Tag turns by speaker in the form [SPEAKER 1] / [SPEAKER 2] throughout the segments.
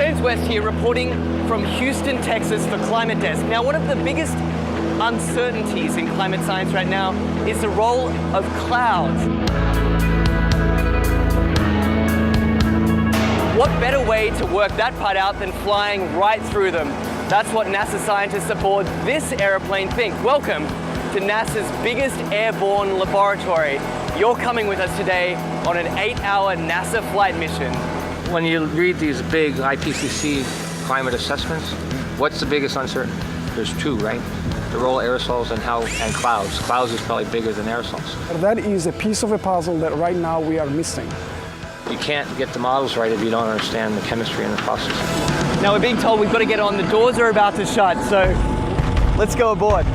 [SPEAKER 1] James West here, reporting from Houston, Texas for Climate Desk. Now, one of the biggest uncertainties in climate science right now is the role of clouds. What better way to work that part out than flying right through them? That's what NASA scientists aboard this airplane think. Welcome to NASA's biggest airborne laboratory. You're coming with us today on an 8-hour NASA flight mission.
[SPEAKER 2] When you read these big IPCC climate assessments, what's the biggest uncertainty? There's two, right? The role of aerosols and clouds. Clouds is probably bigger than aerosols.
[SPEAKER 3] That is a piece of a puzzle that right now we are missing.
[SPEAKER 2] You can't get the models right if you don't understand the chemistry and the process.
[SPEAKER 1] Now we're being told we've got to get on. The doors are about to shut, so let's go aboard.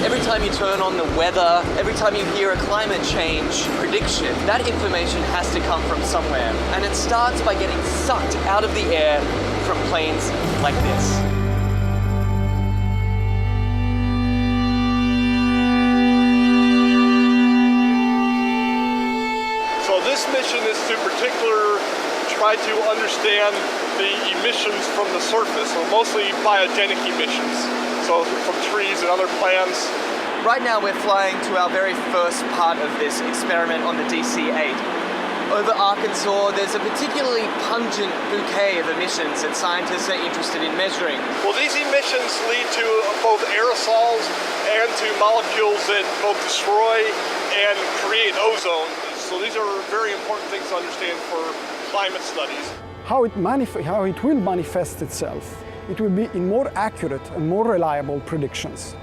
[SPEAKER 1] Every time you turn on the weather, every time you hear a climate change prediction, that information has to come from somewhere. And it starts by getting sucked out of the air from planes like this.
[SPEAKER 4] This mission is to particularly try to understand the emissions from the surface, so mostly biogenic emissions, so from trees and other plants.
[SPEAKER 1] Right now we're flying to our very first part of this experiment on the DC-8. Over Arkansas, there's a particularly pungent bouquet of emissions that scientists are interested in measuring.
[SPEAKER 4] Well, these emissions lead to both aerosols and to molecules that both destroy and create ozone. So these are very important things to understand for climate studies.
[SPEAKER 3] How it will manifest itself, it will be in more accurate and more reliable predictions.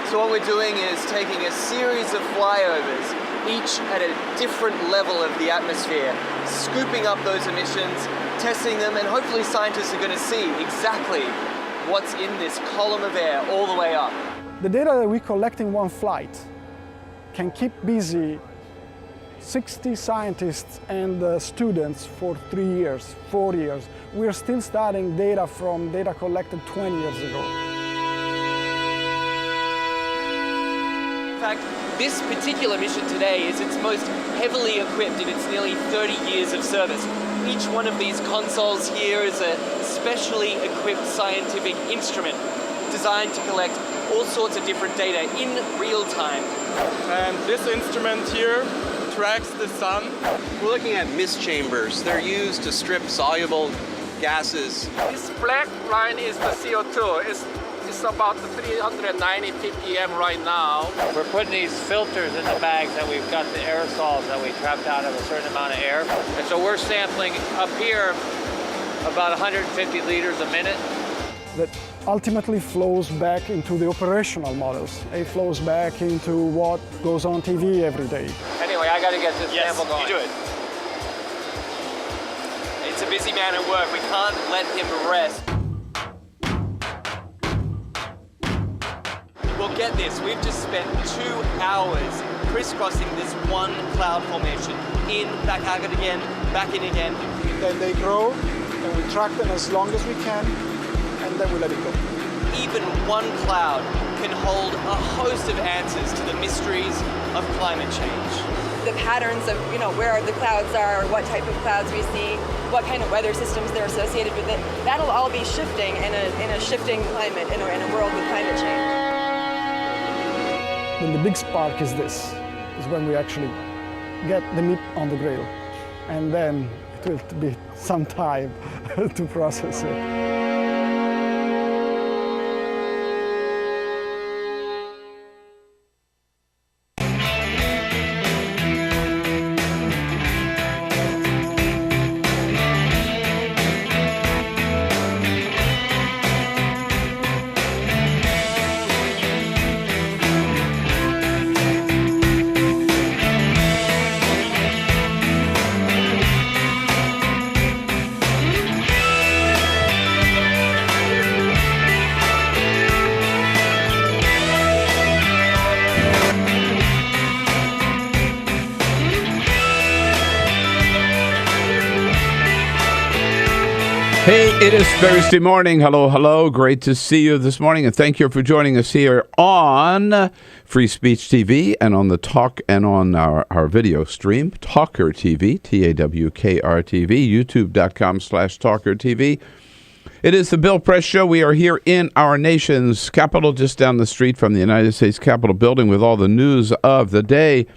[SPEAKER 1] So what we're doing is taking a series of flyovers, each at a different level of the atmosphere, scooping up those emissions, testing them, and hopefully scientists are going to see exactly what's in this column of air all the way up.
[SPEAKER 3] The data that we collect in one flight can keep busy 60 scientists and students for 3 years, 4 years. We're still studying data from data collected 20 years ago.
[SPEAKER 1] In fact, this particular mission today is its most heavily equipped in its nearly 30 years of service. Each one of these consoles here is a specially equipped scientific instrument designed to collect all sorts of different data in real time.
[SPEAKER 5] And this instrument here tracks the sun.
[SPEAKER 6] We're looking at mist chambers. They're used to strip soluble gases.
[SPEAKER 7] This black line is the CO2. It's about 390 ppm right now.
[SPEAKER 2] We're putting these filters in the bags and we've got the aerosols that we trapped out of a certain amount of air. And so we're sampling up here about 150 liters a minute.
[SPEAKER 3] That ultimately flows back into the operational models. It flows back into what goes on TV every day.
[SPEAKER 2] Anyway, I got to get this sample going.
[SPEAKER 1] You do it. It's a busy man at work. We can't let him rest. Well, get this. We've just spent 2 hours crisscrossing this one cloud formation. In, back out again, back in again.
[SPEAKER 3] Then they grow, and we track them as long as we can, and then we let it go.
[SPEAKER 1] Even one cloud can hold a host of answers to the mysteries of climate change.
[SPEAKER 8] The patterns of, where the clouds are, what type of clouds we see, what kind of weather systems they're associated with it, that'll all be shifting in a shifting climate, in a world with climate change.
[SPEAKER 3] Then the big spark is when we actually get the meat on the grill. And then it will be some time to process it.
[SPEAKER 9] Hey, it is Thursday morning. Hello, hello. Great to see you this morning, and thank you for joining us here on Free Speech TV and on the Talk and on our video stream, Talker TV, TAWKR TV, youtube.com/Talker TV. It is the Bill Press Show. We are here in our nation's capital, just down the street from the United States Capitol building with all the news of the day.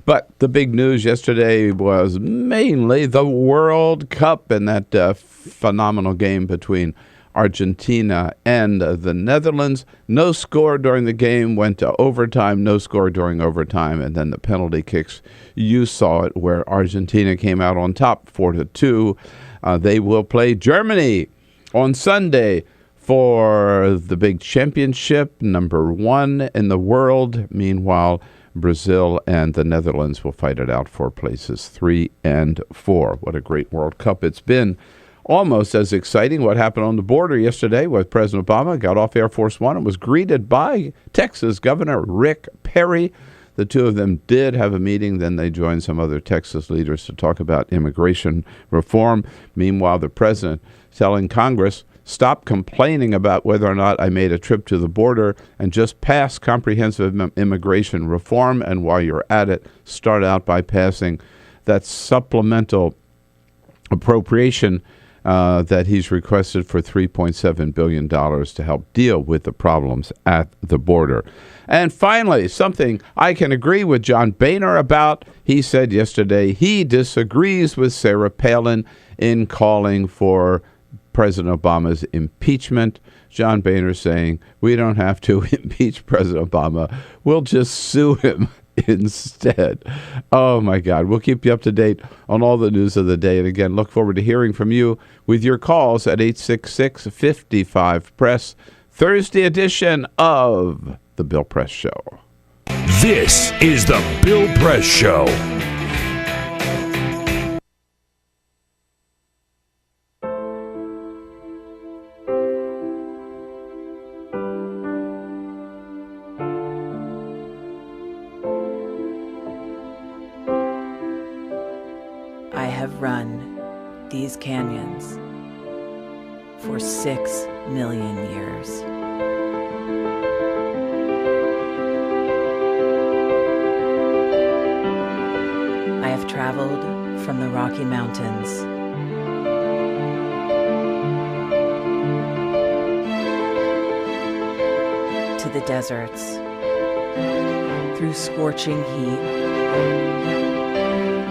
[SPEAKER 9] But the big news yesterday was mainly the World Cup and that phenomenal game between Argentina and the Netherlands. No score during the game, went to overtime, no score during overtime, and then the penalty kicks. You saw it where Argentina came out on top 4-2. They will play Germany on Sunday for the big championship, number 1 in the world. Meanwhile, Brazil and the Netherlands will fight it out for places 3 and 4. What a great World Cup it's been. Almost as exciting what happened on the border yesterday with President Obama. Got off Air Force One and was greeted by Texas Governor Rick Perry. The two of them did have a meeting. Then they joined some other Texas leaders to talk about immigration reform. Meanwhile, the president telling Congress, stop complaining about whether or not I made a trip to the border and just pass comprehensive immigration reform. And while you're at it, start out by passing that supplemental appropriation that he's requested for $3.7 billion to help deal with the problems at the border. And finally, something I can agree with John Boehner about. He said yesterday he disagrees with Sarah Palin in calling for President Obama's impeachment. John Boehner saying, we don't have to impeach President Obama. We'll just sue him instead. Oh, my God. We'll keep you up to date on all the news of the day. And again, look forward to hearing from you with your calls at 866-55-PRESS, Thursday edition of The Bill Press Show.
[SPEAKER 10] This is The Bill Press Show.
[SPEAKER 11] Run these canyons for 6 million years. I have traveled from the Rocky Mountains to the deserts, through scorching heat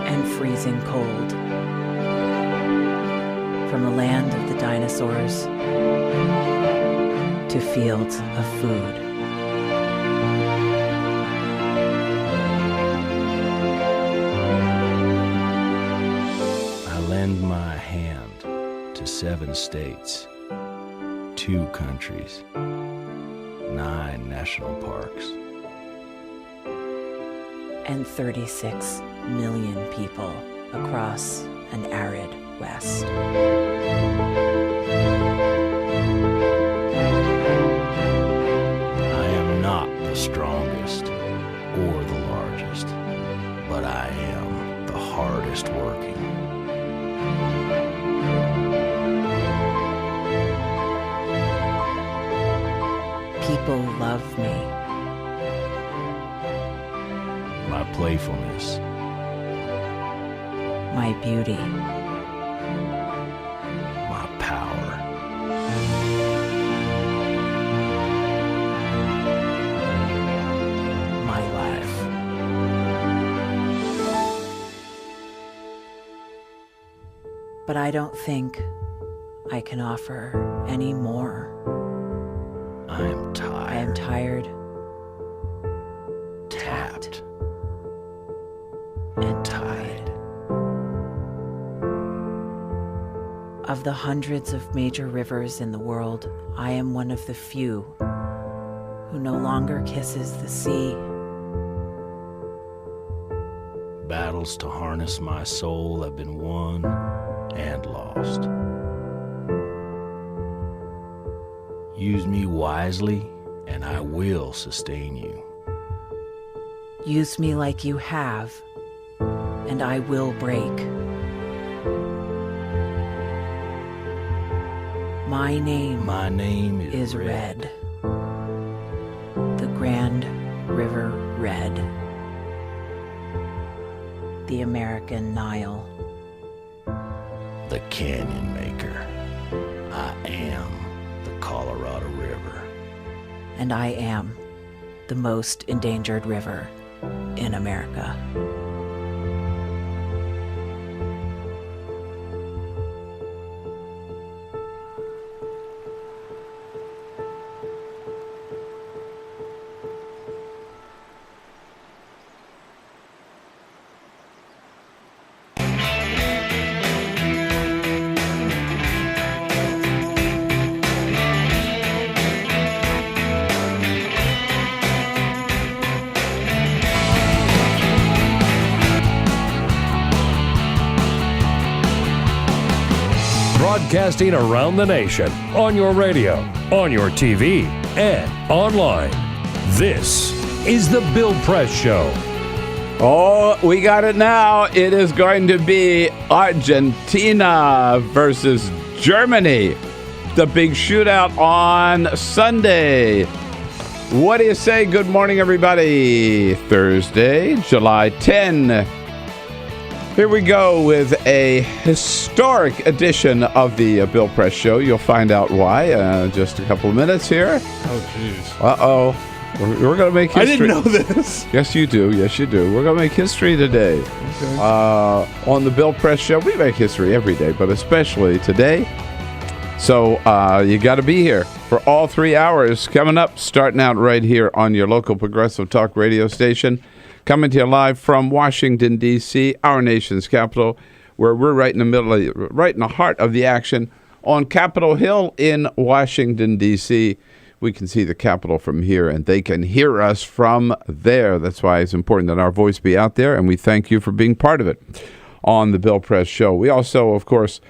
[SPEAKER 11] and freezing cold. From the land of the dinosaurs to fields of food.
[SPEAKER 12] I lend my hand to 7 states, 2 countries, 9 national parks,
[SPEAKER 11] and 36 million people across an arid West.
[SPEAKER 12] I am not the strongest or the largest, but I am the hardest working.
[SPEAKER 11] People love me.
[SPEAKER 12] My playfulness.
[SPEAKER 11] My beauty. But I don't think I can offer any more.
[SPEAKER 12] I am tired.
[SPEAKER 11] I am tired,
[SPEAKER 12] tapped,
[SPEAKER 11] and tied. Of the hundreds of major rivers in the world, I am one of the few who no longer kisses the sea.
[SPEAKER 12] Battles to harness my soul have been won and lost. Use me wisely, and I will sustain you.
[SPEAKER 11] Use me like you have, and I will break. My name
[SPEAKER 12] is
[SPEAKER 11] Red. The Grand River Red. The American Nile.
[SPEAKER 12] The Canyon Maker. I am the Colorado River.
[SPEAKER 11] And I am the most endangered river in America.
[SPEAKER 10] Broadcasting around the nation, on your radio, on your TV, and online. This is the Bill Press Show.
[SPEAKER 9] Oh, we got it now. It is going to be Argentina versus Germany. The big shootout on Sunday. What do you say? Good morning, everybody. Thursday, July 10. Here we go with a historic edition of the Bill Press Show. You'll find out why just a couple of minutes here.
[SPEAKER 13] Oh, jeez.
[SPEAKER 9] Uh-oh. We're going to make history.
[SPEAKER 13] I didn't know this.
[SPEAKER 9] Yes, you do. Yes, you do. We're going to make history today.
[SPEAKER 13] Okay.
[SPEAKER 9] On the Bill Press Show, we make history every day, but especially today. So you got to be here for all 3 hours. Coming up, starting out right here on your local progressive talk radio station. Coming to you live from Washington, D.C., our nation's capital, where we're right in the middle, right in the heart of the action. On Capitol Hill in Washington, D.C., we can see the Capitol from here, and they can hear us from there. That's why it's important that our voice be out there, and we thank you for being part of it on the Bill Press Show. We also, of course,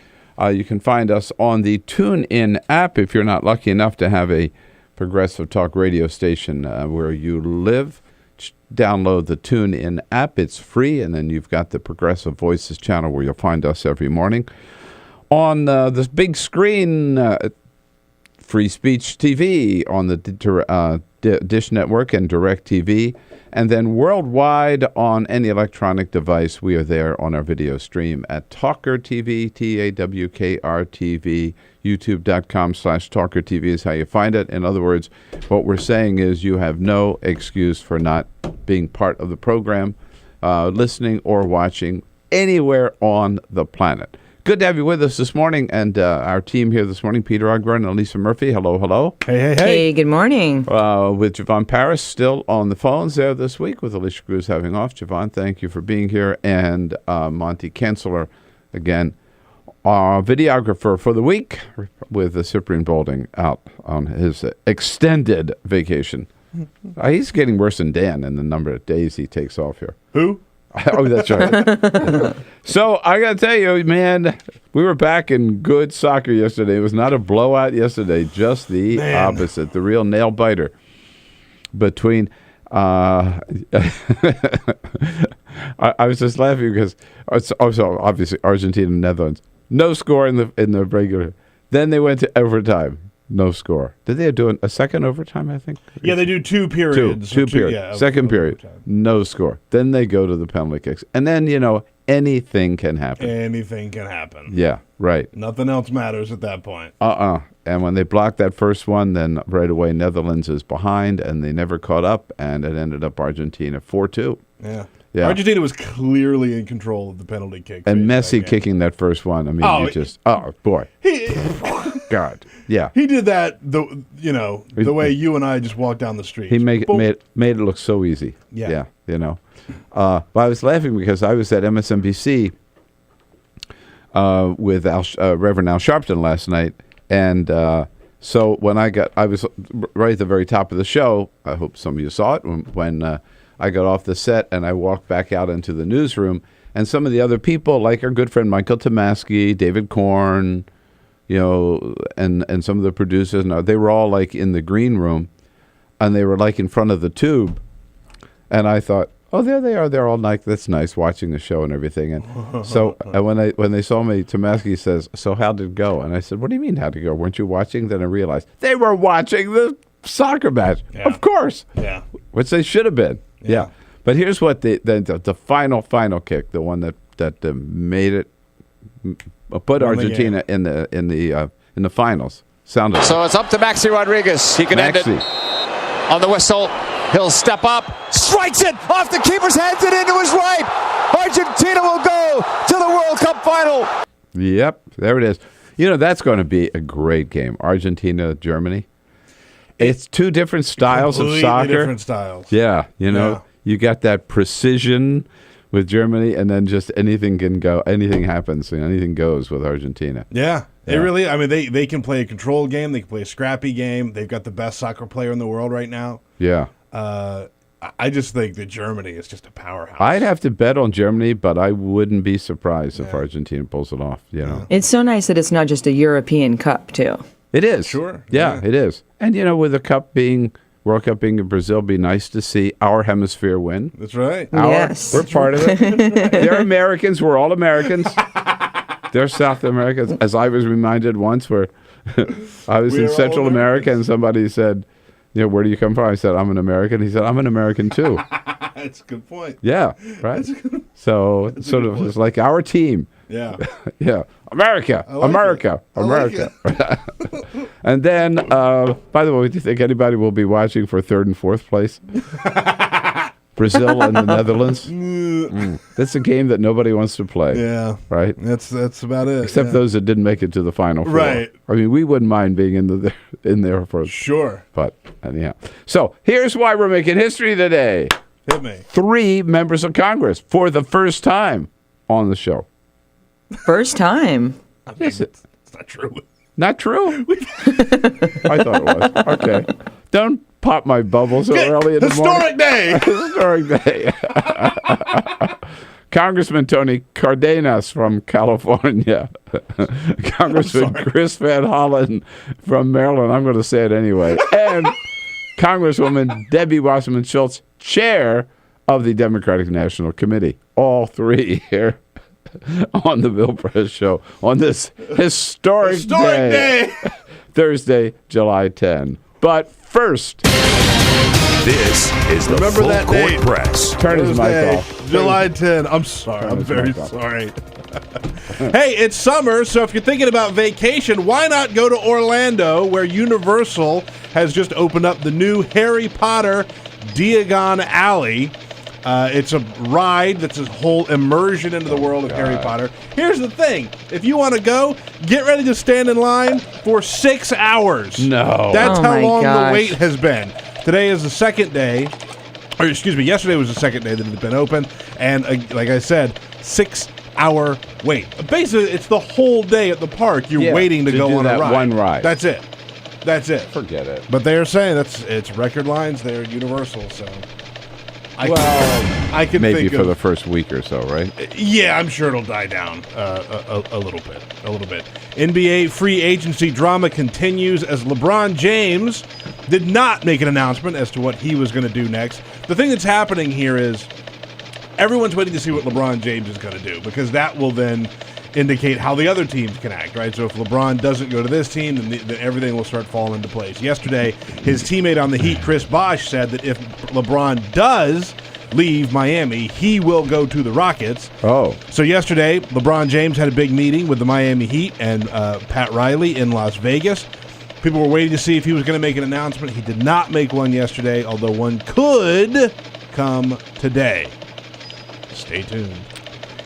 [SPEAKER 9] you can find us on the TuneIn app if you're not lucky enough to have a progressive talk radio station where you live. Download the TuneIn app. It's free, and then you've got the Progressive Voices channel where you'll find us every morning. On this big screen, Free Speech TV on the Dish Network and DirecTV, and then worldwide on any electronic device, we are there on our video stream at Talker TV, TAWKR TV. YouTube.com/Talker TV is how you find it. In other words, what we're saying is you have no excuse for not being part of the program, listening or watching anywhere on the planet. Good to have you with us this morning, and our team here this morning, Peter Ogburn and Lisa Murphy. Hello, hello.
[SPEAKER 13] Hey.
[SPEAKER 14] Hey, good morning.
[SPEAKER 9] With Javon Paris still on the phones there this week with Alicia Cruz having off. Javon, thank you for being here. And Monty Kensler, again, our videographer for the week with Cyprian Bolding out on his extended vacation. He's getting worse than Dan in the number of days he takes off here.
[SPEAKER 13] Who?
[SPEAKER 9] Oh, that's right. So I got to tell you, man, we were back in good soccer yesterday. It was not a blowout yesterday, just the opposite, the real nail biter between I was just laughing because also obviously Argentina and Netherlands. No score in the regular. Then they went to overtime. No score. Did they do a second overtime, I think?
[SPEAKER 13] Yeah, they do two periods.
[SPEAKER 9] Two periods. Yeah, second period. Overtime. No score. Then they go to the penalty kicks. And then, anything can happen.
[SPEAKER 13] Anything can happen.
[SPEAKER 9] Yeah, right.
[SPEAKER 13] Nothing else matters at that point.
[SPEAKER 9] And when they blocked that first one, then right away Netherlands is behind, and they never caught up, and it ended up Argentina 4-2.
[SPEAKER 13] Yeah. Argentina was clearly in control of the penalty kick.
[SPEAKER 9] And Messi kicking that first one. I mean, boy. God. Yeah.
[SPEAKER 13] He did that the way you and I just walked down the street.
[SPEAKER 9] He made it look so easy.
[SPEAKER 13] Yeah.
[SPEAKER 9] But I was laughing because I was at MSNBC with Reverend Al Sharpton last night, and so when I was right at the very top of the show. I hope some of you saw it when I got off the set and I walked back out into the newsroom, and some of the other people, like our good friend Michael Tomasky, David Korn, and some of the producers, they were all like in the green room, and they were like in front of the tube, and I thought, Oh, there they are. They're all like, that's nice, watching the show and everything. And so when they saw me, Tomasky says, so how did it go? And I said, what do you mean how did it go? Weren't you watching? Then I realized they were watching the soccer match. Yeah. Of course.
[SPEAKER 13] Yeah.
[SPEAKER 9] Which they should have been. Yeah. But here's what the final kick, the one that made it, put Argentina in the finals. Sounded
[SPEAKER 14] so it's up to Maxi Rodriguez. He can end it on the whistle. He'll step up, strikes it off the keeper's head and into his right. Argentina will go to the World Cup final.
[SPEAKER 9] Yep, there it is. You know, that's going to be a great game. Argentina, Germany. It's two different styles of soccer.
[SPEAKER 13] Different styles.
[SPEAKER 9] Yeah, you know, you got that precision with Germany, and then just anything can go, anything happens, and anything goes with Argentina.
[SPEAKER 13] Yeah. They really, I mean, they can play a controlled game. They can play a scrappy game. They've got the best soccer player in the world right now.
[SPEAKER 9] Yeah.
[SPEAKER 13] I just think that Germany is just a powerhouse.
[SPEAKER 9] I'd have to bet on Germany, but I wouldn't be surprised if Argentina pulls it off. You know,
[SPEAKER 15] it's so nice that it's not just a European Cup too.
[SPEAKER 9] It is.
[SPEAKER 13] Sure.
[SPEAKER 9] Yeah, it is. And you know, with the World Cup being in Brazil, it'd be nice to see our hemisphere win.
[SPEAKER 13] That's right.
[SPEAKER 15] Yes,
[SPEAKER 9] we're part of it. They're Americans. We're all Americans. They're South Americans. As I was reminded once, where I was in Central America, and somebody said, you know, where do you come from? I said, I'm an American. He said, I'm an American too.
[SPEAKER 13] That's a good point.
[SPEAKER 9] Yeah, right. So sort of it's like our team.
[SPEAKER 13] Yeah.
[SPEAKER 9] Yeah. America. America. And then, by the way, do you think anybody will be watching for third and fourth place? Brazil and the Netherlands. That's a game that nobody wants to play.
[SPEAKER 13] Yeah.
[SPEAKER 9] Right?
[SPEAKER 13] That's about it.
[SPEAKER 9] Except those that didn't make it to the Final Four.
[SPEAKER 13] Right.
[SPEAKER 9] I mean, we wouldn't mind being in there for
[SPEAKER 13] sure.
[SPEAKER 9] But anyhow. So here's why we're making history today.
[SPEAKER 13] Hit me.
[SPEAKER 9] 3 members of Congress for the first time on the show.
[SPEAKER 15] First time.
[SPEAKER 13] I mean, it's not true.
[SPEAKER 9] Not true? I thought it was. Okay. Don't pop my bubble so early in the morning. Historic day. Congressman Tony Cardenas from California. Congressman Chris Van Holland from Maryland. I'm going to say it anyway. And Congresswoman Debbie Wasserman Schultz, chair of the Democratic National Committee. All 3 here on the Bill Press Show on this historic day. Thursday, July 10. But first,
[SPEAKER 10] this is the
[SPEAKER 13] Remember
[SPEAKER 10] Full
[SPEAKER 13] that
[SPEAKER 10] Court
[SPEAKER 13] day.
[SPEAKER 10] Press.
[SPEAKER 9] Turn his mic off.
[SPEAKER 13] July 10. I'm sorry. I'm very sorry. Hey, it's summer, so if you're thinking about vacation, why not go to Orlando, where Universal has just opened up the new Harry Potter Diagon Alley. It's a ride that's a whole immersion into the world of Harry Potter. Here's the thing. If you want to go, get ready to stand in line for 6 hours.
[SPEAKER 9] No.
[SPEAKER 13] That's how long the wait has been. Today is the second day, or excuse me, yesterday was the second day that it had been open, and like I said, 6-hour wait. Basically, it's the whole day at the park. You're waiting to go on a ride.
[SPEAKER 9] One ride.
[SPEAKER 13] That's it.
[SPEAKER 9] Forget it.
[SPEAKER 13] But they are saying it's record lines there at Universal, so... I can
[SPEAKER 9] maybe
[SPEAKER 13] think
[SPEAKER 9] for the first week or so, right?
[SPEAKER 13] Yeah, I'm sure it'll die down a little bit. NBA free agency drama continues as LeBron James did not make an announcement as to what he was going to do next. The thing that's happening here is everyone's waiting to see what LeBron James is going to do, because that will then indicate how the other teams can act, right? So if LeBron doesn't go to this team, then everything will start falling into place. Yesterday, his teammate on the Heat, Chris Bosh, said that if LeBron does leave Miami, he will go to the Rockets.
[SPEAKER 9] Oh.
[SPEAKER 13] So yesterday, LeBron James had a big meeting with the Miami Heat and Pat Riley in Las Vegas. People were waiting to see if he was going to make an announcement. He did not make one yesterday, although one could come today. Stay tuned.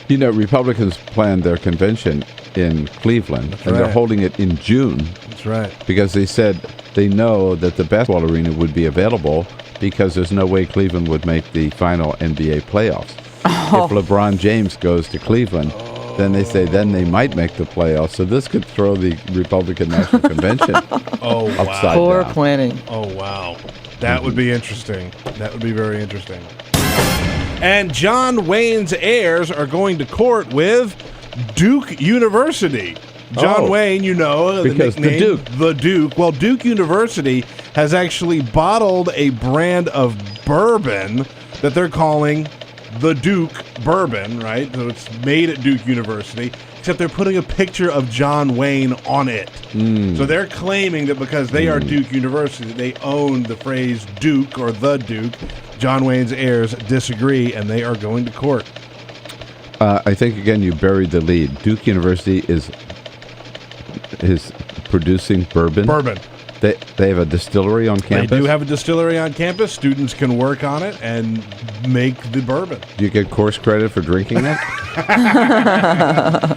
[SPEAKER 9] You know, Republicans planned their convention in Cleveland, and they're holding it in June.
[SPEAKER 13] That's right.
[SPEAKER 9] Because they said they know that the basketball arena would be available because there's no way Cleveland would make the final NBA playoffs. If LeBron James goes to Cleveland, then they say then they might make the playoffs. So this could throw the Republican National Convention upside
[SPEAKER 15] Poor
[SPEAKER 9] down.
[SPEAKER 15] planning.
[SPEAKER 13] Oh, wow. That would be interesting. That would be very interesting. And John Wayne's heirs are going to court with Duke University. John Wayne, you know,
[SPEAKER 9] because
[SPEAKER 13] the nickname, the Duke. Well, Duke University has actually bottled a brand of bourbon that they're calling the Duke bourbon, right? So it's made at Duke University, except they're putting a picture of John Wayne on it. So they're claiming that because they are Duke University, they own the phrase Duke or the Duke. John Wayne's heirs disagree, and they are going to court.
[SPEAKER 9] I think, again, you buried the lead. Duke University is producing bourbon.
[SPEAKER 13] Bourbon.
[SPEAKER 9] They have a distillery on campus?
[SPEAKER 13] They do have a distillery on campus. Students can work on it and make the bourbon.
[SPEAKER 9] Do you get course credit for drinking it?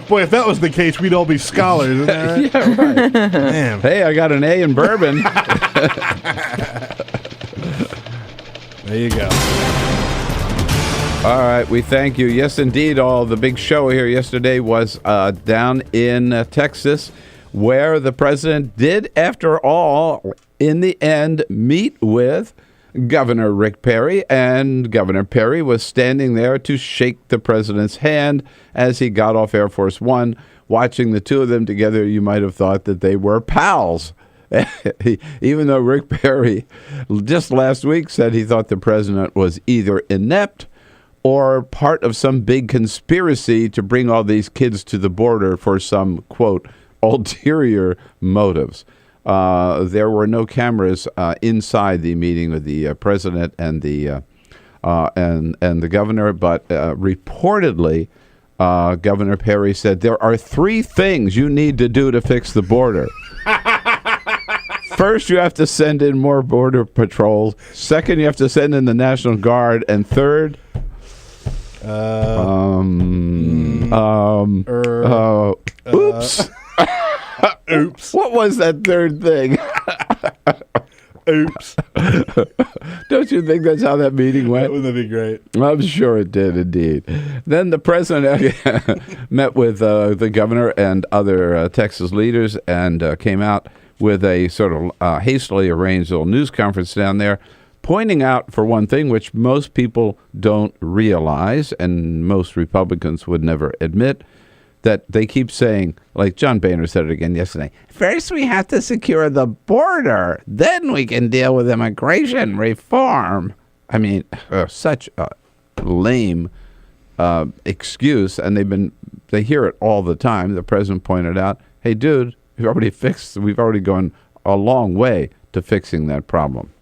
[SPEAKER 13] Boy, if that was the case, we'd all be scholars. Isn't that right?
[SPEAKER 9] Yeah, right.
[SPEAKER 13] Damn.
[SPEAKER 9] Hey, I got an A in bourbon.
[SPEAKER 13] There you go.
[SPEAKER 9] All right, we thank you. Yes, indeed. The big show here yesterday was down in Texas, where the president did, after all, in the end, meet with Governor Rick Perry, and Governor Perry was standing there to shake the president's hand as he got off Air Force One. Watching the two of them together, you might have thought that they were pals. Even though Rick Perry just last week said he thought the president was either inept or part of some big conspiracy to bring all these kids to the border for some, quote, ulterior motives. There were no cameras inside the meeting with the president and the governor, but reportedly, Governor Perry said there are three things you need to do to fix the border. First, you have to send in more border patrols. Second, you have to send in the National Guard, and third, oops.
[SPEAKER 13] Oops.
[SPEAKER 9] What was that third thing?
[SPEAKER 13] Oops.
[SPEAKER 9] Don't you think that's how that meeting went?
[SPEAKER 13] Wouldn't that be great?
[SPEAKER 9] I'm sure it did, indeed. Then the president met with the governor and other Texas leaders and came out with a sort of hastily arranged little news conference down there, pointing out, for one thing, which most people don't realize and most Republicans would never admit, that they keep saying, like John Boehner said it again yesterday, first we have to secure the border, then we can deal with immigration reform. I mean, such a lame excuse, and they hear it all the time. The president pointed out, hey, dude, we've already gone a long way to fixing that problem.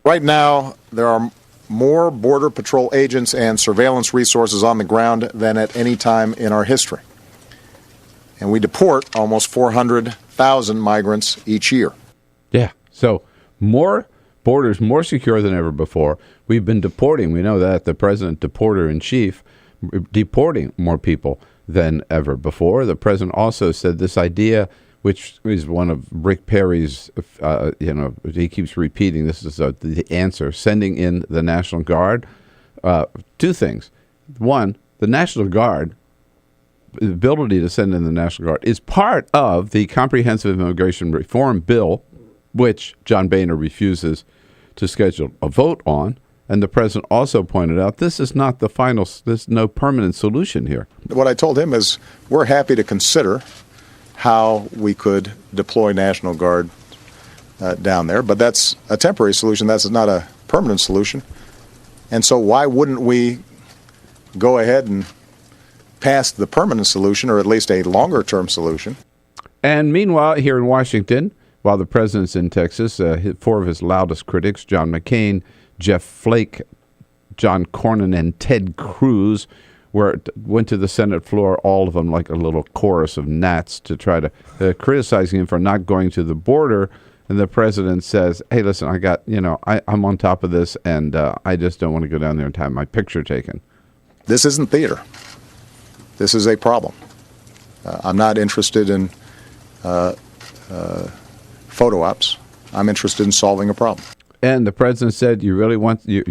[SPEAKER 16] Right now, there are more Border Patrol agents and surveillance resources on the ground than at any time in our history. And we deport almost 400,000 migrants each year.
[SPEAKER 9] Yeah, so more borders, more secure than ever before. We've been deporting, we know that, the president, deporter-in-chief, deporting more people than ever before. The president also said this idea, which is one of Rick Perry's, he keeps repeating, this is the answer, sending in the National Guard. Two things. One, the National Guard, the ability to send in the National Guard, is part of the Comprehensive Immigration Reform Bill, which John Boehner refuses to schedule a vote on. And the president also pointed out this is not the final, there's no permanent solution here.
[SPEAKER 16] What I told him is we're happy to consider how we could deploy National Guard down there, but that's a temporary solution. That's not a permanent solution. And so why wouldn't we go ahead and pass the permanent solution, or at least a longer-term solution?
[SPEAKER 9] And meanwhile, here in Washington, while the president's in Texas, four of his loudest critics, John McCain, Jeff Flake, John Cornyn, and Ted Cruz, went to the Senate floor, all of them like a little chorus of gnats, to try to criticizing him for not going to the border. And the president says, hey, listen, I'm on top of this, and I just don't want to go down there and have my picture taken.
[SPEAKER 16] This isn't theater. This is a problem. I'm not interested in photo ops. I'm interested in solving a problem.
[SPEAKER 9] And the president said, you really want a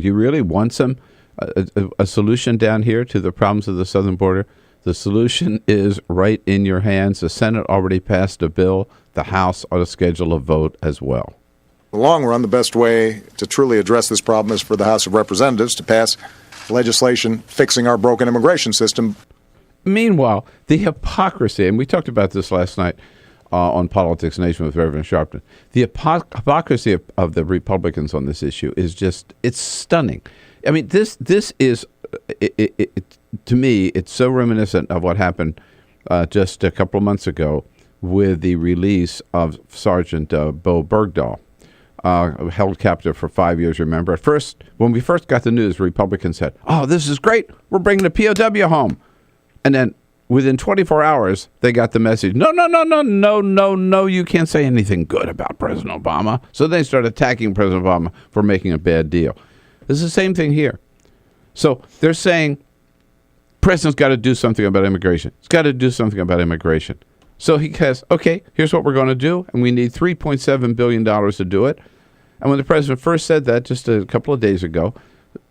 [SPEAKER 9] solution down here to the problems of the southern border? The solution is right in your hands. The Senate already passed a bill. The House ought to schedule a vote as well.
[SPEAKER 16] In the long run, the best way to truly address this problem is for the House of Representatives to pass legislation fixing our broken immigration system.
[SPEAKER 9] Meanwhile, the hypocrisy, and we talked about this last night on Politics Nation with Reverend Sharpton, the hypocrisy of the Republicans on this issue is just, it's stunning. I mean, this is to me, it's so reminiscent of what happened just a couple of months ago with the release of Sergeant Bo Bergdahl, held captive for 5 years, remember? At first, when we first got the news, Republicans said, oh, this is great. We're bringing a POW home. And then within 24 hours, they got the message, no, you can't say anything good about President Obama. So they started attacking President Obama for making a bad deal. It's the same thing here. So they're saying, President's got to do something about immigration. He's got to do something about immigration. So he says, okay, here's what we're going to do, and we need $3.7 billion to do it. And when the president first said that just a couple of days ago,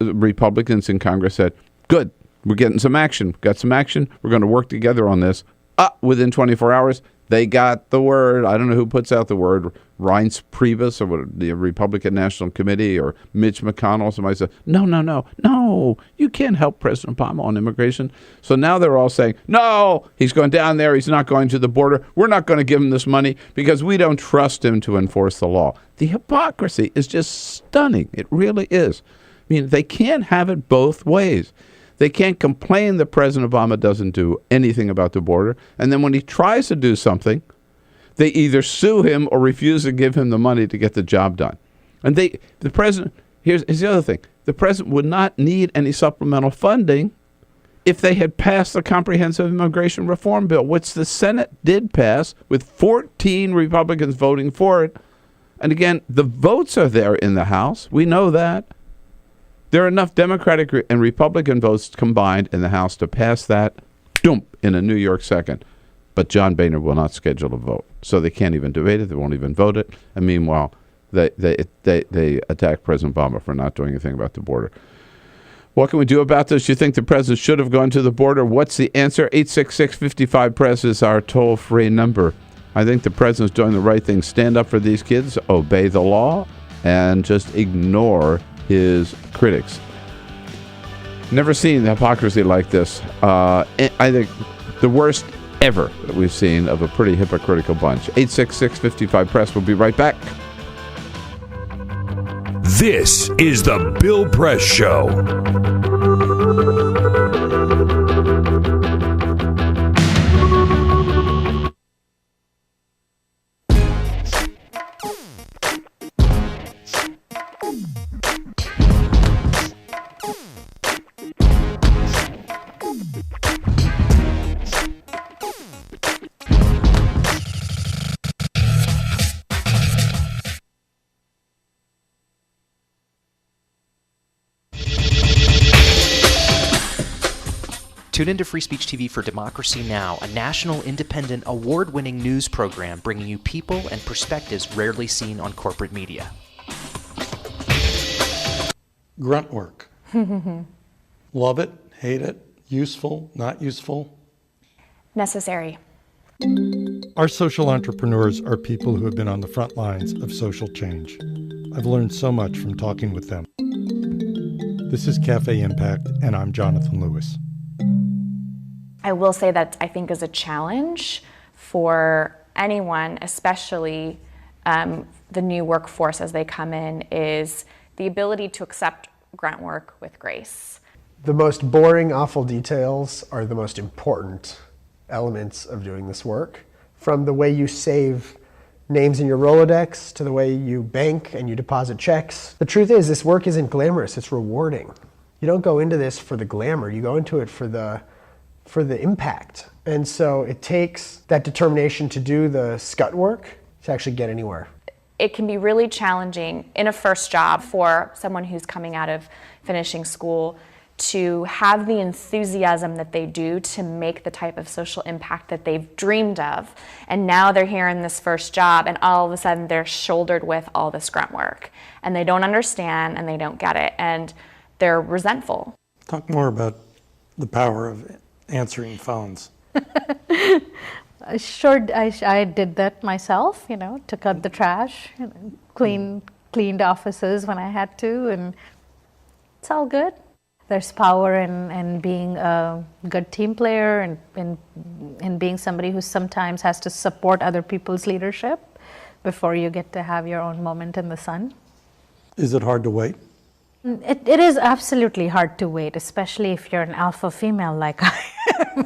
[SPEAKER 9] Republicans in Congress said, good, we're getting some action. Got some action. We're going to work together on this. Within 24 hours, they got the word. I don't know who puts out the word. Reince Priebus or the Republican National Committee or Mitch McConnell. Somebody said, no, you can't help President Obama on immigration. So now they're all saying, no, he's going down there. He's not going to the border. We're not going to give him this money because we don't trust him to enforce the law. The hypocrisy is just stunning. It really is. I mean, they can't have it both ways. They can't complain that President Obama doesn't do anything about the border. And then when he tries to do something, they either sue him or refuse to give him the money to get the job done. And the president, here's the other thing. The president would not need any supplemental funding if they had passed the comprehensive immigration reform bill, which the Senate did pass with 14 Republicans voting for it. And again, the votes are there in the House. We know that. There are enough Democratic and Republican votes combined in the House to pass that, in a New York second. But John Boehner will not schedule a vote. So they can't even debate it. They won't even vote it. And meanwhile, they attack President Obama for not doing anything about the border. What can we do about this? You think the president should have gone to the border? What's the answer? 866-55-PRES is our toll-free number. I think the president's doing the right thing. Stand up for these kids, obey the law, and just ignore his critics. Never seen hypocrisy like this. I think the worst ever that we've seen of a pretty hypocritical bunch. 866-55-PRES. We'll be right back.
[SPEAKER 10] This is the Bill Press Show.
[SPEAKER 17] Tune into Free Speech TV for Democracy Now!, a national, independent, award-winning news program bringing you people and perspectives rarely seen on corporate media.
[SPEAKER 18] Grunt work. Love it, hate it, useful, not useful.
[SPEAKER 19] Necessary.
[SPEAKER 18] Our social entrepreneurs are people who have been on the front lines of social change. I've learned so much from talking with them. This is Cafe Impact, and I'm Jonathan Lewis.
[SPEAKER 19] I will say that I think is a challenge for anyone, especially the new workforce as they come in, is the ability to accept grunt work with grace.
[SPEAKER 20] The most boring, awful details are the most important elements of doing this work. From the way you save names in your Rolodex to the way you bank and you deposit checks. The truth is, this work isn't glamorous, it's rewarding. You don't go into this for the glamour, you go into it for the impact. And so it takes that determination to do the scut work to actually get anywhere.
[SPEAKER 19] It can be really challenging in a first job for someone who's coming out of finishing school to have the enthusiasm that they do to make the type of social impact that they've dreamed of. And now they're here in this first job and all of a sudden they're shouldered with all this grunt work. And they don't understand and they don't get it and they're resentful.
[SPEAKER 18] Talk more about the power of answering phones.
[SPEAKER 21] Sure, I did that myself, took out the trash, cleaned offices when I had to, and it's all good. There's power in being a good team player and in being somebody who sometimes has to support other people's leadership before you get to have your own moment in the sun.
[SPEAKER 18] Is it hard to wait?
[SPEAKER 21] It is absolutely hard to wait, especially if you're an alpha female like I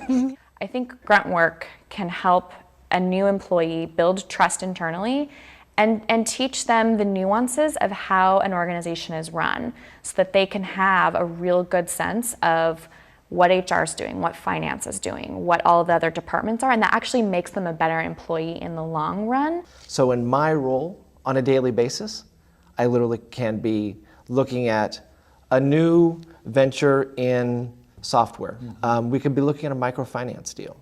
[SPEAKER 21] am.
[SPEAKER 19] I think grunt work can help a new employee build trust internally and teach them the nuances of how an organization is run so that they can have a real good sense of what HR is doing, what finance is doing, what all the other departments are, and that actually makes them a better employee in the long run.
[SPEAKER 4] So in my role on a daily basis, I literally can be looking at a new venture in software. We could be looking at a microfinance deal.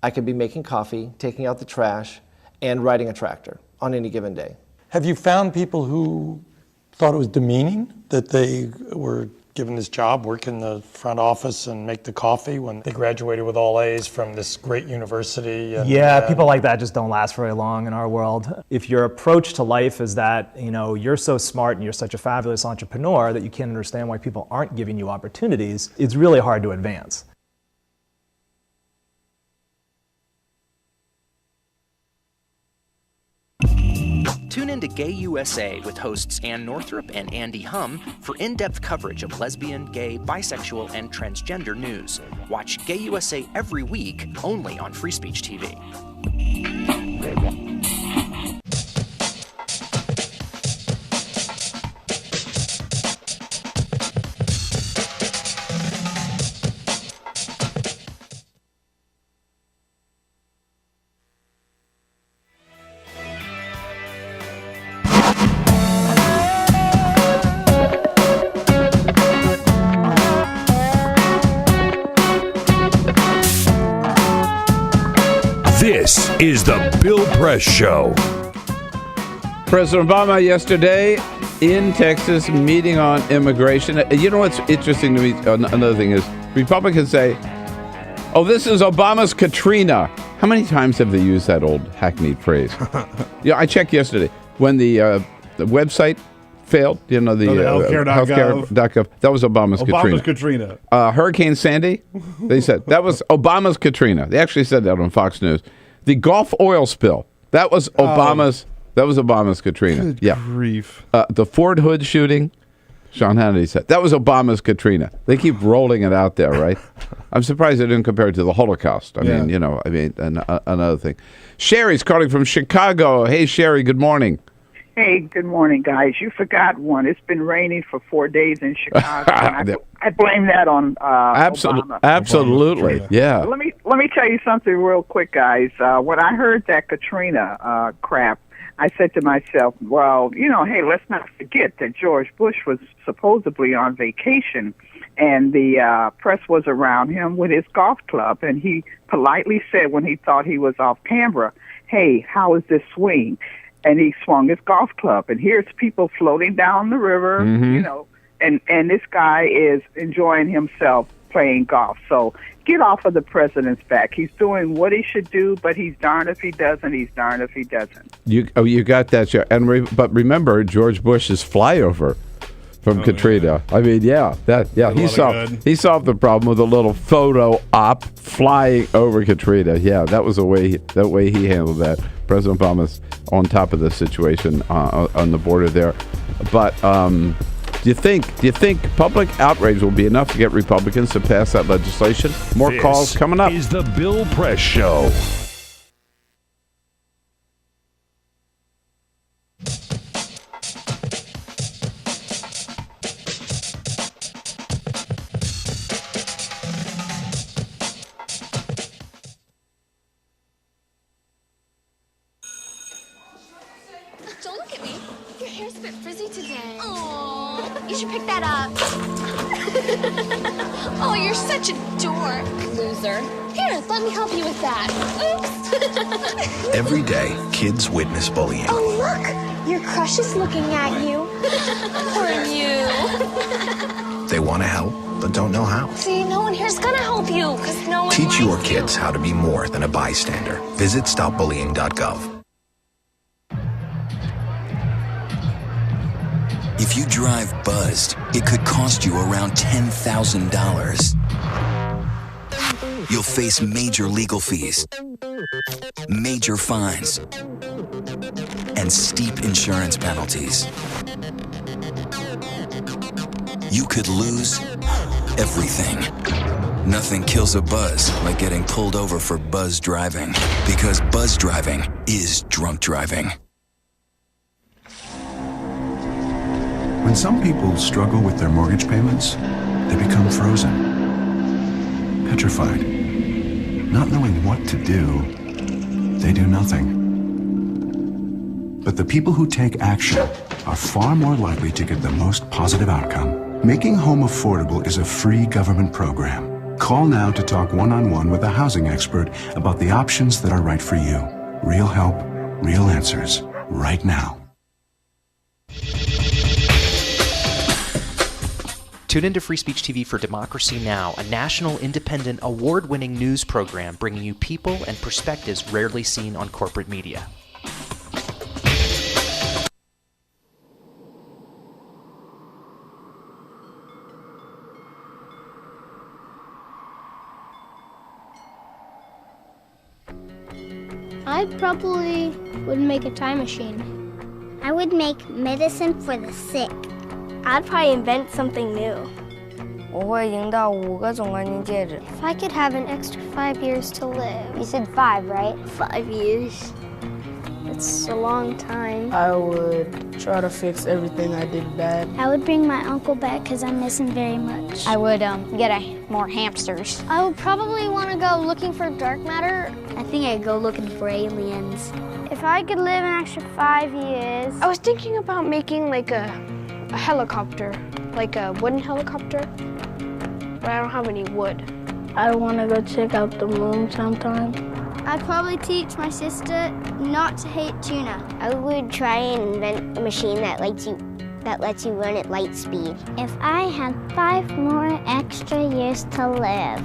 [SPEAKER 4] I could be making coffee, taking out the trash, and riding a tractor on any given day.
[SPEAKER 18] Have you found people who thought it was demeaning that they were given this job, work in the front office and make the coffee when they graduated with all A's from this great university? And,
[SPEAKER 22] yeah, people like that just don't last very long in our world. If your approach to life is that, you're so smart and you're such a fabulous entrepreneur that you can't understand why people aren't giving you opportunities, it's really hard to advance.
[SPEAKER 17] Tune in to Gay USA with hosts Ann Northrup and Andy Hum for in-depth coverage of lesbian, gay, bisexual, and transgender news. Watch Gay USA every week, only on Free Speech TV.
[SPEAKER 10] This is the Bill Press Show.
[SPEAKER 9] President Obama yesterday in Texas meeting on immigration. You know what's interesting to me? Another thing is Republicans say, oh, this is Obama's Katrina. How many times have they used that old hackneyed phrase? Yeah, I checked yesterday. When the website failed, the healthcare.gov. That was Obama's
[SPEAKER 13] Katrina.
[SPEAKER 9] Hurricane Sandy, they said that was Obama's Katrina. They actually said that on Fox News. The Gulf oil spill, that was Obama's. That was Obama's Katrina.
[SPEAKER 13] Good grief.
[SPEAKER 9] The Ford Hood shooting, Sean Hannity said that was Obama's Katrina. They keep rolling it out there, right? I'm surprised they didn't compare it to the Holocaust. I mean, another thing. Sherry's calling from Chicago. Hey, Sherry. Good morning.
[SPEAKER 23] Hey, good morning, guys. You forgot one. It's been raining for 4 days in Chicago. I blame that on Obama.
[SPEAKER 9] Absolutely, yeah.
[SPEAKER 23] Let me tell you something real quick, guys. When I heard that Katrina crap, I said to myself, well, hey, let's not forget that George Bush was supposedly on vacation, and the press was around him with his golf club, and he politely said when he thought he was off camera, hey, how is this swing? And he swung his golf club, and here's people floating down the river, and this guy is enjoying himself playing golf. So get off of the president's back. He's doing what he should do, but he's darned if he doesn't. He's darned if he doesn't.
[SPEAKER 9] You got that, but remember George Bush's flyover from Katrina. Yeah. I mean, he solved the problem with a little photo op flying over Katrina. Yeah, that was the way he handled that. President Obama's on top of the situation on the border there. But do you think public outrage will be enough to get Republicans to pass that legislation? More calls coming up.
[SPEAKER 10] This is the Bill Press Show.
[SPEAKER 24] Don't look at me. Your hair's a bit frizzy today. Aww. You should pick that up. Oh, you're such a dork. Loser. Here, let me help you with that. Oops.
[SPEAKER 12] Every day, kids witness bullying.
[SPEAKER 24] Oh, look. Your crush is looking at you. Poor you.
[SPEAKER 12] They want to help, but don't know how.
[SPEAKER 24] See, no one here's gonna help you, because no one
[SPEAKER 12] Teach
[SPEAKER 24] likes
[SPEAKER 12] your kids how to be more than a bystander. Visit stopbullying.gov.
[SPEAKER 25] If you drive buzzed, it could cost you around $10,000. You'll face major legal fees, major fines, and steep insurance penalties. you could lose everything. Nothing kills a buzz like getting pulled over for buzz driving, because buzz driving is drunk driving.
[SPEAKER 1] When some people struggle with their mortgage payments, they become frozen, petrified. Not knowing what to do, they do nothing. But the people who take action are far more likely to get the most positive outcome. Making home affordable is a free government program. Call now to talk one-on-one with a housing expert about the options that are right for you. Real help, real answers, right now.
[SPEAKER 17] Tune into Free Speech TV for Democracy Now!, a national, independent, award-winning news program bringing you people and perspectives rarely seen on corporate media.
[SPEAKER 2] I probably would make a time machine.
[SPEAKER 5] I would make medicine for the sick.
[SPEAKER 2] I'd probably invent something new.
[SPEAKER 6] 我会赢到5个总冠军戒指。
[SPEAKER 2] If I could have an extra 5 years to live.
[SPEAKER 5] You said 5, right?
[SPEAKER 2] 5 years. It's a long time.
[SPEAKER 6] I would try to fix everything I did bad.
[SPEAKER 5] I would bring my uncle back because I miss him very much. I would get more hamsters.
[SPEAKER 2] I would probably want to go looking for dark matter.
[SPEAKER 5] I think I'd go looking for aliens.
[SPEAKER 2] If I could live an extra 5 years.
[SPEAKER 6] I was thinking about making like a helicopter, like a wooden helicopter, but I don't have any wood.
[SPEAKER 2] I want to go check out the moon sometime. I'd probably teach my sister not to hate tuna.
[SPEAKER 5] I would try and invent a machine that lets you run at light speed. If I had 5 more extra years to live,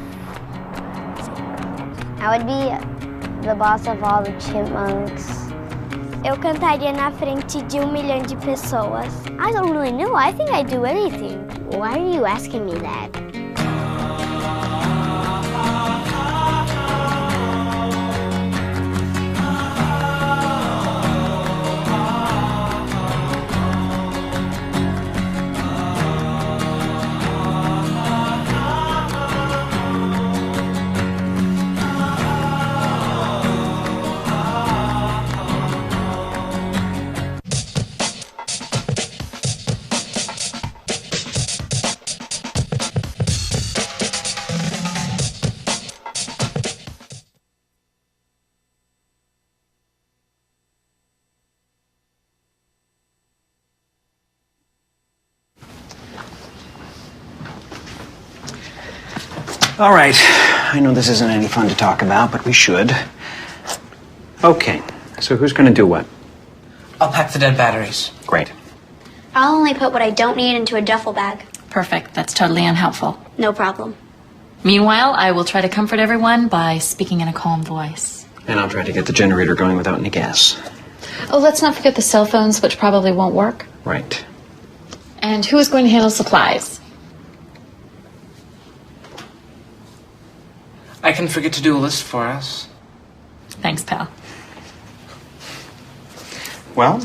[SPEAKER 5] I would be the boss of all the chipmunks.
[SPEAKER 2] Eu cantaria na frente de 1 milhão de pessoas.
[SPEAKER 5] I don't really know. I think I'd do anything. Why are you asking me that?
[SPEAKER 7] All right, I know this isn't any fun to talk about, but we should. Okay, so who's gonna do what?
[SPEAKER 26] I'll pack the dead batteries.
[SPEAKER 7] Great.
[SPEAKER 5] I'll only put what I don't need into a duffel bag.
[SPEAKER 27] Perfect. That's totally unhelpful.
[SPEAKER 5] No problem.
[SPEAKER 27] Meanwhile, I will try to comfort everyone by speaking in a calm voice.
[SPEAKER 7] And I'll try to get the generator going without any gas.
[SPEAKER 27] Oh, let's not forget the cell phones, which probably won't work.
[SPEAKER 7] Right.
[SPEAKER 27] And who is going to handle supplies?
[SPEAKER 26] I can forget to do a list for us.
[SPEAKER 27] Thanks, pal.
[SPEAKER 7] Well,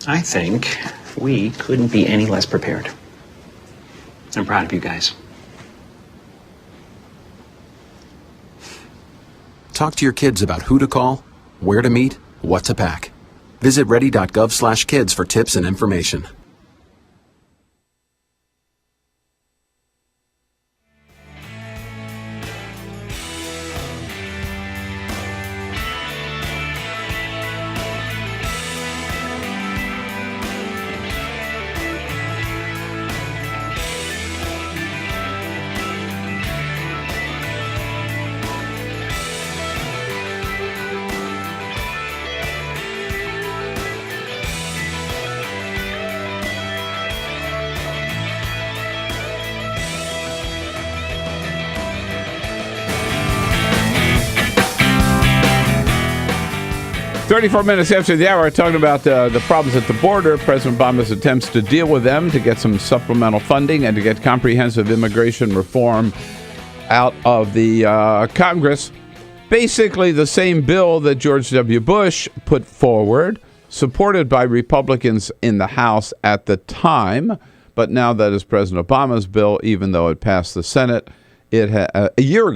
[SPEAKER 7] I think we couldn't be any less prepared. I'm proud of you guys.
[SPEAKER 28] Talk to your kids about who to call, where to meet, what to pack. Visit ready.gov/kids for tips and information.
[SPEAKER 9] "34 minutes after the hour, talking about the problems at the border, President Obama's attempts to deal with them, to get some supplemental funding, and to get comprehensive immigration reform out of the Congress. Basically the same bill that George W. Bush put forward, supported by Republicans in the House at the time, but now that is President Obama's bill, even though it passed the Senate. It a year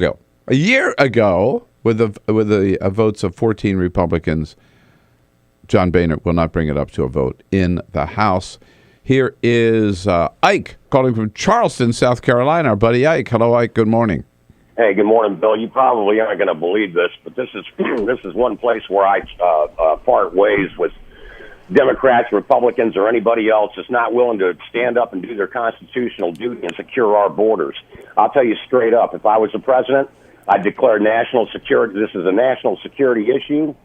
[SPEAKER 9] ago, with the votes of 14 Republicans, John Boehner will not bring it up to a vote in the House. Here is Ike calling from Charleston, South Carolina. Our buddy Ike. Hello, Ike. Good morning.
[SPEAKER 3] Hey, good morning, Bill. You probably aren't going to believe this, but this is one place where I part ways with Democrats, Republicans, or anybody else that's not willing to stand up and do their constitutional duty and secure our borders. I'll tell you straight up, if I was the president, I'd declare national security. This is a national security issue,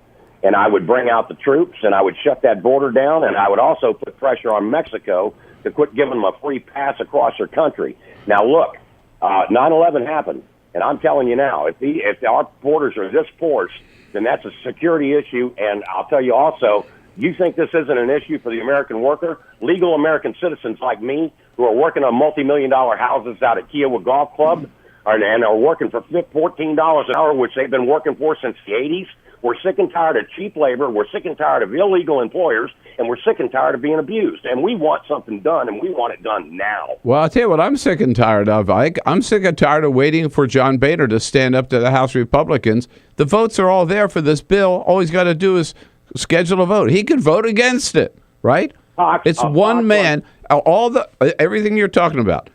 [SPEAKER 3] and I would bring out the troops, and I would shut that border down, and I would also put pressure on Mexico to quit giving them a free pass across their country. Now, look, 9/11 happened, and I'm telling you now, if our borders are this porous, then that's a security issue, and I'll tell you also, you think this isn't an issue for the American worker? Legal American citizens like me who are working on multi-million-dollar houses out at Kiowa Golf Club and are working for $14 an hour, which they've been working for since the 80s. We're sick and tired of cheap labor. We're sick and tired of illegal employers, and we're sick and tired of being abused. And we want something done, and we want it done now.
[SPEAKER 9] Well, I'll tell you what I'm sick and tired of, Ike. I'm sick and tired of waiting for John Boehner to stand up to the House Republicans. The votes are all there for this bill. All he's got to do is schedule a vote. He could vote against it, right? It's one man. Everything you're talking about.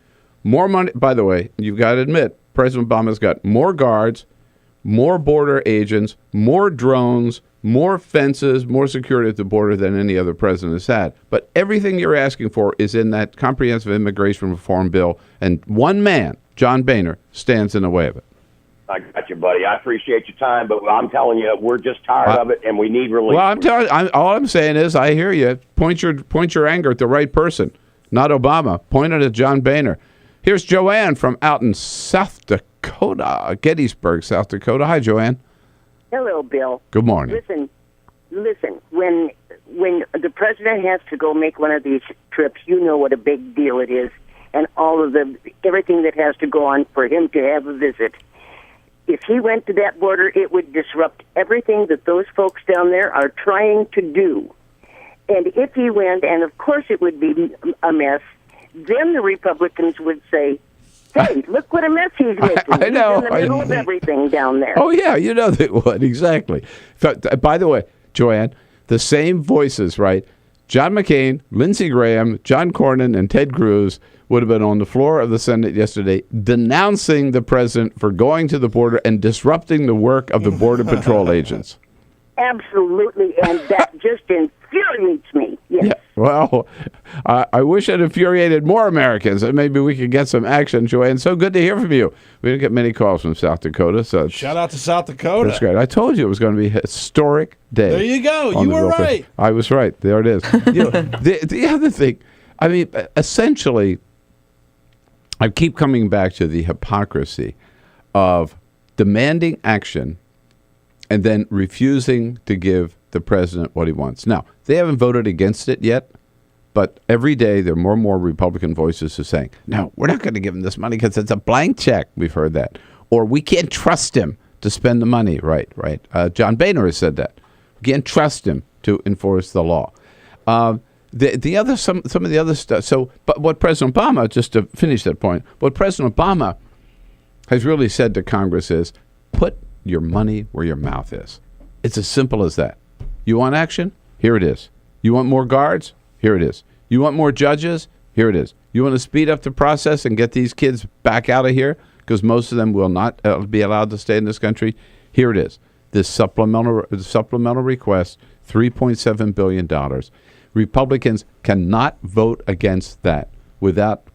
[SPEAKER 9] More money. By the way, you've got to admit, President Obama's got more guards, more border agents, more drones, more fences, more security at the border than any other president has had. But everything you're asking for is in that comprehensive immigration reform bill, and one man, John Boehner, stands in the way of it.
[SPEAKER 3] I got you, buddy. I appreciate your time, but I'm telling you, we're just tired of it, and we need relief.
[SPEAKER 9] Well, all I'm saying is, I hear you. Point your anger at the right person, not Obama. Point it at John Boehner. Here's Joanne from out in South Dakota, Gettysburg, South Dakota. Hi, Joanne.
[SPEAKER 8] Hello, Bill.
[SPEAKER 9] Good morning.
[SPEAKER 8] Listen. When the president has to go make one of these trips, you know what a big deal it is, and everything that has to go on for him to have a visit. If he went to that border, it would disrupt everything that those folks down there are trying to do. And if he went, and of course it would be a mess, then the Republicans would say, hey, look what a mess he's making.
[SPEAKER 9] I know.
[SPEAKER 8] He's in the middle of everything down there.
[SPEAKER 9] Oh, yeah, you know they would, exactly. By the way, Joanne, the same voices, right? John McCain, Lindsey Graham, John Cornyn, and Ted Cruz would have been on the floor of the Senate yesterday denouncing the president for going to the border and disrupting the work of the Border Patrol agents.
[SPEAKER 8] Absolutely, and that just infuriates me. Yes.
[SPEAKER 9] Yeah, well, I wish it infuriated more Americans, and maybe we could get some action, Joanne. So good to hear from you. We didn't get many calls from South Dakota. So
[SPEAKER 13] shout out to South Dakota.
[SPEAKER 9] That's great. I told you it was going to be a historic day.
[SPEAKER 13] There you go. You were right.
[SPEAKER 9] I was right. There it is. The other thing, I mean, essentially, I keep coming back to the hypocrisy of demanding action and then refusing to give the president what he wants. Now, they haven't voted against it yet, but every day there are more and more Republican voices who are saying, no, we're not going to give him this money because it's a blank check. We've heard that. Or we can't trust him to spend the money. Right. John Boehner has said that. We can't trust him to enforce the law. Some of the other stuff. So, but what President Obama, just to finish that point, what President Obama has really said to Congress is, put your money where your mouth is. It's as simple as that. You want action? Here it is. You want more guards? Here it is. You want more judges? Here it is. You want to speed up the process and get these kids back out of here because most of them will not be allowed to stay in this country? Here it is. This supplemental request, $3.7 billion. Republicans cannot vote against that without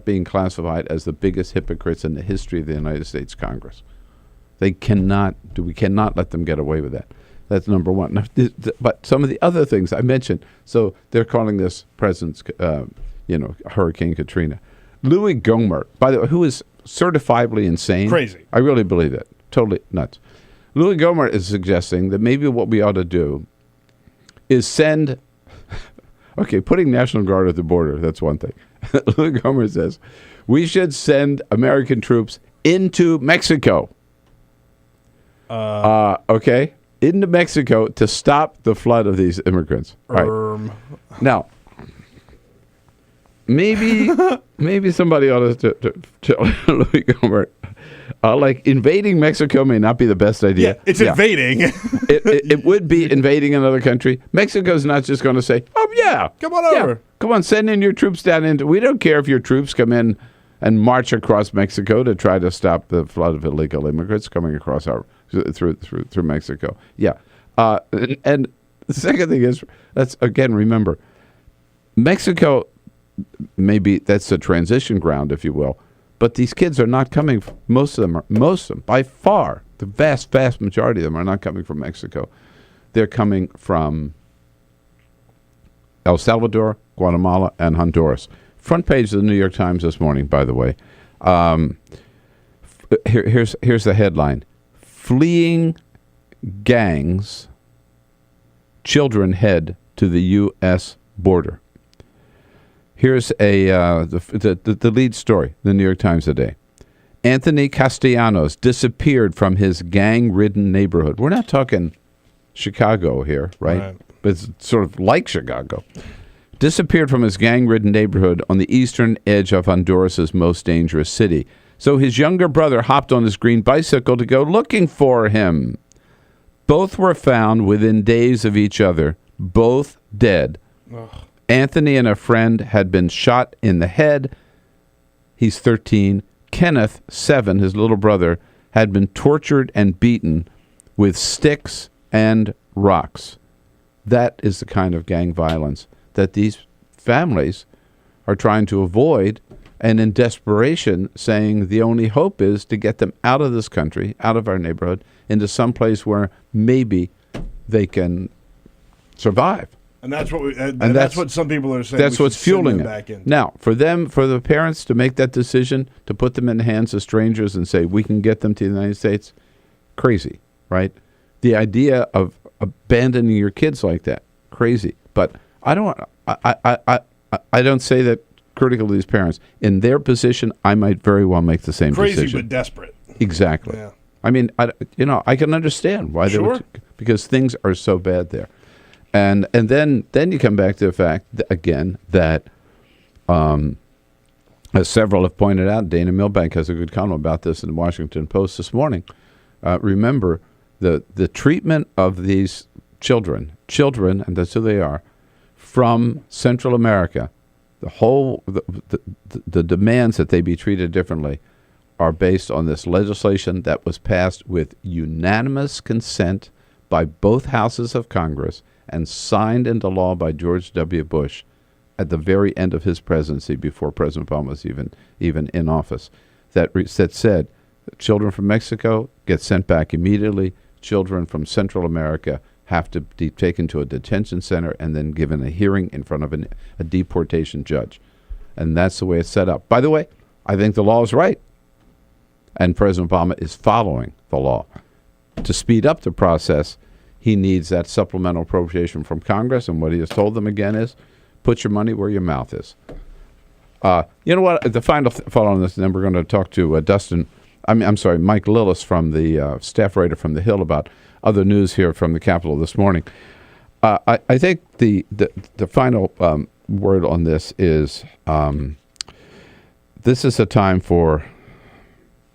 [SPEAKER 9] being classified as the biggest hypocrites in the history of the United States Congress. We cannot let them get away with that. That's number one. Now, but some of the other things I mentioned, so they're calling this President's, Hurricane Katrina. Louis Gohmert, by the way, who is certifiably insane.
[SPEAKER 13] Crazy.
[SPEAKER 9] I really believe that. Totally nuts. Louis Gohmert is suggesting that maybe what we ought to do is send, putting National Guard at the border, that's one thing. Louis Gohmert says, we should send American troops into Mexico. Into Mexico to stop the flood of these immigrants. Right. Now, maybe somebody ought to tell Louis Gohmert, like invading Mexico may not be the best idea.
[SPEAKER 13] Yeah, it's invading.
[SPEAKER 9] it would be invading another country. Mexico's not just going to say, "Oh yeah,
[SPEAKER 13] come on over.
[SPEAKER 9] Come on, send in your troops down into." We don't care if your troops come in and march across Mexico to try to stop the flood of illegal immigrants coming across through Mexico. Yeah, and the second thing is, let's again remember, Mexico. Maybe that's a transition ground, if you will. But these kids are not coming. Most of them, by far, the vast majority of them are not coming from Mexico. They're coming from El Salvador, Guatemala, and Honduras. Front page of the New York Times this morning, by the way. Here's the headline: Fleeing gangs, children head to the U.S. border. Here's the lead story, the New York Times today. Anthony Castellanos disappeared from his gang-ridden neighborhood. We're not talking Chicago here, right? But it's sort of like Chicago. Disappeared from his gang-ridden neighborhood on the eastern edge of Honduras' most dangerous city. So his younger brother hopped on his green bicycle to go looking for him. Both were found within days of each other, both dead. Ugh. Anthony and a friend had been shot in the head. He's 13. Kenneth, 7, his little brother, had been tortured and beaten with sticks and rocks. That is the kind of gang violence that these families are trying to avoid, and in desperation saying the only hope is to get them out of this country, out of our neighborhood, into some place where maybe they can survive.
[SPEAKER 13] And that's what that's what some people are saying.
[SPEAKER 9] That's what's fueling it. Now, for the parents to make that decision to put them in the hands of strangers and say we can get them to the United States, crazy, right? The idea of abandoning your kids like that, crazy. But I don't say that critical of these parents. In their position, I might very well make the same decision.
[SPEAKER 13] Crazy but desperate.
[SPEAKER 9] Exactly. Yeah. I mean, I can understand why they would, because things are so bad there. And then you come back to the fact that as several have pointed out, Dana Milbank has a good column about this in the Washington Post this morning. Remember the treatment of these children, and that's who they are, from Central America. The demands that they be treated differently are based on this legislation that was passed with unanimous consent by both houses of Congress and signed into law by George W. Bush at the very end of his presidency, before President Obama was even in office, that said children from Mexico get sent back immediately. Children from Central America have to be taken to a detention center and then given a hearing in front of a deportation judge. And that's the way it's set up. By the way, I think the law is right. And President Obama is following the law. To speed up the process, he needs that supplemental appropriation from Congress, and what he has told them again is, put your money where your mouth is. You know what? The final thought on this, and then we're going to talk to Dustin. Mike Lillis from the staff writer from The Hill about other news here from the Capitol this morning. I think the final word on this is this is a time for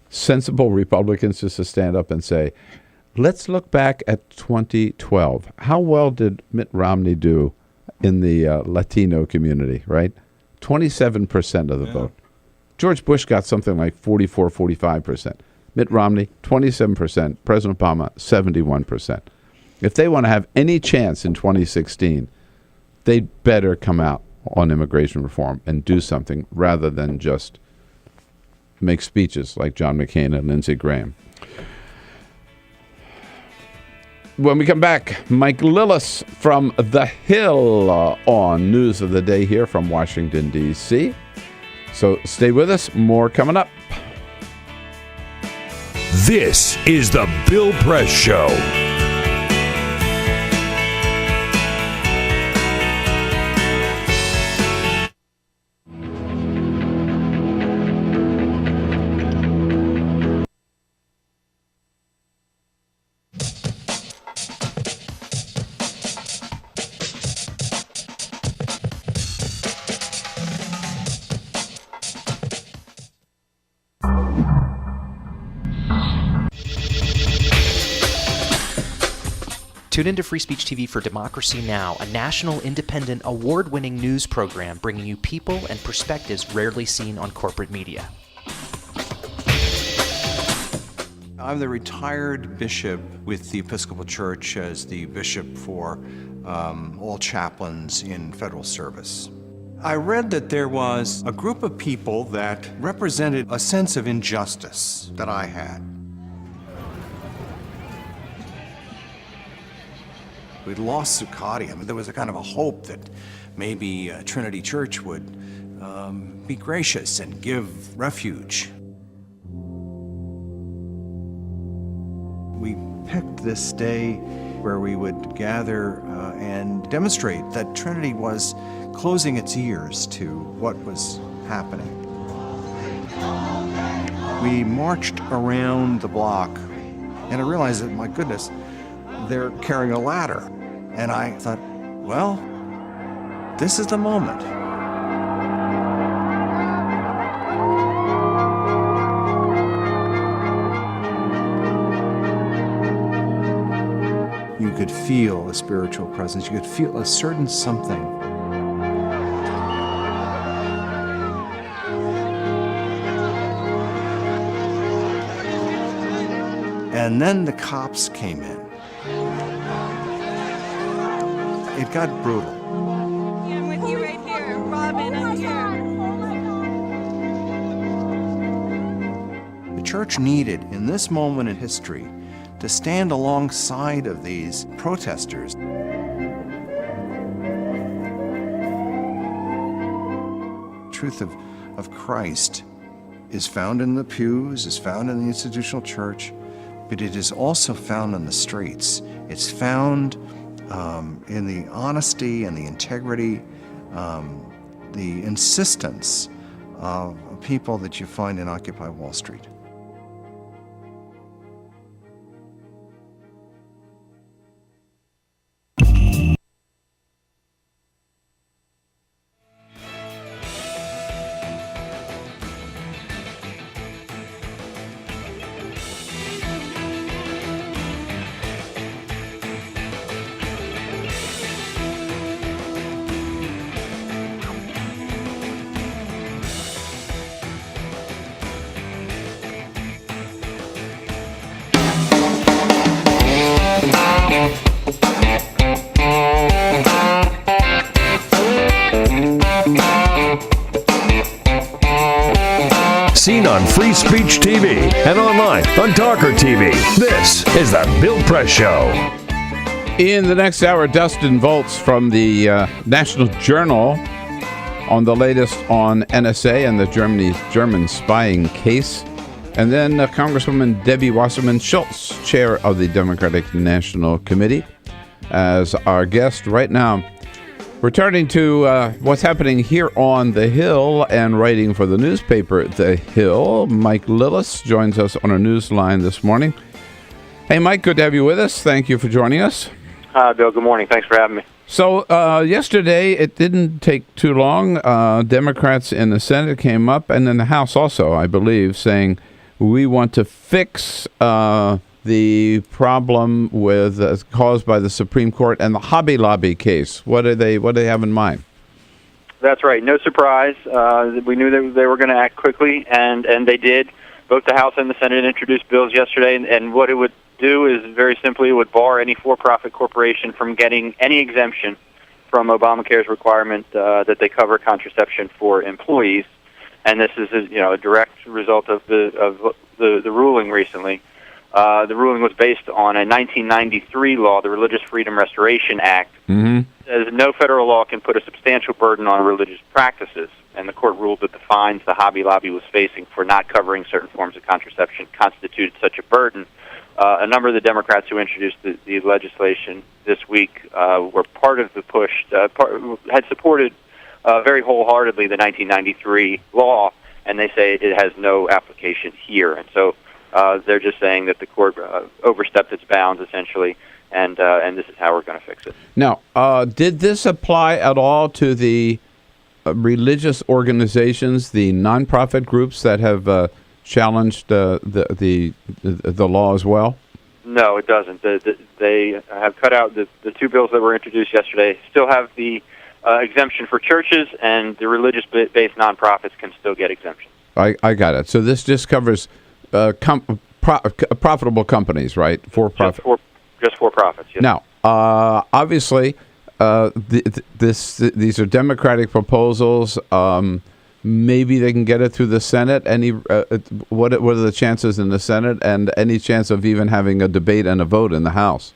[SPEAKER 9] sensible Republicans just to stand up and say, let's look back at 2012. How well did Mitt Romney do in the Latino community, right? 27% of the vote. George Bush got something like 44, 45%. Mitt Romney, 27%. President Obama, 71%. If they want to have any chance in 2016, they'd better come out on immigration reform and do something rather than just make speeches like John McCain and Lindsey Graham. When we come back, Mike Lillis from The Hill on News of the Day here from Washington, D.C. So stay with us. More coming up.
[SPEAKER 10] This is The Bill Press Show.
[SPEAKER 17] Tune into Free Speech TV for Democracy Now!, a national, independent, award-winning news program bringing you people and perspectives rarely seen on corporate media.
[SPEAKER 4] I'm the retired bishop with the Episcopal Church as the bishop for all chaplains in federal service. I read that there was a group of people that represented a sense of injustice that I had. We'd lost Zuccotti. I mean, there was a kind of a hope that maybe Trinity Church would be gracious and give refuge. We picked this day where we would gather and demonstrate that Trinity was closing its ears to what was happening. We marched around the block, and I realized that, my goodness, they're carrying a ladder. And I thought, well, this is the moment. You could feel a spiritual presence. You could feel a certain something. And then the cops came in. It got brutal.
[SPEAKER 11] Yeah, I'm with you right here. Robin, I'm here.
[SPEAKER 4] The church needed, in this moment in history, to stand alongside of these protesters. The truth of Christ is found in the pews, is found in the institutional church, but it is also found in the streets. It's found in the honesty and the integrity, the insistence of people that you find in Occupy Wall Street.
[SPEAKER 10] Seen on Free Speech TV and online on Talker TV. This is the Bill Press Show.
[SPEAKER 9] In the next hour, Dustin Volz from the National Journal on the latest on NSA and the German spying case. And then Congresswoman Debbie Wasserman Schultz, chair of the Democratic National Committee, as our guest right now. Returning to what's happening here on the Hill and writing for the newspaper The Hill, Mike Lillis joins us on our news line this morning. Hey, Mike, good to have you with us. Thank you for joining us.
[SPEAKER 14] Hi, Bill. Good morning. Thanks for having me.
[SPEAKER 9] So yesterday, it didn't take too long. Democrats in the Senate came up, and in the House also, I believe, saying we want to fix the problem with caused by the Supreme Court and the Hobby Lobby case. What do they have in mind?
[SPEAKER 14] That's right. No surprise. We knew that they were going to act quickly, and they did. Both the House and the Senate introduced bills yesterday, and what it would do is very simply it would bar any for-profit corporation from getting any exemption from Obamacare's requirement that they cover contraception for employees. And this is a direct result of the ruling recently. The ruling was based on a 1993 law, the Religious Freedom Restoration Act.
[SPEAKER 9] Mm-hmm.
[SPEAKER 14] It says no federal law can put a substantial burden on religious practices, and the court ruled that the fines the Hobby Lobby was facing for not covering certain forms of contraception constituted such a burden. A number of the Democrats who introduced the legislation this week were part of the push, had supported very wholeheartedly the 1993 law, and they say it has no application here. And so they're just saying that the court overstepped its bounds, essentially, and this is how we're going to fix it.
[SPEAKER 9] Now, did this apply at all to the religious organizations, the nonprofit groups that have challenged the law as well?
[SPEAKER 14] No, it doesn't. They have cut out the two bills that were introduced yesterday. Still have the exemption for churches, and the religious-based nonprofits can still get exemptions.
[SPEAKER 9] I got it. So this just covers profitable companies, right? For-profit.
[SPEAKER 14] Just for profits. Yes.
[SPEAKER 9] Now, obviously, these are Democratic proposals. Maybe they can get it through the Senate. What are the chances in the Senate, and any chance of even having a debate and a vote in the House?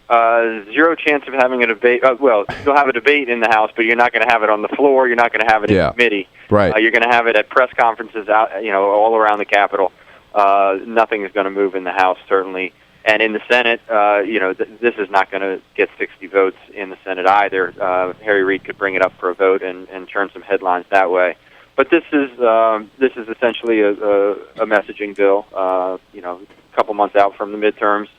[SPEAKER 14] Zero chance of having a debate. Well, you'll have a debate in the House, but you're not going to have it on the floor. You're not going to have it in committee.
[SPEAKER 9] Right.
[SPEAKER 14] You're going to have it at press conferences out, all around the Capitol. Nothing is going to move in the House, certainly. And in the Senate, this is not going to get 60 votes in the Senate either. Harry Reid could bring it up for a vote and turn some headlines that way. But this is essentially a messaging bill. A couple months out from the midterms,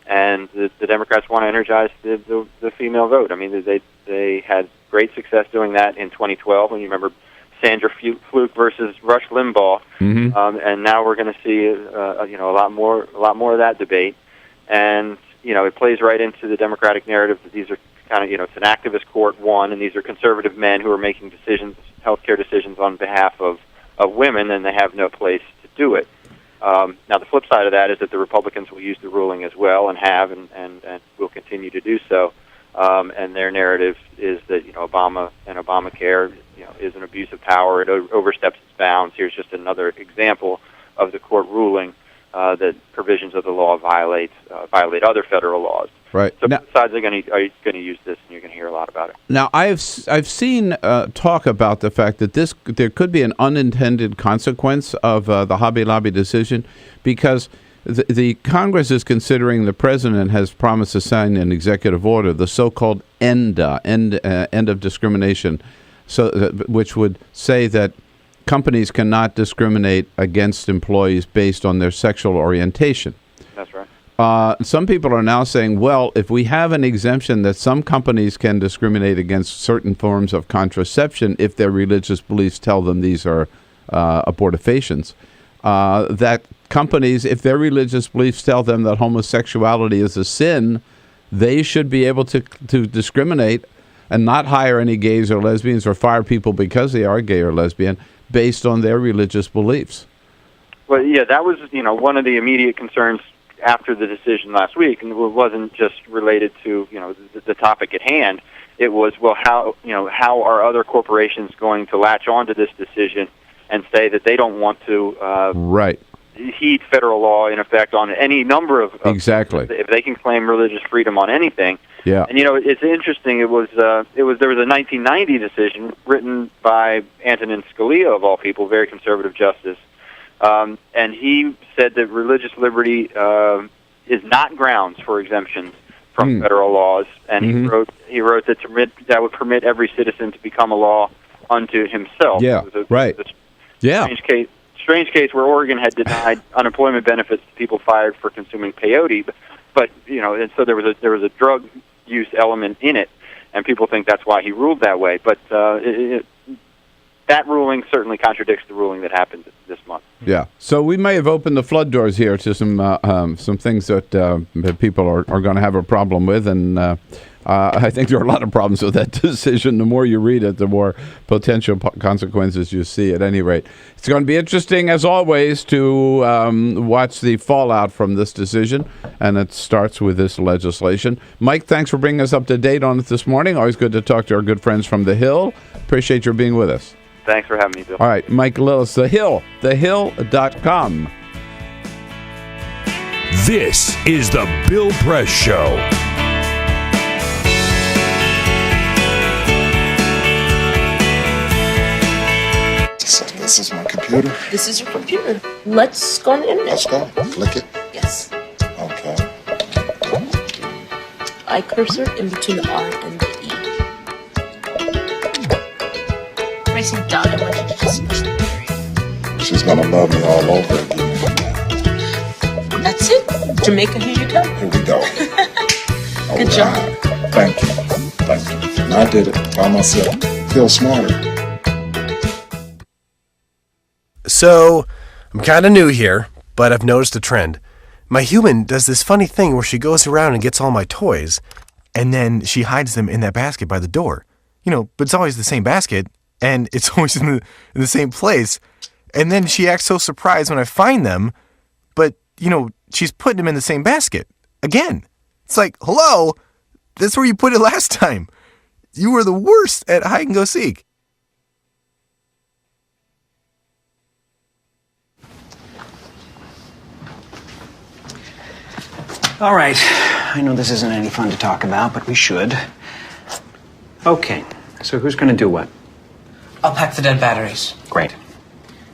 [SPEAKER 14] and the Democrats want to energize the female vote. I mean, they had great success doing that in 2012. When you remember Sandra Fluke versus Rush Limbaugh, and now we're going to see a lot more of that debate. And, it plays right into the Democratic narrative that these are kind of, it's an activist court, one, and these are conservative men who are making decisions, healthcare decisions on behalf of women, and they have no place to do it. Now, the flip side of that is that the Republicans will use the ruling as well, and have, and will continue to do so. And their narrative is that, Obama and Obamacare, is an abuse of power. It oversteps its bounds. Here's just another example of the court ruling that provisions of the law violate other federal laws.
[SPEAKER 9] Right.
[SPEAKER 14] So both sides are going to use this, and you're going to hear a lot about it.
[SPEAKER 9] Now, I've seen talk about the fact that there could be an unintended consequence of the Hobby Lobby decision, because the Congress is considering, the president has promised to sign an executive order, the so-called end of discrimination, which would say that companies cannot discriminate against employees based on their sexual orientation.
[SPEAKER 14] That's right.
[SPEAKER 9] Some people are now saying, well, if we have an exemption that some companies can discriminate against certain forms of contraception if their religious beliefs tell them these are abortifacients, that companies, if their religious beliefs tell them that homosexuality is a sin, they should be able to discriminate and not hire any gays or lesbians or fire people because they are gay or lesbian based on their religious beliefs.
[SPEAKER 14] Well, yeah, that was one of the immediate concerns after the decision last week, and it wasn't just related to the topic at hand. It was, well, how are other corporations going to latch on to this decision and say that they don't want to heed federal law in effect on any number of
[SPEAKER 9] exactly
[SPEAKER 14] if they can claim religious freedom on anything.
[SPEAKER 9] Yeah.
[SPEAKER 14] And it's interesting. There was a 1990 decision written by Antonin Scalia, of all people, very conservative justice, and he said that religious liberty is not grounds for exemptions from federal laws. And he wrote that that would permit every citizen to become a law unto himself.
[SPEAKER 9] Yeah.
[SPEAKER 14] It was a strange case where Oregon had denied unemployment benefits to people fired for consuming peyote, but and so there was a drug use element in it, and people think that's why he ruled that way. But that ruling certainly contradicts the ruling that happened this month.
[SPEAKER 9] Yeah. So we may have opened the flood doors here to some things that people are going to have a problem with, and I think there are a lot of problems with that decision. The more you read it, the more potential consequences you see. At any rate, it's going to be interesting, as always, to watch the fallout from this decision, and it starts with this legislation. Mike, thanks for bringing us up to date on it this morning. Always good to talk to our good friends from The Hill. Appreciate your being with us.
[SPEAKER 14] Thanks for having me, Bill.
[SPEAKER 9] All right, Mike Lillis, The Hill, thehill.com.
[SPEAKER 10] This is the Bill Press Show.
[SPEAKER 15] This is my computer.
[SPEAKER 16] This is your computer. Let's go on the internet.
[SPEAKER 15] Let's go. Click it.
[SPEAKER 16] Yes.
[SPEAKER 15] Okay.
[SPEAKER 16] I cursor in between the R and the E. Pressing down, I want you to just push the period.
[SPEAKER 15] She's gonna love me all over again.
[SPEAKER 16] That's it. Jamaica, here you go.
[SPEAKER 15] Here we go.
[SPEAKER 16] Good job.
[SPEAKER 15] Thank you. Thank you. And I did it by myself. Feel smarter.
[SPEAKER 18] So, I'm kind of new here, but I've noticed a trend.
[SPEAKER 12] My human does this funny thing where she goes around and gets all my toys, and then she hides them in that basket by the door. But it's always the same basket, and it's always in the same place. And then she acts so surprised when I find them, but, she's putting them in the same basket again. It's like, hello, that's where you put it last time. You were the worst at hide and go seek.
[SPEAKER 7] All right. I know this isn't any fun to talk about, but we should. Okay. So who's going to do what?
[SPEAKER 26] I'll pack the dead batteries.
[SPEAKER 7] Great.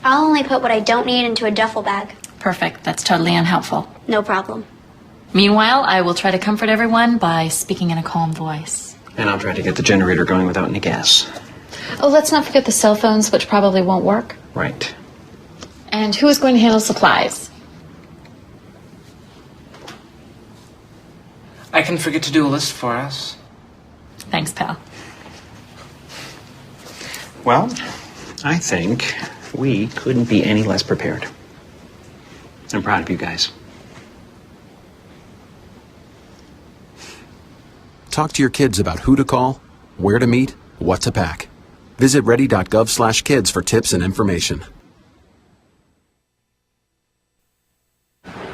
[SPEAKER 2] I'll only put what I don't need into a duffel bag.
[SPEAKER 27] Perfect. That's totally unhelpful.
[SPEAKER 2] No problem.
[SPEAKER 27] Meanwhile, I will try to comfort everyone by speaking in a calm voice.
[SPEAKER 7] And I'll try to get the generator going without any gas.
[SPEAKER 27] Oh, let's not forget the cell phones, which probably won't work.
[SPEAKER 7] Right.
[SPEAKER 27] And who is going to handle supplies?
[SPEAKER 26] I can forget to do a list for us.
[SPEAKER 27] Thanks, pal.
[SPEAKER 7] Well, I think we couldn't be any less prepared. I'm proud of you guys.
[SPEAKER 28] Talk to your kids about who to call, where to meet, what to pack. Visit ready.gov/kids for tips and information.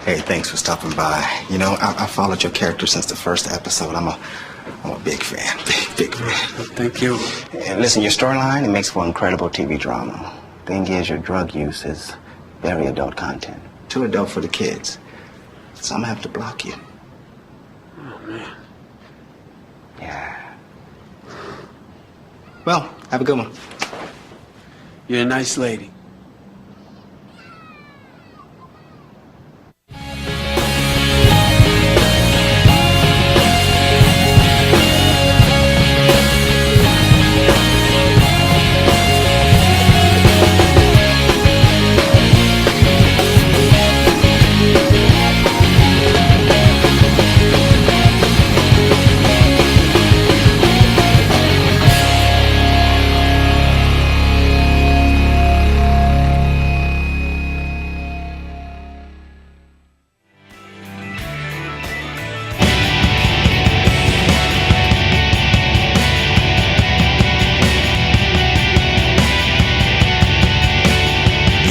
[SPEAKER 18] Hey, thanks for stopping by. I followed your character since the first episode. I'm a big fan. Big fan. Thank you. And listen, your storyline, it makes for incredible TV drama. Thing is, your drug use is very adult content. Too adult for the kids. So I'm gonna have to block you.
[SPEAKER 26] Oh, man.
[SPEAKER 18] Yeah. Well, have a good one.
[SPEAKER 26] You're a nice lady.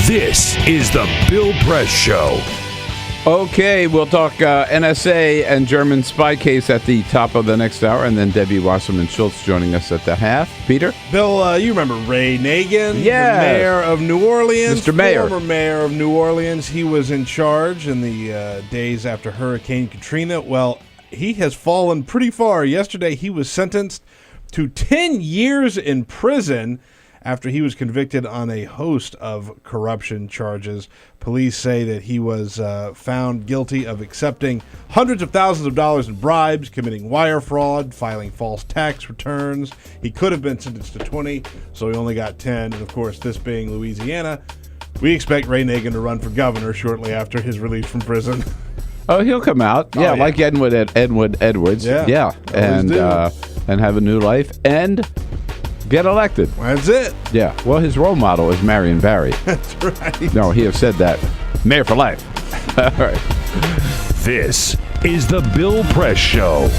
[SPEAKER 10] This is the Bill Press Show.
[SPEAKER 9] Okay, we'll talk NSA and German spy case at the top of the next hour, and then Debbie Wasserman Schultz joining us at the half. Peter?
[SPEAKER 13] Bill, you remember Ray Nagin,
[SPEAKER 9] Yes.
[SPEAKER 13] the mayor of New Orleans?
[SPEAKER 9] Mr. Mayor.
[SPEAKER 13] Former mayor of New Orleans. He was in charge in the days after Hurricane Katrina. Well, he has fallen pretty far. Yesterday, he was sentenced to 10 years in prison after he was convicted on a host of corruption charges. Police say that he was found guilty of accepting hundreds of thousands of dollars in bribes, committing wire fraud, filing false tax returns. He could have been sentenced to 20, so he only got 10. And of course, this being Louisiana, we expect Ray Nagin to run for governor shortly after his release from prison.
[SPEAKER 9] Oh, he'll come out. Yeah, like Edward Edwards.
[SPEAKER 13] Yeah.
[SPEAKER 9] And have a new life and get elected.
[SPEAKER 13] That's it.
[SPEAKER 9] Yeah. Well, his role model is Marion Barry.
[SPEAKER 13] That's right.
[SPEAKER 9] No, he has said that. Mayor for life. All right.
[SPEAKER 10] This is the Bill Press Show.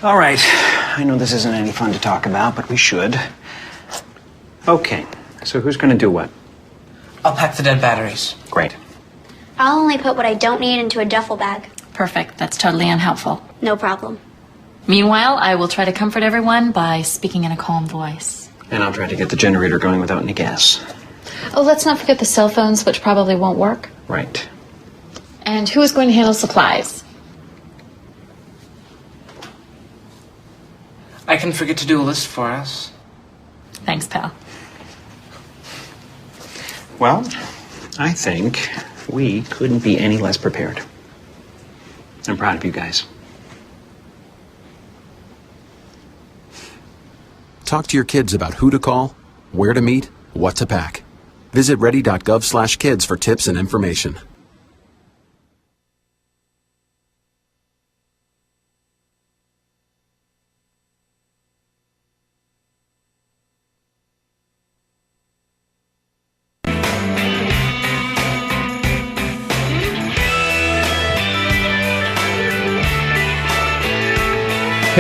[SPEAKER 7] All right. I know this isn't any fun to talk about, but we should. Okay. So who's going to do what?
[SPEAKER 26] I'll pack the dead batteries.
[SPEAKER 7] Great.
[SPEAKER 2] I'll only put what I don't need into a duffel bag.
[SPEAKER 27] Perfect. That's totally unhelpful.
[SPEAKER 2] No problem.
[SPEAKER 27] Meanwhile, I will try to comfort everyone by speaking in a calm voice.
[SPEAKER 7] And I'll try to get the generator going without any gas.
[SPEAKER 27] Oh, let's not forget the cell phones, which probably won't work.
[SPEAKER 7] Right.
[SPEAKER 27] And who is going to handle supplies?
[SPEAKER 26] I can forget to do a list for us.
[SPEAKER 27] Thanks, pal.
[SPEAKER 7] Well, I think we couldn't be any less prepared. I'm proud of you guys.
[SPEAKER 28] Talk to your kids about who to call, where to meet, what to pack. Visit ready.gov/kids for tips and information.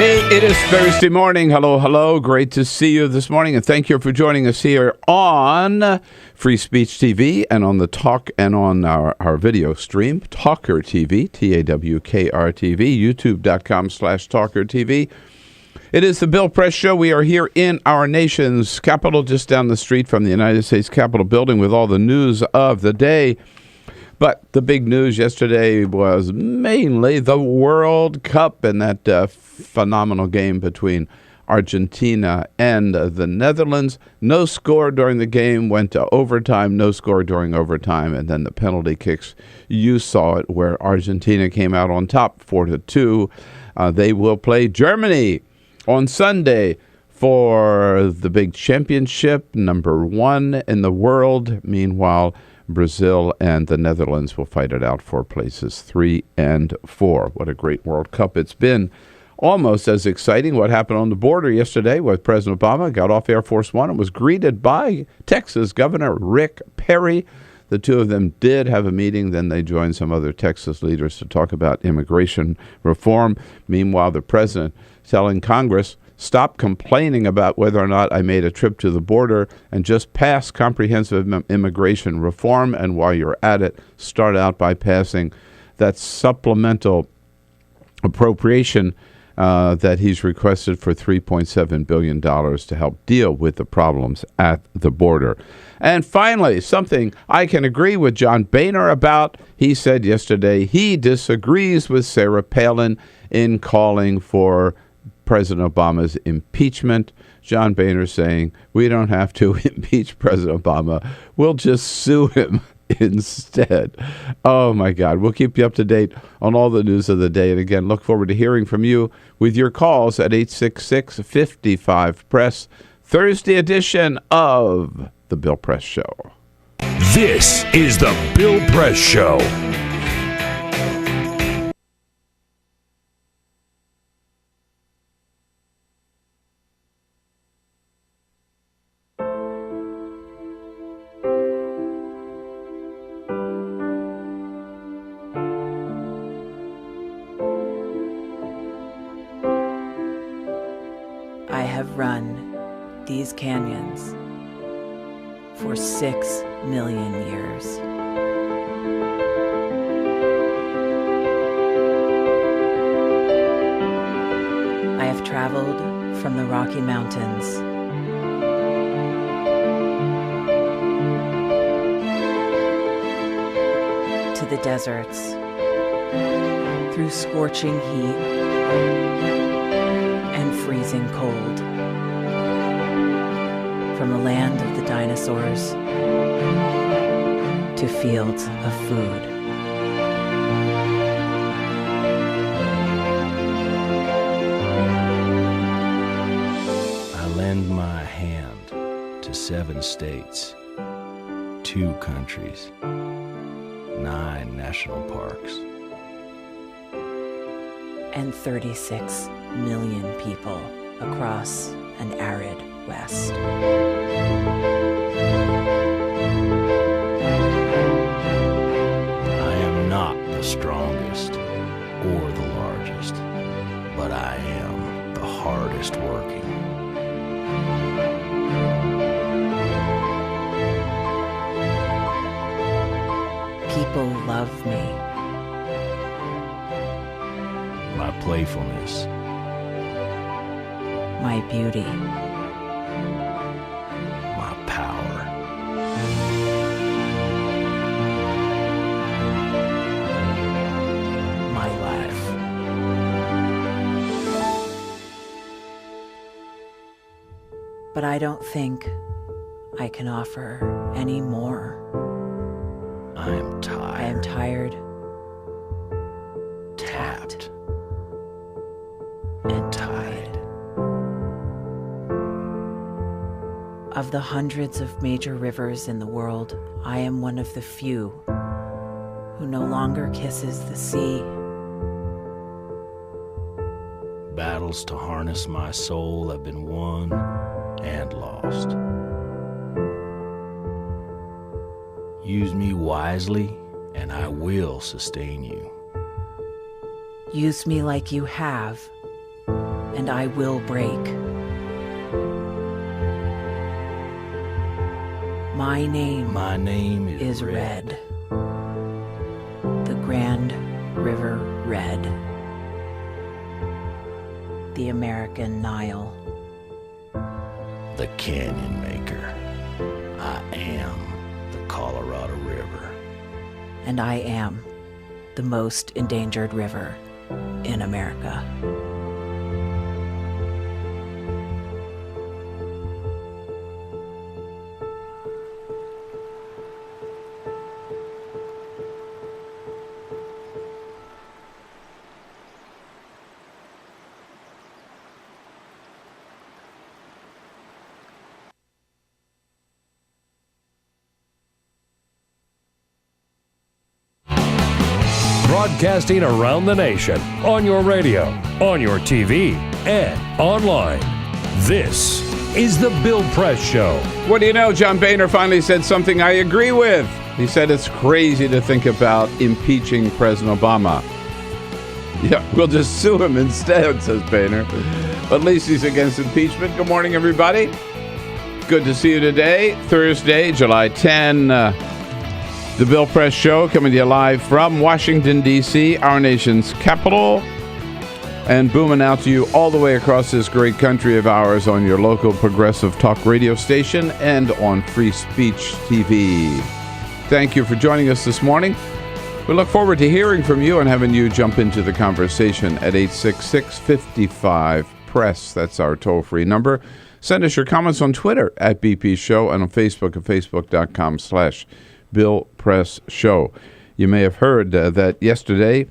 [SPEAKER 9] Hey, it is Thursday morning. Hello, hello. Great to see you this morning, and thank you for joining us here on Free Speech TV and on the Talk and on our video stream, Talker TV, TAWKR TV, youtube.com/Talker TV. It is the Bill Press Show. We are here in our nation's capital, just down the street from the United States Capitol building with all the news of the day. But the big news yesterday was mainly the World Cup and that phenomenal game between Argentina and the Netherlands. No score during the game, went to overtime, no score during overtime, and then the penalty kicks. You saw it where Argentina came out on top 4-2. They will play Germany on Sunday for the big championship, number 1 in the world. Meanwhile, Brazil and the Netherlands will fight it out for places 3 and 4. What a great World Cup it's been. Almost as exciting what happened on the border yesterday with President Obama. Got off Air Force One and was greeted by Texas Governor Rick Perry. The two of them did have a meeting. Then they joined some other Texas leaders to talk about immigration reform. Meanwhile, the president telling Congress, stop complaining about whether or not I made a trip to the border and just pass comprehensive immigration reform. And while you're at it, start out by passing that supplemental appropriation that he's requested for $3.7 billion to help deal with the problems at the border. And finally, something I can agree with John Boehner about. He said yesterday he disagrees with Sarah Palin in calling for President Obama's impeachment. John Boehner saying, we don't have to impeach President Obama. We'll just sue him instead. Oh, my God. We'll keep you up to date on all the news of the day. And again, look forward to hearing from you with your calls at 866-55-PRESS, Thursday edition of The Bill Press Show.
[SPEAKER 10] This is The Bill Press Show.
[SPEAKER 1] I have run these canyons for 6 million years. I have traveled from the Rocky Mountains to the deserts, through scorching heat and freezing cold, from the land of the dinosaurs to fields of food.
[SPEAKER 19] I lend my hand to 7 states, 2 countries, 9 national parks,
[SPEAKER 1] and 36 million people across an arid West.
[SPEAKER 19] I am not the strongest or the largest, but I am the hardest working.
[SPEAKER 1] People love me.
[SPEAKER 19] My playfulness,
[SPEAKER 1] My beauty,
[SPEAKER 19] my power,
[SPEAKER 1] my life. But I don't think I can offer any more.
[SPEAKER 19] I am tired.
[SPEAKER 1] I am tired,
[SPEAKER 19] tapped,
[SPEAKER 1] and tied. Of the hundreds of major rivers in the world, I am one of the few who no longer kisses the sea.
[SPEAKER 19] Battles to harness my soul have been won and lost. Use me wisely, and I will sustain you.
[SPEAKER 1] Use me like you have, and I will break. My name is Red. The Grand River Red. The American Nile.
[SPEAKER 19] The Canyon Maker. I am the Colorado River.
[SPEAKER 1] And I am the most endangered river in America.
[SPEAKER 10] Broadcasting around the nation, on your radio, on your TV, and online. This is The Bill Press Show.
[SPEAKER 9] What do you know? John Boehner finally said something I agree with. He said it's crazy to think about impeaching President Obama. Yeah, we'll just sue him instead, says Boehner. But at least he's against impeachment. Good morning, everybody. Good to see you today, Thursday, July 10. The Bill Press Show coming to you live from Washington, D.C., our nation's capital, and booming out to you all the way across this great country of ours on your local progressive talk radio station and on Free Speech TV. Thank you for joining us this morning. We look forward to hearing from you and having you jump into the conversation at 866-55-PRESS. That's our toll-free number. Send us your comments on Twitter at BP Show and on Facebook at facebook.com/Bill Press Show. You may have heard that yesterday,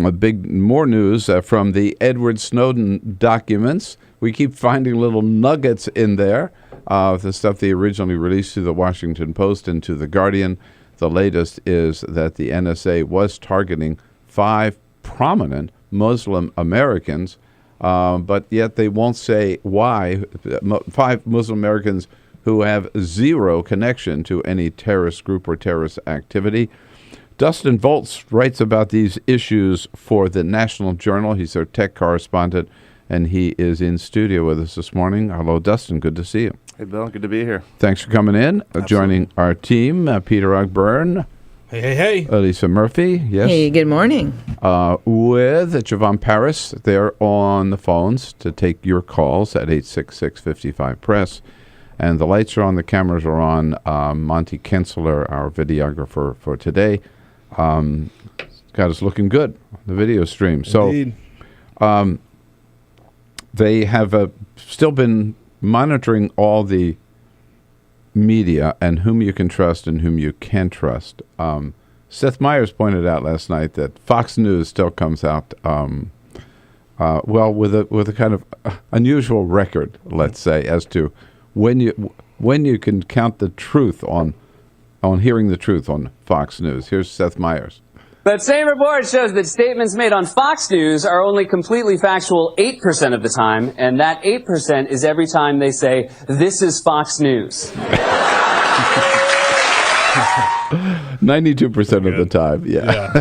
[SPEAKER 9] more news from the Edward Snowden documents. We keep finding little nuggets in there, the stuff they originally released to the Washington Post and to the Guardian. The latest is that the NSA was targeting 5 prominent Muslim Americans, but yet they won't say why. 5 Muslim Americans who have zero connection to any terrorist group or terrorist activity. Dustin Volz writes about these issues for the National Journal. He's our tech correspondent, and he is in studio with us this morning. Hello, Dustin. Good to see you.
[SPEAKER 5] Hey, Bill. Good to be here.
[SPEAKER 9] Thanks for coming in. Joining our team, Peter Ogburn.
[SPEAKER 13] Hey.
[SPEAKER 9] Elisa Murphy. Yes.
[SPEAKER 6] Hey, good morning.
[SPEAKER 9] With Javon Paris. They're on the phones to take your calls at 866-55-PRESS. And the lights are on, the cameras are on. Monty Kensler, our videographer for today, got us looking good on the video stream.
[SPEAKER 13] Indeed.
[SPEAKER 9] So they have still been monitoring all the media and whom you can trust and whom you can't trust. Seth Meyers pointed out last night that Fox News still comes out with a kind of unusual record, let's say, as to when you can count the truth on hearing the truth on Fox News. Here's Seth Meyers.
[SPEAKER 20] That same report shows that statements made on Fox News are only completely factual 8% of the time, and that 8% is every time they say, "This is Fox News."
[SPEAKER 9] 92% of the time, yeah.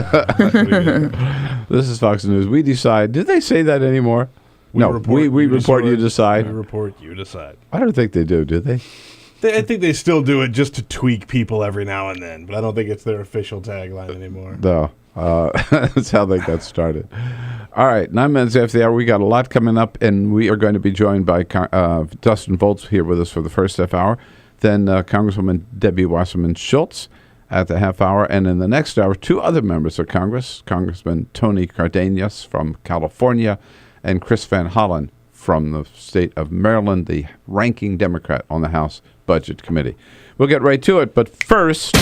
[SPEAKER 9] This is Fox News. We decide. Did they say that anymore? We report, you decide.
[SPEAKER 13] We report, you decide.
[SPEAKER 9] I don't think they do they?
[SPEAKER 13] I think they still do it just to tweak people every now and then, but I don't think it's their official tagline anymore.
[SPEAKER 9] No. That's how they got started. All right, 9 minutes after the hour. We got a lot coming up, and we are going to be joined by Dustin Volz here with us for the first half hour. Then Congresswoman Debbie Wasserman Schultz at the half hour. And in the next hour, 2 other members of Congress, Congressman Tony Cardenas from California and Chris Van Holland from the state of Maryland, the ranking Democrat on the House Budget Committee. We'll get right to it, but first,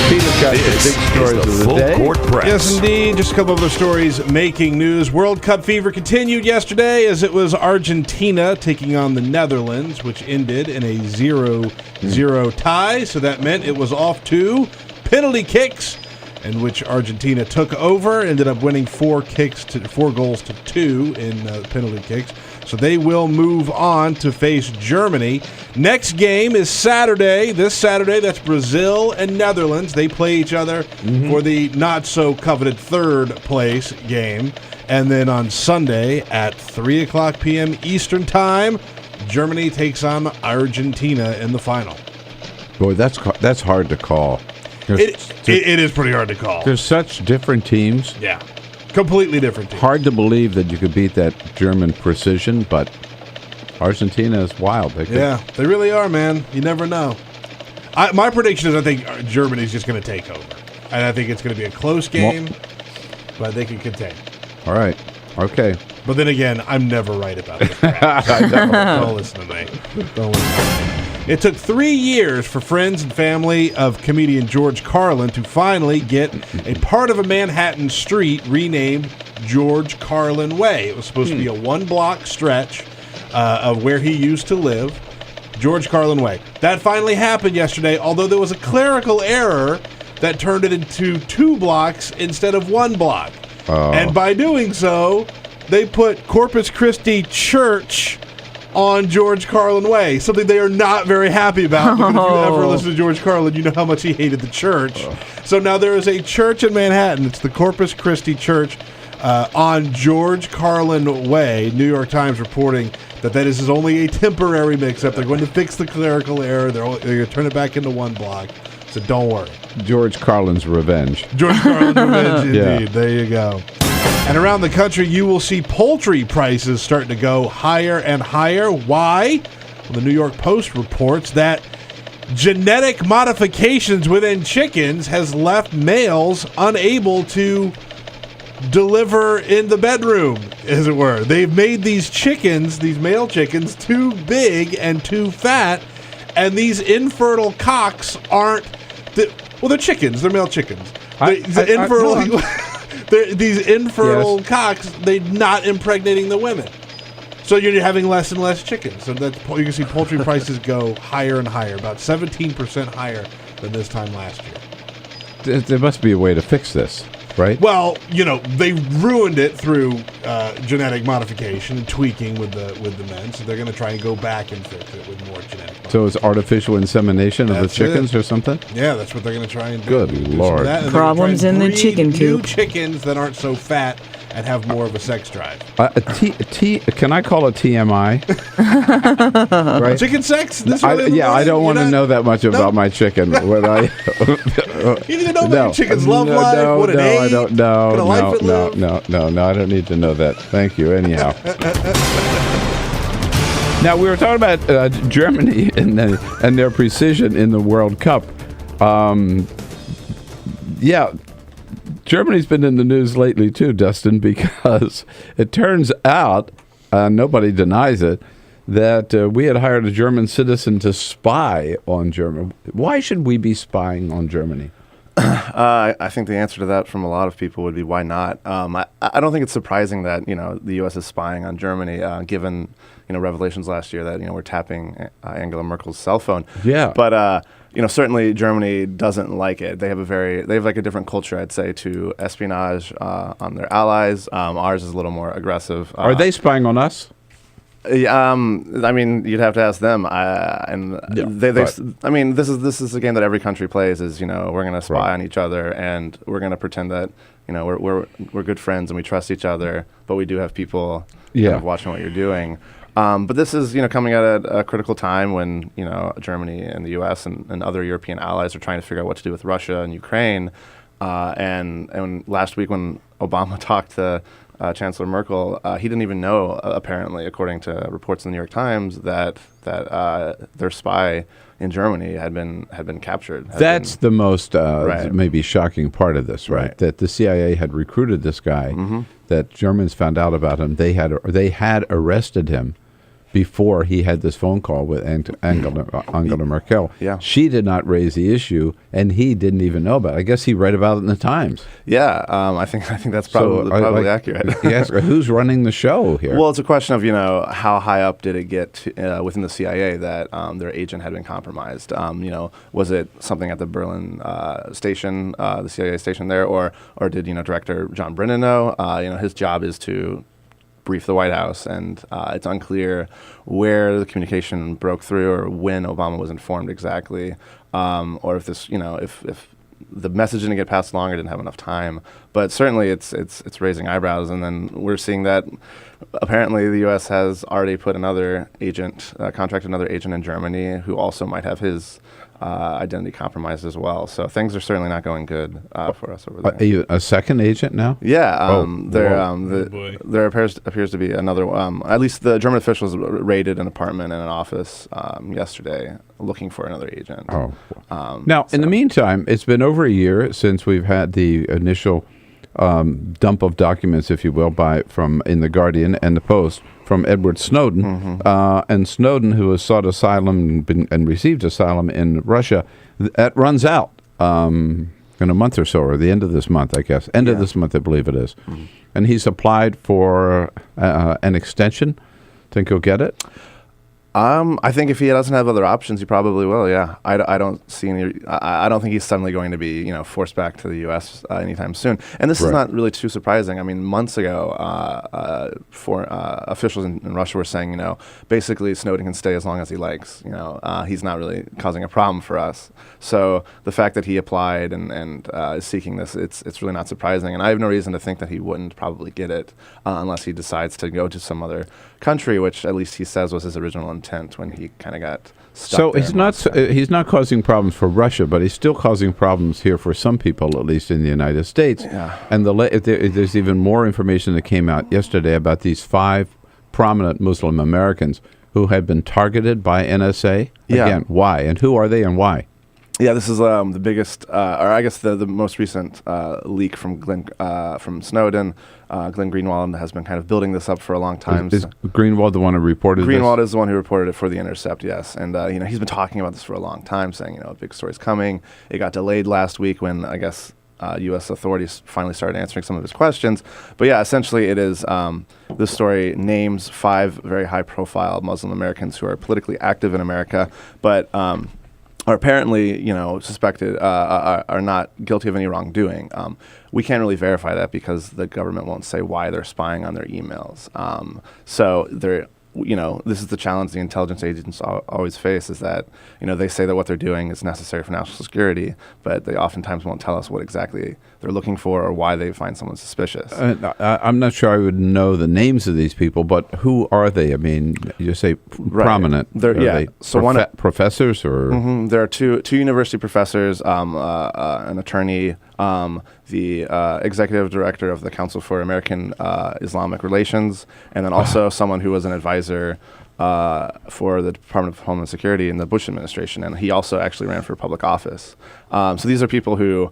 [SPEAKER 9] Peter's got the big stories of the day.
[SPEAKER 13] Yes, indeed. Just a couple of other stories making news. World Cup fever continued yesterday as it was Argentina taking on the Netherlands, which ended in a 0-0 tie. So that meant it was off to penalty kicks, in which Argentina took over, ended up winning 4 goals to 2 in penalty kicks. So they will move on to face Germany. Next game is Saturday. This Saturday, that's Brazil and Netherlands. They play each other for the not-so-coveted third place game. And then on Sunday at 3 o'clock p.m. Eastern Time, Germany takes on Argentina in the final.
[SPEAKER 9] Boy, that's hard to call.
[SPEAKER 13] It is pretty hard to call.
[SPEAKER 9] There's such different teams.
[SPEAKER 13] Yeah, completely different teams.
[SPEAKER 9] Hard to believe that you could beat that German precision, but Argentina is wild.
[SPEAKER 13] They really are, man. You never know. My prediction is I think Germany's just going to take over. And I think it's going to be a close game, but they can contain.
[SPEAKER 9] All right. Okay.
[SPEAKER 13] But then again, I'm never right about this crap. Don't listen to me. Don't listen to me. It took 3 years for friends and family of comedian George Carlin to finally get a part of a Manhattan street renamed George Carlin Way. It was supposed to be a one-block stretch of where he used to live, George Carlin Way. That finally happened yesterday, although there was a clerical error that turned it into 2 blocks instead of 1 block. And by doing so, they put Corpus Christi Church on George Carlin Way, something they are not very happy about, because if you ever listen to George Carlin, you know how much he hated the church. So now there is a church in Manhattan. It's the Corpus Christi Church on George Carlin Way. New York Times reporting that this is only a temporary mix-up. They're going to fix the clerical error. They're going to turn it back into 1 block. So don't worry.
[SPEAKER 9] George Carlin's revenge.
[SPEAKER 13] George Carlin's revenge, indeed. There you go. And around the country, you will see poultry prices starting to go higher and higher. Why? Well, the New York Post reports that genetic modifications within chickens has left males unable to deliver in the bedroom, as it were. They've made these chickens, these male chickens, too big and too fat, and these infertile cocks aren't... they're chickens. They're male chickens. These infertile cocks, they're not impregnating the women. So you're having less and less chickens. So you can see poultry prices go higher and higher, about 17% higher than this time last year.
[SPEAKER 9] There must be a way to fix this, right?
[SPEAKER 13] Well, they ruined it through genetic modification and tweaking with the men. So they're going to try and go back and fix it with more genetic modification.
[SPEAKER 9] So it's artificial insemination of the chickens or something?
[SPEAKER 13] Yeah, that's what they're going to try and do.
[SPEAKER 9] Good Lord.
[SPEAKER 1] Problems in the chicken coop.
[SPEAKER 13] New chickens that aren't so fat and have more of a sex drive.
[SPEAKER 9] Can I call it TMI? Right?
[SPEAKER 13] Chicken sex?
[SPEAKER 9] I don't want to know that much about my chicken.
[SPEAKER 13] You need to know about your chicken's love life, what it ate,
[SPEAKER 9] I don't know.
[SPEAKER 13] What life it lived.
[SPEAKER 9] No, I don't need to know that. Thank you, anyhow. Now, we were talking about Germany and their precision in the World Cup. Germany's been in the news lately, too, Dustin, because it turns out, nobody denies it, that we had hired a German citizen to spy on Germany. Why should we be spying on Germany?
[SPEAKER 3] I think the answer to that from a lot of people would be why not. I don't think it's surprising that the U.S. is spying on Germany, given revelations last year that we're tapping Angela Merkel's cell phone.
[SPEAKER 9] Yeah,
[SPEAKER 3] but certainly Germany doesn't like it. They have like a different culture, I'd say, to espionage on their allies. Ours is a little more aggressive.
[SPEAKER 9] Are they spying on us?
[SPEAKER 3] I mean, you'd have to ask them. I mean, this is a game that every country plays. Is we're going to spy on each other, and we're going to pretend that we're good friends and we trust each other, but we do have people kind of watching what you're doing. But this is coming at a critical time when Germany and the U.S. and other European allies are trying to figure out what to do with Russia and Ukraine. And last week when Obama talked to Chancellor Merkel, he didn't even know, apparently, according to reports in the New York Times, that their spy in Germany had been captured.
[SPEAKER 9] That's the most maybe shocking part of this, right? That the CIA had recruited this guy, that Germans found out about him. They had arrested him before he had this phone call with Angela Merkel.
[SPEAKER 3] Yeah.
[SPEAKER 9] She did not raise the issue, and he didn't even know about it. I guess he read about it in the Times.
[SPEAKER 3] Yeah, I think that's probably accurate.
[SPEAKER 9] Yes, who's running the show here?
[SPEAKER 3] Well, it's a question of how high up did it get within the CIA that their agent had been compromised? Was it something at the Berlin station, the CIA station there, or did Director John Brennan know? His job is to briefed the White House, and it's unclear where the communication broke through or when Obama was informed exactly, or if this, if the message didn't get passed along or didn't have enough time. But certainly it's raising eyebrows. And then we're seeing that apparently the U.S. has already put another agent, contracted another agent in Germany who also might have his identity compromised as well. So things are certainly not going good for us over there.
[SPEAKER 9] A second agent now?
[SPEAKER 3] Yeah, there appears to be another. At least the German officials raided an apartment and an office yesterday, looking for another agent.
[SPEAKER 9] Now, in the meantime, it's been over a year since we've had the initial dump of documents, if you will, from in the Guardian and the Post from Edward Snowden, and Snowden, who has sought asylum and received asylum in Russia, that runs out in a month or so, or the end of this month, I guess. End of this month, I believe it is. And he's applied for an extension. Think he'll get it?
[SPEAKER 3] I think if he doesn't have other options, he probably will. Yeah, I don't see any. I don't think he's suddenly going to be forced back to the U.S. Anytime soon. And this is not really too surprising. I mean, months ago, officials in Russia were saying, basically Snowden can stay as long as he likes. He's not really causing a problem for us. So the fact that he applied and is seeking this, it's really not surprising. And I have no reason to think that he wouldn't probably get it unless he decides to go to some other country, which at least he says was his original intent when he kind of got stuck.
[SPEAKER 9] So he's not causing problems for Russia, but he's still causing problems here for some people, at least in the United States. Yeah. And there's even more information that came out yesterday about these 5 prominent Muslim Americans who had been targeted by NSA. Again, why? And who are they and why?
[SPEAKER 3] Yeah, this is the biggest, or I guess the most recent leak from Snowden. Glenn Greenwald has been kind of building this up for a long time.
[SPEAKER 9] Is Greenwald the one who reported this?
[SPEAKER 3] Greenwald is the one who reported it for The Intercept, yes. And he's been talking about this for a long time, saying a big story's coming. It got delayed last week when I guess U.S. authorities finally started answering some of his questions. But yeah, essentially it is, this story names 5 very high-profile Muslim Americans who are politically active in America, but are apparently, suspected, are not guilty of any wrongdoing. We can't really verify that because the government won't say why they're spying on their emails. So they're, this is the challenge the intelligence agents always face, is that, they say that what they're doing is necessary for national security, but they oftentimes won't tell us what exactly they're looking for or why they find someone suspicious.
[SPEAKER 9] I'm not sure I would know the names of these people, but who are they? I mean, you say prominent.
[SPEAKER 3] They
[SPEAKER 9] professors or?
[SPEAKER 3] There are two university professors, an attorney, the executive director of the Council for American Islamic Relations, and then also someone who was an advisor for the Department of Homeland Security in the Bush administration, and he also actually ran for public office. So these are people who,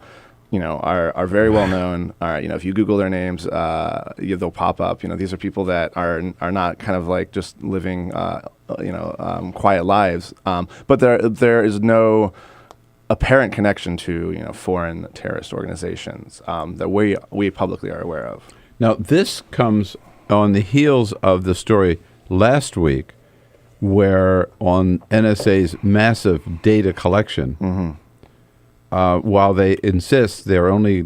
[SPEAKER 3] are very well known. If you Google their names, they'll pop up. These are people that are not kind of like just living, quiet lives. But there is no apparent connection to foreign terrorist organizations that we publicly are aware of.
[SPEAKER 9] Now, this comes on the heels of the story last week, where on NSA's massive data collection, while they insist they're only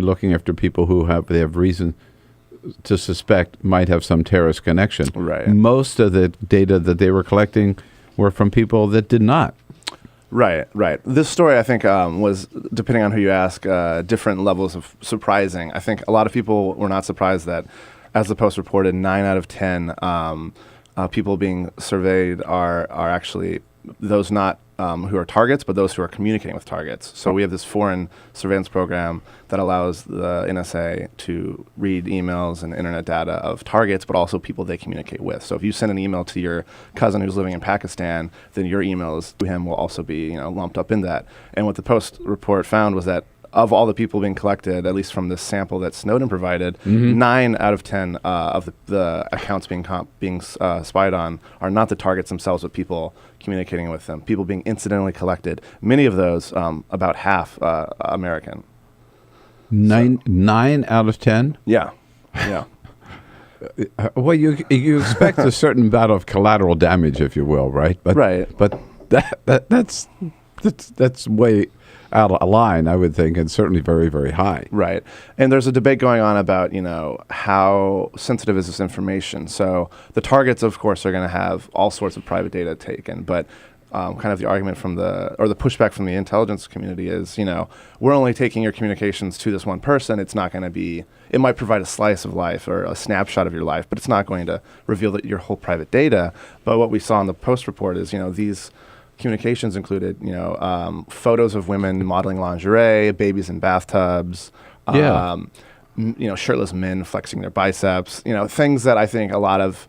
[SPEAKER 9] looking after people who they have reason to suspect might have some terrorist connection.
[SPEAKER 3] Right.
[SPEAKER 9] Most of the data that they were collecting were from people that did not.
[SPEAKER 3] Right. This story, I think, was, depending on who you ask, different levels of surprising. I think a lot of people were not surprised that, as the Post reported, 9 out of 10 people being surveyed are actually those not who are targets, but those who are communicating with targets. So we have this foreign surveillance program that allows the NSA to read emails and internet data of targets, but also people they communicate with. So if you send an email to your cousin who's living in Pakistan, then your emails to him will also be lumped up in that. And what the Post report found was that of all the people being collected, at least from this sample that Snowden provided, 9 out of 10 of the accounts being spied on are not the targets themselves, but people communicating with them, people being incidentally collected. Many of those, about half, American.
[SPEAKER 9] Nine out of 10?
[SPEAKER 3] Yeah.
[SPEAKER 9] Well, you expect a certain amount of collateral damage, if you will, right? But
[SPEAKER 3] right.
[SPEAKER 9] But that's way out of line, I would think, and certainly very, very high.
[SPEAKER 3] Right. And there's a debate going on about, how sensitive is this information. So the targets, of course, are going to have all sorts of private data taken, but kind of the argument the pushback from the intelligence community is, we're only taking your communications to this one person. It's not going to be, it might provide a slice of life or a snapshot of your life, but it's not going to reveal your whole private data. But what we saw in the Post report is, these communications included, photos of women modeling lingerie, babies in bathtubs, shirtless men flexing their biceps, things that I think a lot of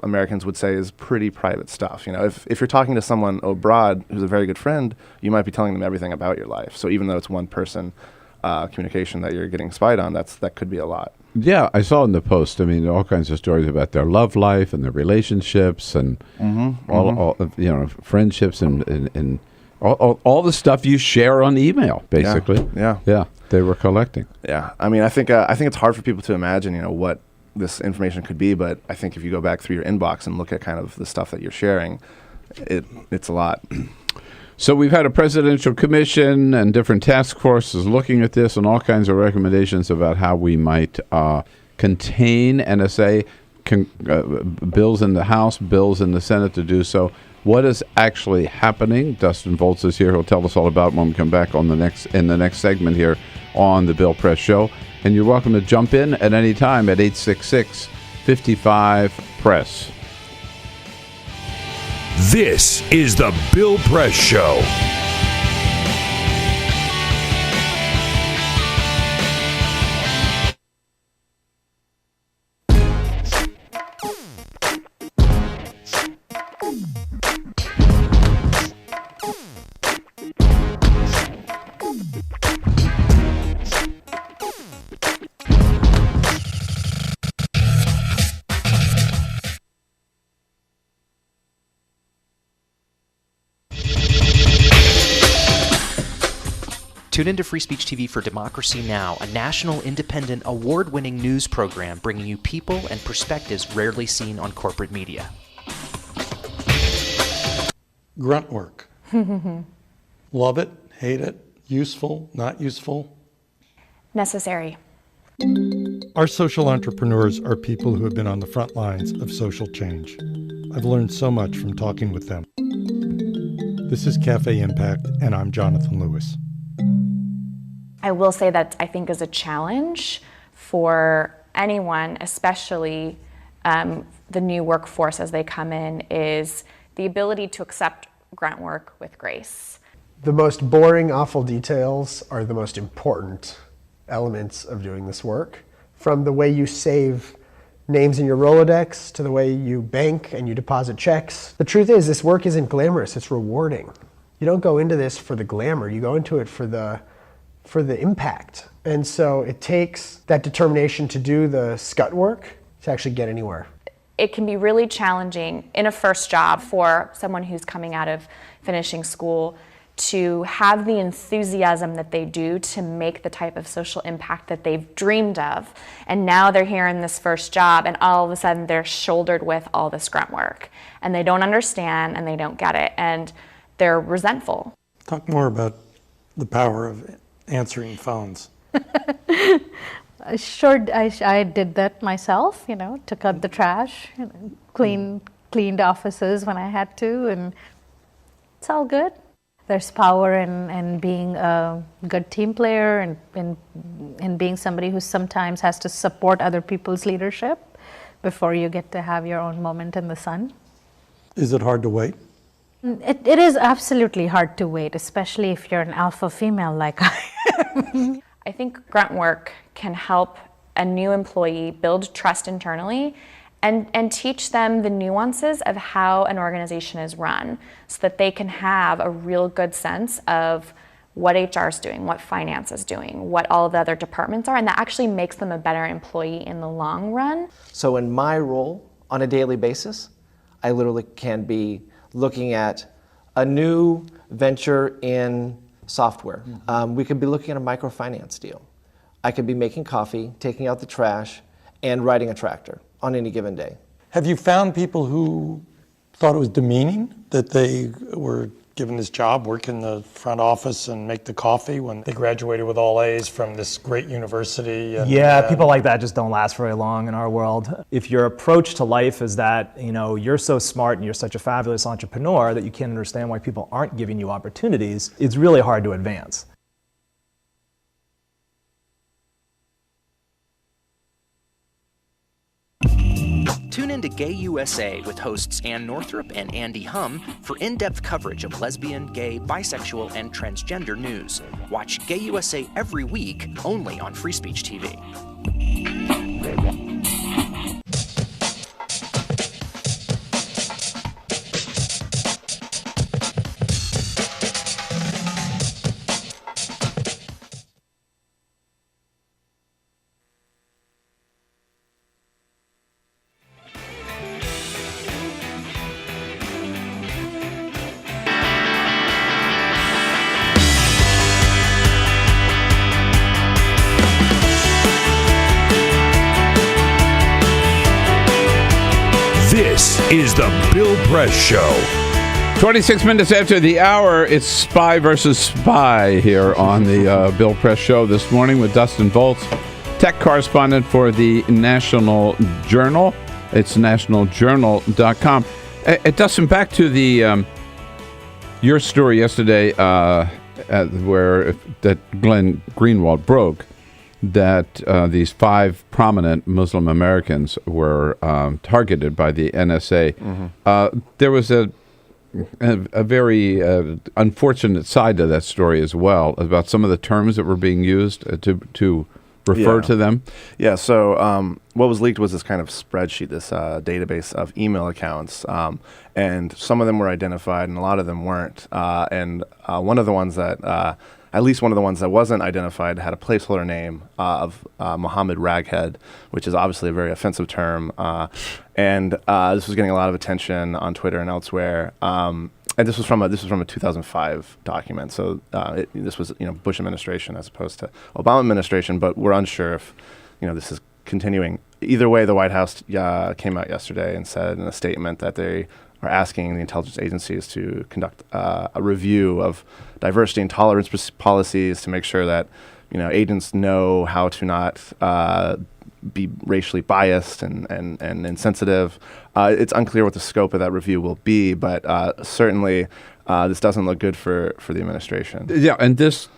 [SPEAKER 3] Americans would say is pretty private stuff. If you're talking to someone abroad who's a very good friend, you might be telling them everything about your life. So even though it's one person communication that you're getting spied on, that could be a lot.
[SPEAKER 9] Yeah, I saw in the Post, all kinds of stories about their love life and their relationships and all friendships and all the stuff you share on email, basically.
[SPEAKER 3] Yeah.
[SPEAKER 9] They were collecting.
[SPEAKER 3] Yeah. I think it's hard for people to imagine, what this information could be, but I think if you go back through your inbox and look at kind of the stuff that you're sharing, it's a lot.
[SPEAKER 9] So we've had a presidential commission and different task forces looking at this and all kinds of recommendations about how we might contain NSA, bills in the House, bills in the Senate to do so. What is actually happening? Dustin Volz is here. He'll tell us all about it when we come back in the next segment here on the Bill Press Show. And you're welcome to jump in at any time at 866-55-PRESS.
[SPEAKER 10] This is the Bill Press Show.
[SPEAKER 17] Tune into Free Speech TV for Democracy Now!, a national, independent, award-winning news program bringing you people and perspectives rarely seen on corporate media.
[SPEAKER 5] Grunt work. Love it, hate it, useful, not useful.
[SPEAKER 6] Necessary.
[SPEAKER 5] Our social entrepreneurs are people who have been on the front lines of social change. I've learned so much from talking with them. This is Cafe Impact, and I'm Jonathan Lewis.
[SPEAKER 6] I will say that I think is a challenge for anyone, especially the new workforce as they come in, is the ability to accept grunt work with grace.
[SPEAKER 8] The most boring, awful details are the most important elements of doing this work. From the way you save names in your Rolodex to the way you bank and you deposit checks. The truth is, this work isn't glamorous, it's rewarding. You don't go into this for the glamour, you go into it for the impact. And so it takes that determination to do the scut work to actually get anywhere.
[SPEAKER 6] It can be really challenging in a first job for someone who's coming out of finishing school to have the enthusiasm that they do to make the type of social impact that they've dreamed of. And now they're here in this first job and all of a sudden they're shouldered with all this grunt work. And they don't understand and they don't get it and they're resentful.
[SPEAKER 5] Talk more about the power of answering phones.
[SPEAKER 21] Sure, I did that myself, took out the trash, cleaned offices when I had to, and it's all good. There's power in being a good team player and in being somebody who sometimes has to support other people's leadership before you get to have your own moment in the sun.
[SPEAKER 5] Is it hard to wait?
[SPEAKER 21] It is absolutely hard to wait, especially if you're an alpha female like I am.
[SPEAKER 6] I think grunt work can help a new employee build trust internally and teach them the nuances of how an organization is run so that they can have a real good sense of what HR is doing, what finance is doing, what all the other departments are, and that actually makes them a better employee in the long run.
[SPEAKER 22] So in my role on a daily basis, I literally can be looking at a new venture in software. We could be looking at a microfinance deal. I could be making coffee, taking out the trash, and riding a tractor on any given day.
[SPEAKER 5] Have you found people who thought it was demeaning that they were given this job, work in the front office and make the coffee when they graduated with all A's from this great university. And,
[SPEAKER 4] people like that just don't last very long in our world. If your approach to life is that, you're so smart and you're such a fabulous entrepreneur that you can't understand why people aren't giving you opportunities, it's really hard to advance.
[SPEAKER 17] Tune in to Gay USA with hosts Ann Northrup and Andy Hum for in-depth coverage of lesbian, gay, bisexual, and transgender news. Watch Gay USA every week, only on Free Speech TV.
[SPEAKER 10] This is the Bill Press Show.
[SPEAKER 9] 26 minutes after the hour, it's Spy versus Spy here on the Bill Press Show this morning with Dustin Volz, tech correspondent for the National Journal. It's nationaljournal.com. Dustin, back to the your story yesterday where that Glenn Greenwald broke that these 5 prominent Muslim Americans were targeted by the NSA. Mm-hmm. There was a very unfortunate side to that story as well, about some of the terms that were being used to refer to them.
[SPEAKER 3] Yeah, so what was leaked was this kind of spreadsheet, this database of email accounts, and some of them were identified and a lot of them weren't. And one of the ones that at least one of the ones that wasn't identified had a placeholder name of Mohammed Raghead, which is obviously a very offensive term. And this was getting a lot of attention on Twitter and elsewhere. And this was from a 2005 document. So this was Bush administration as opposed to Obama administration. But we're unsure if this is continuing. Either way, the White House came out yesterday and said in a statement that they are asking the intelligence agencies to conduct a review of diversity and tolerance policies to make sure that agents know how to not be racially biased and insensitive. It's unclear what the scope of that review will be, but certainly this doesn't look good for the administration.
[SPEAKER 9] Yeah, and this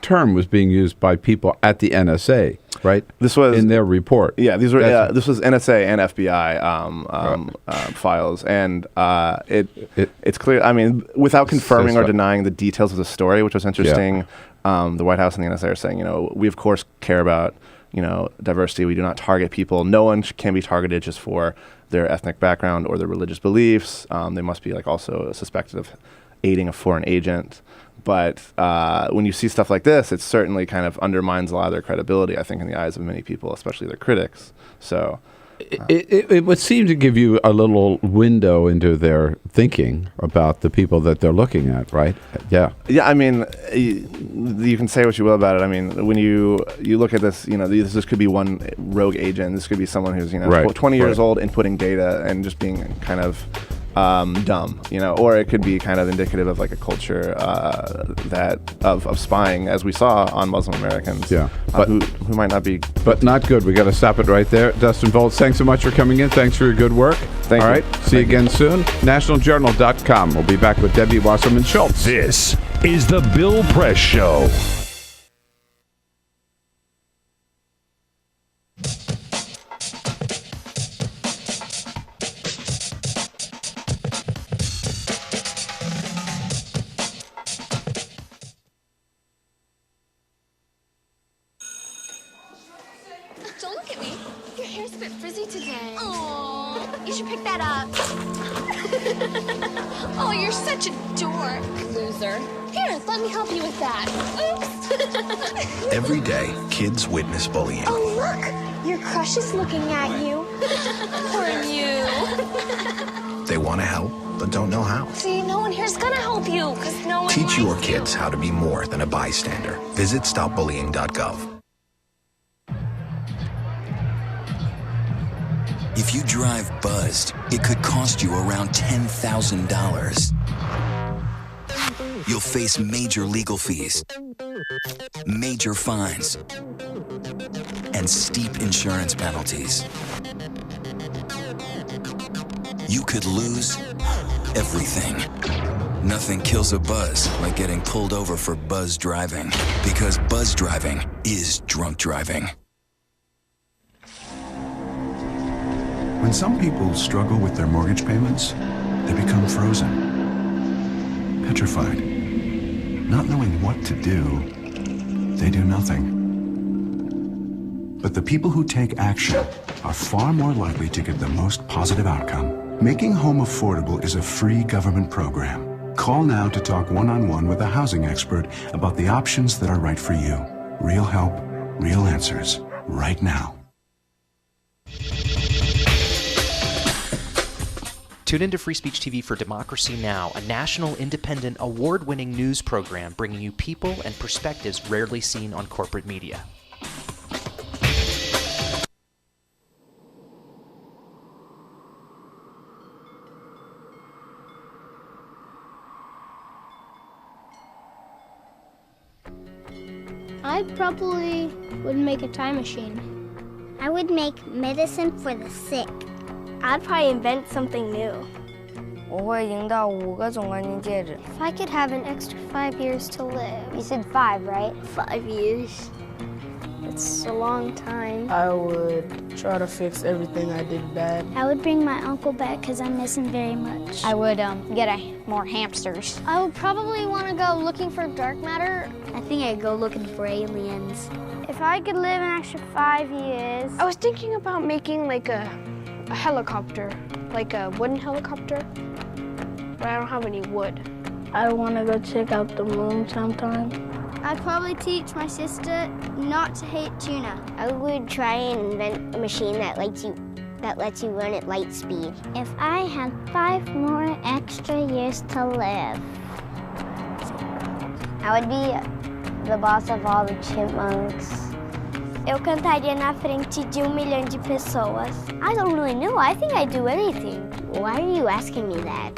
[SPEAKER 9] term was being used by people at the NSA, right? This was in their report.
[SPEAKER 3] Yeah, this was NSA and FBI files, and it's clear. I mean, without confirming or denying the details of the story, which was interesting, the White House and the NSA are saying, we of course care about diversity. We do not target people. No one can be targeted just for their ethnic background or their religious beliefs. They must be also suspected of aiding a foreign agent. But when you see stuff like this, it certainly kind of undermines a lot of their credibility, I think, in the eyes of many people, especially their critics. So
[SPEAKER 9] it would seem to give you a little window into their thinking about the people that they're looking at, right? Yeah.
[SPEAKER 3] Yeah, I mean, you can say what you will about it. I mean, when you look at this, this could be one rogue agent. This could be someone who's 20 years old inputting data and just being kind of dumb, or it could be kind of indicative of like a culture that of spying, as we saw on Muslim Americans, but who might not be,
[SPEAKER 9] but not good. We got to stop it right there. Dustin Volz, thanks so much for coming in. Thanks for your good work.
[SPEAKER 3] Thank you.
[SPEAKER 9] All right, see you again soon. Nationaljournal.com. We'll be back with Debbie Wasserman Schultz.
[SPEAKER 10] This is the Bill Press Show.
[SPEAKER 2] Don't look at me. Your hair's a bit frizzy today. Aww, you should pick that up. Oh, you're such a dork. Loser. Here, let me help you with that. Oops.
[SPEAKER 28] Every day, kids witness bullying.
[SPEAKER 2] Oh, look. Your crush is looking at you. Poor you.
[SPEAKER 28] They want to help, but don't know how.
[SPEAKER 2] See, no one here's gonna help you, because no one
[SPEAKER 28] Teach your
[SPEAKER 2] likes
[SPEAKER 28] kids how to be more than a bystander. Visit stopbullying.gov.
[SPEAKER 11] If you drive buzzed, it could cost you around $10,000. you'll face major legal fees, major fines, and steep insurance penalties. You could lose everything. Nothing kills a buzz like getting pulled over for buzz driving, because buzz driving is drunk driving.
[SPEAKER 12] When some people struggle with their mortgage payments, they become frozen, petrified. Not knowing what to do, they do nothing. But the people who take action are far more likely to get the most positive outcome. Making home affordable is a free government program. Call now to talk one-on-one with a housing expert about the options that are right for you. Real help, real answers, right now.
[SPEAKER 17] Tune into Free Speech TV for Democracy Now!, a national, independent, award-winning news program bringing you people and perspectives rarely seen on corporate media.
[SPEAKER 2] I probably would make a time machine.
[SPEAKER 14] I would make medicine for the sick.
[SPEAKER 2] I'd probably invent something new.
[SPEAKER 14] If I could have an extra 5 years to live.
[SPEAKER 2] You said 5, right? 5 years. It's a long time.
[SPEAKER 15] I would try to fix everything I did bad.
[SPEAKER 14] I would bring my uncle back because I miss him very much.
[SPEAKER 2] I would get more hamsters. I would probably want to go looking for dark matter. I think I'd go looking for aliens. If I could live an extra 5 years. I was thinking about making like a helicopter, like a wooden helicopter, but I don't have any wood.
[SPEAKER 15] I want to go check out the moon sometime.
[SPEAKER 2] I'd probably teach my sister not to hate tuna.
[SPEAKER 14] I would try and invent a machine that lets you run at light speed. If I had 5 more extra years to live, I would be the boss of all the chipmunks.
[SPEAKER 2] Eu cantaria na frente de 1 milhão de pessoas. I don't really know. I think I'd do anything.
[SPEAKER 14] Why are you asking me that?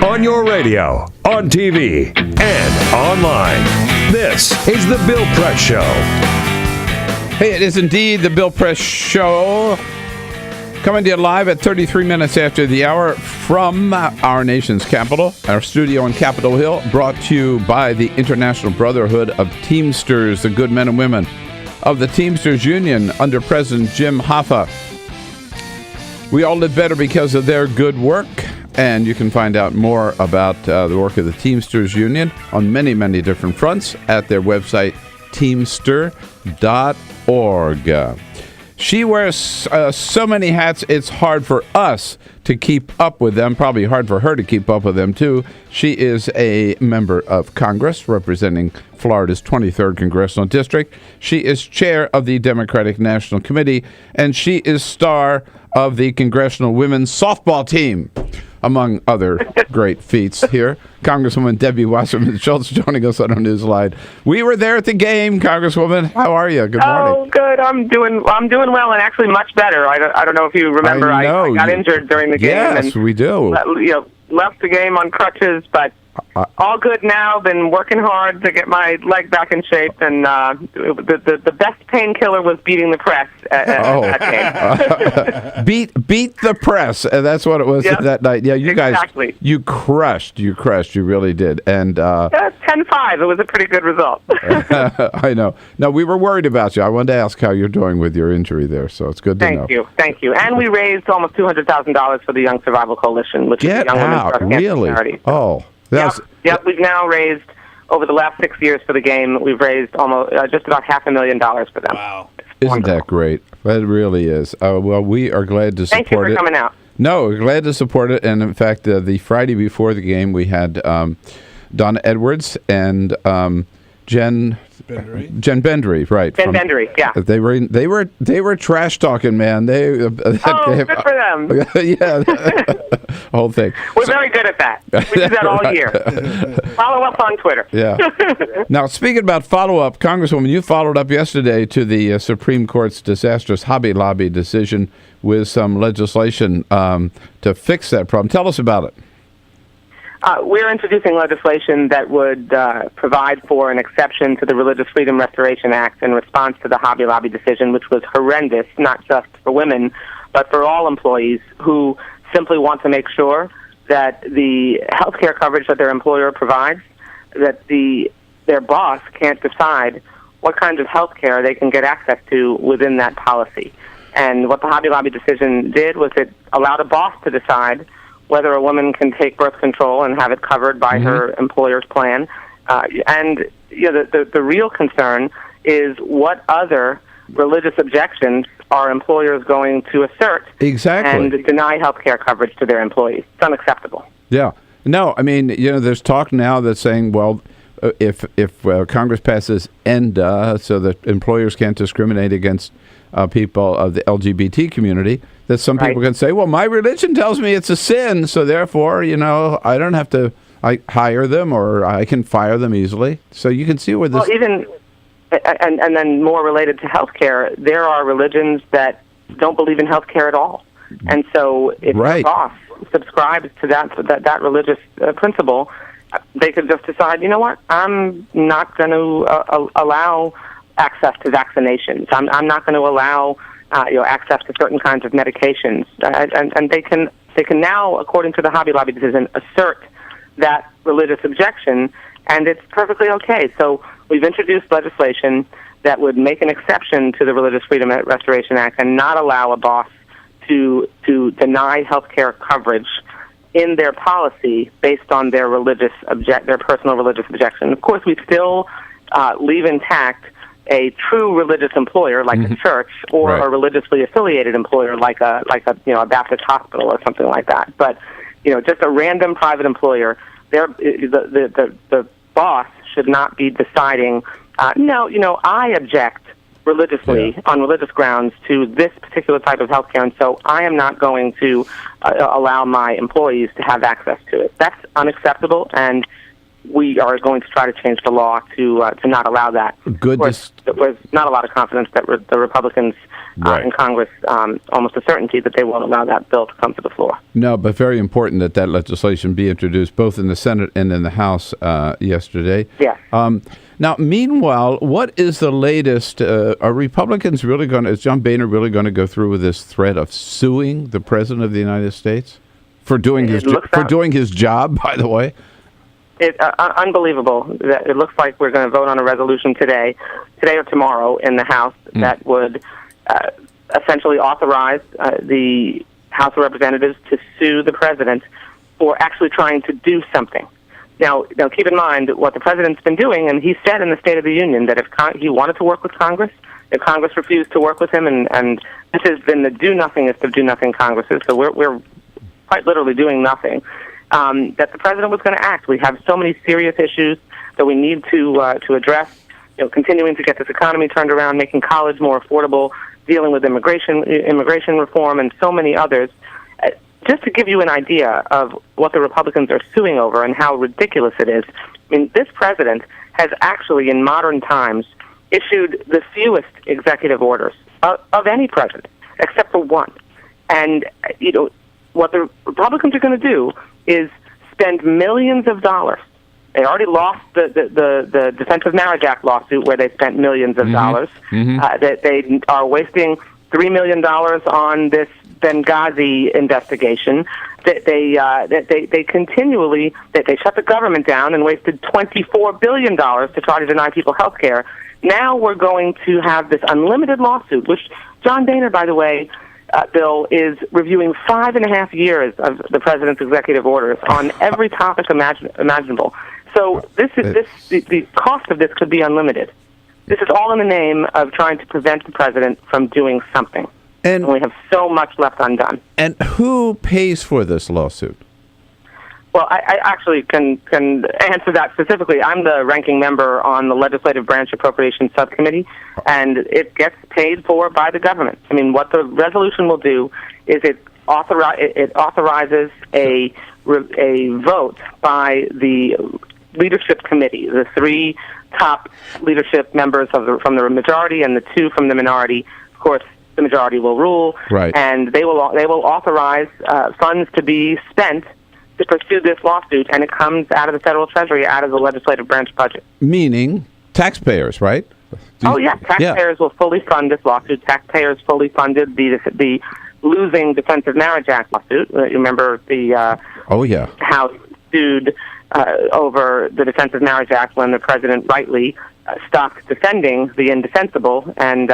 [SPEAKER 10] On your radio, on TV, and online. This is The Bill Press Show.
[SPEAKER 9] Hey, it is indeed The Bill Press Show. Coming to you live at 33 minutes after the hour from our nation's capital, our studio on Capitol Hill, brought to you by the International Brotherhood of Teamsters, the good men and women of the Teamsters Union under President Jim Hoffa. We all live better because of their good work. And you can find out more about the work of the Teamsters Union on many, many different fronts at their website, teamster.org. She wears so many hats, it's hard for us to keep up with them. Probably hard for her to keep up with them, too. She is a member of Congress representing Florida's 23rd Congressional District. She is chair of the Democratic National Committee, and she is star of the Congressional Women's Softball Team, among other great feats here. Congresswoman Debbie Wasserman Schultz joining us on our newsline. We were there at the game, Congresswoman. How are you? Good morning.
[SPEAKER 16] Oh, good. I'm doing well, and actually much better. I don't know if you remember. I got injured during the game.
[SPEAKER 9] Yes, we do.
[SPEAKER 16] Left the game on crutches, but All good now. Been working hard to get my leg back in shape, and the best painkiller was beating the press at that game.
[SPEAKER 9] beat the press. That's what it was that night. Yeah, you guys, you crushed. You really did. And
[SPEAKER 16] 10-5. It was a pretty good result.
[SPEAKER 9] I know. No, we were worried about you. I wanted to ask how you're doing with your injury there, so it's good to know.
[SPEAKER 16] Thank you. And we raised almost $200,000 for the Young Survival Coalition, which is a young women's breast cancer charity.
[SPEAKER 9] Oh.
[SPEAKER 16] Yep, we've now raised, over the last 6 years for the game, we've raised almost just about $500,000 for them.
[SPEAKER 13] Wow.
[SPEAKER 9] Isn't that great? It really is. Well, we are glad to support it.
[SPEAKER 16] Thank you for coming out.
[SPEAKER 9] No, we're glad to support it. And, in fact, the Friday before the game, we had Donna Edwards and Jen Bendry, right?
[SPEAKER 16] Jen Bendry, yeah.
[SPEAKER 9] They were trash talking, man.
[SPEAKER 16] Good for them.
[SPEAKER 9] Yeah, whole thing.
[SPEAKER 16] We're very good at that. We do that all year. Follow up on Twitter.
[SPEAKER 9] Yeah. Now, speaking about follow up, Congresswoman, you followed up yesterday to the Supreme Court's disastrous Hobby Lobby decision with some legislation to fix that problem. Tell us about it.
[SPEAKER 16] We're introducing legislation that would provide for an exception to the Religious Freedom Restoration Act in response to the Hobby Lobby decision, which was horrendous, not just for women, but for all employees who simply want to make sure that the health care coverage that their employer provides, that their boss can't decide what kind of health care they can get access to within that policy. And what the Hobby Lobby decision did was it allowed a boss to decide whether a woman can take birth control and have it covered by her employer's plan. And the real concern is what other religious objections are employers going to assert and deny health care coverage to their employees. It's unacceptable.
[SPEAKER 9] Yeah. No, I mean, there's talk now that's saying, well, if Congress passes ENDA so that employers can't discriminate against people of the LGBT community, that some people can say, well, my religion tells me it's a sin, so therefore, I don't have to hire them or I can fire them easily. So you can see where this...
[SPEAKER 16] Well, even, and then more related to healthcare, there are religions that don't believe in healthcare at all. And so if your boss subscribes to that religious principle, they could just decide, you know what, I'm not going to allow access to vaccinations. I'm not going to allow access to certain kinds of medications, and they can now, according to the Hobby Lobby decision, assert that religious objection, and it's perfectly okay. So we've introduced legislation that would make an exception to the Religious Freedom Restoration Act and not allow a boss to deny health care coverage in their policy based on their personal religious objection. Of course, we still leave intact a true religious employer like a church or a religiously affiliated employer like a Baptist hospital or something like that. But just a random private employer, the boss should not be deciding. I object religiously on religious grounds to this particular type of health care, and so I am not going to allow my employees to have access to it. That's unacceptable, and we are going to try to change the law to not allow that.
[SPEAKER 9] Good.
[SPEAKER 16] There's not a lot of confidence that the Republicans in Congress, almost a certainty that they won't allow that bill to come to the floor.
[SPEAKER 9] No, but very important that legislation be introduced both in the Senate and in the House yesterday.
[SPEAKER 16] Yes.
[SPEAKER 9] Now, meanwhile, what is the latest? Are Republicans really is John Boehner really going to go through with this threat of suing the President of the United States for doing his job, by the way?
[SPEAKER 16] It's unbelievable. It looks like we're going to vote on a resolution today or tomorrow in the House that would essentially authorize the House of Representatives to sue the President for actually trying to do something. Now, keep in mind what the President's been doing, and he said in the State of the Union that if he wanted to work with Congress, if Congress refused to work with him, and this has been the do-nothingest of do-nothing Congresses, so we're quite literally doing nothing, that the President was going to act. We have so many serious issues that we need to address, continuing to get this economy turned around, making college more affordable, dealing with immigration reform, and so many others. Just to give you an idea of what the Republicans are suing over and how ridiculous it is, I mean, this President has actually, in modern times, issued the fewest executive orders of any president, except for one. And, what the Republicans are going to do is spend millions of dollars. They already lost the Defense of Marriage Act lawsuit where they spent millions of dollars. That they are wasting $3 million on this Benghazi investigation. That they continually they shut the government down and wasted $24 billion to try to deny people health care. Now we're going to have this unlimited lawsuit, which John Boehner, by the way, Bill, is reviewing 5.5 years of the president's executive orders on every topic imaginable. So the cost of this could be unlimited. This is all in the name of trying to prevent the president from doing something. And we have so much left undone.
[SPEAKER 9] And who pays for this lawsuit?
[SPEAKER 16] Well, I actually can answer that specifically. I'm the ranking member on the Legislative Branch Appropriations Subcommittee, and it gets paid for by the government. I mean, what the resolution will do is it authorizes a vote by the leadership committee, the 3 top leadership members from the majority and the 2 from the minority. Of course, the majority will rule,
[SPEAKER 9] right,
[SPEAKER 16] and they will authorize funds to be spent to pursue this lawsuit, and it comes out of the federal treasury, out of the legislative branch budget.
[SPEAKER 9] Meaning taxpayers, right?
[SPEAKER 16] Taxpayers will fully fund this lawsuit. Taxpayers fully funded the losing Defense of Marriage Act lawsuit. You remember the House sued over the Defense of Marriage Act when the president rightly stopped defending the indefensible, and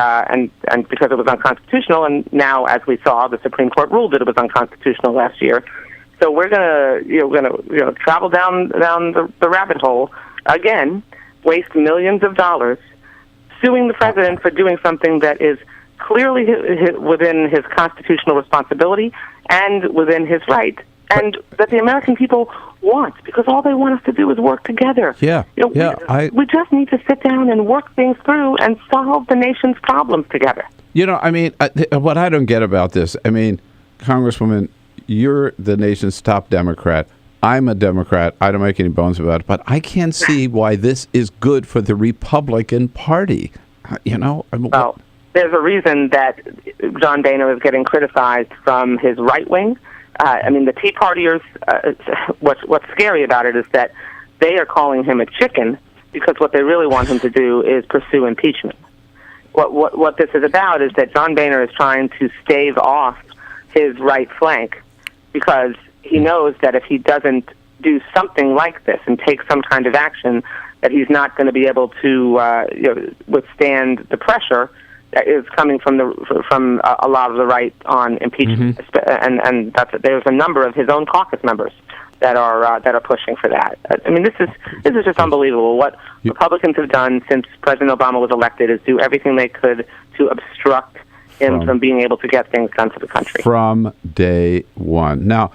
[SPEAKER 16] because it was unconstitutional. And now, as we saw, the Supreme Court ruled that it was unconstitutional last year. So we're gonna travel down the rabbit hole again, waste millions of dollars suing the president for doing something that is clearly within his constitutional responsibility and within his right, and that the American people want, because all they want us to do is work together. We just need to sit down and work things through and solve the nation's problems together.
[SPEAKER 9] I mean, what I don't get about this, I mean, Congresswoman, you're the nation's top Democrat. I'm a Democrat. I don't make any bones about it. But I can't see why this is good for the Republican Party.
[SPEAKER 16] Well, there's a reason that John Boehner is getting criticized from his right wing. I mean, the Tea Partiers, what's scary about it is that they are calling him a chicken because what they really want him to do is pursue impeachment. What this is about is that John Boehner is trying to stave off his right flank, because he knows that if he doesn't do something like this and take some kind of action, that he's not going to be able to withstand the pressure that is coming from a lot of the right on impeachment, and there's a number of his own caucus members that are pushing for that. I mean, this is just unbelievable. What Republicans have done since President Obama was elected is do everything they could to obstruct him from being able to get things done for the country.
[SPEAKER 9] From day one. Now,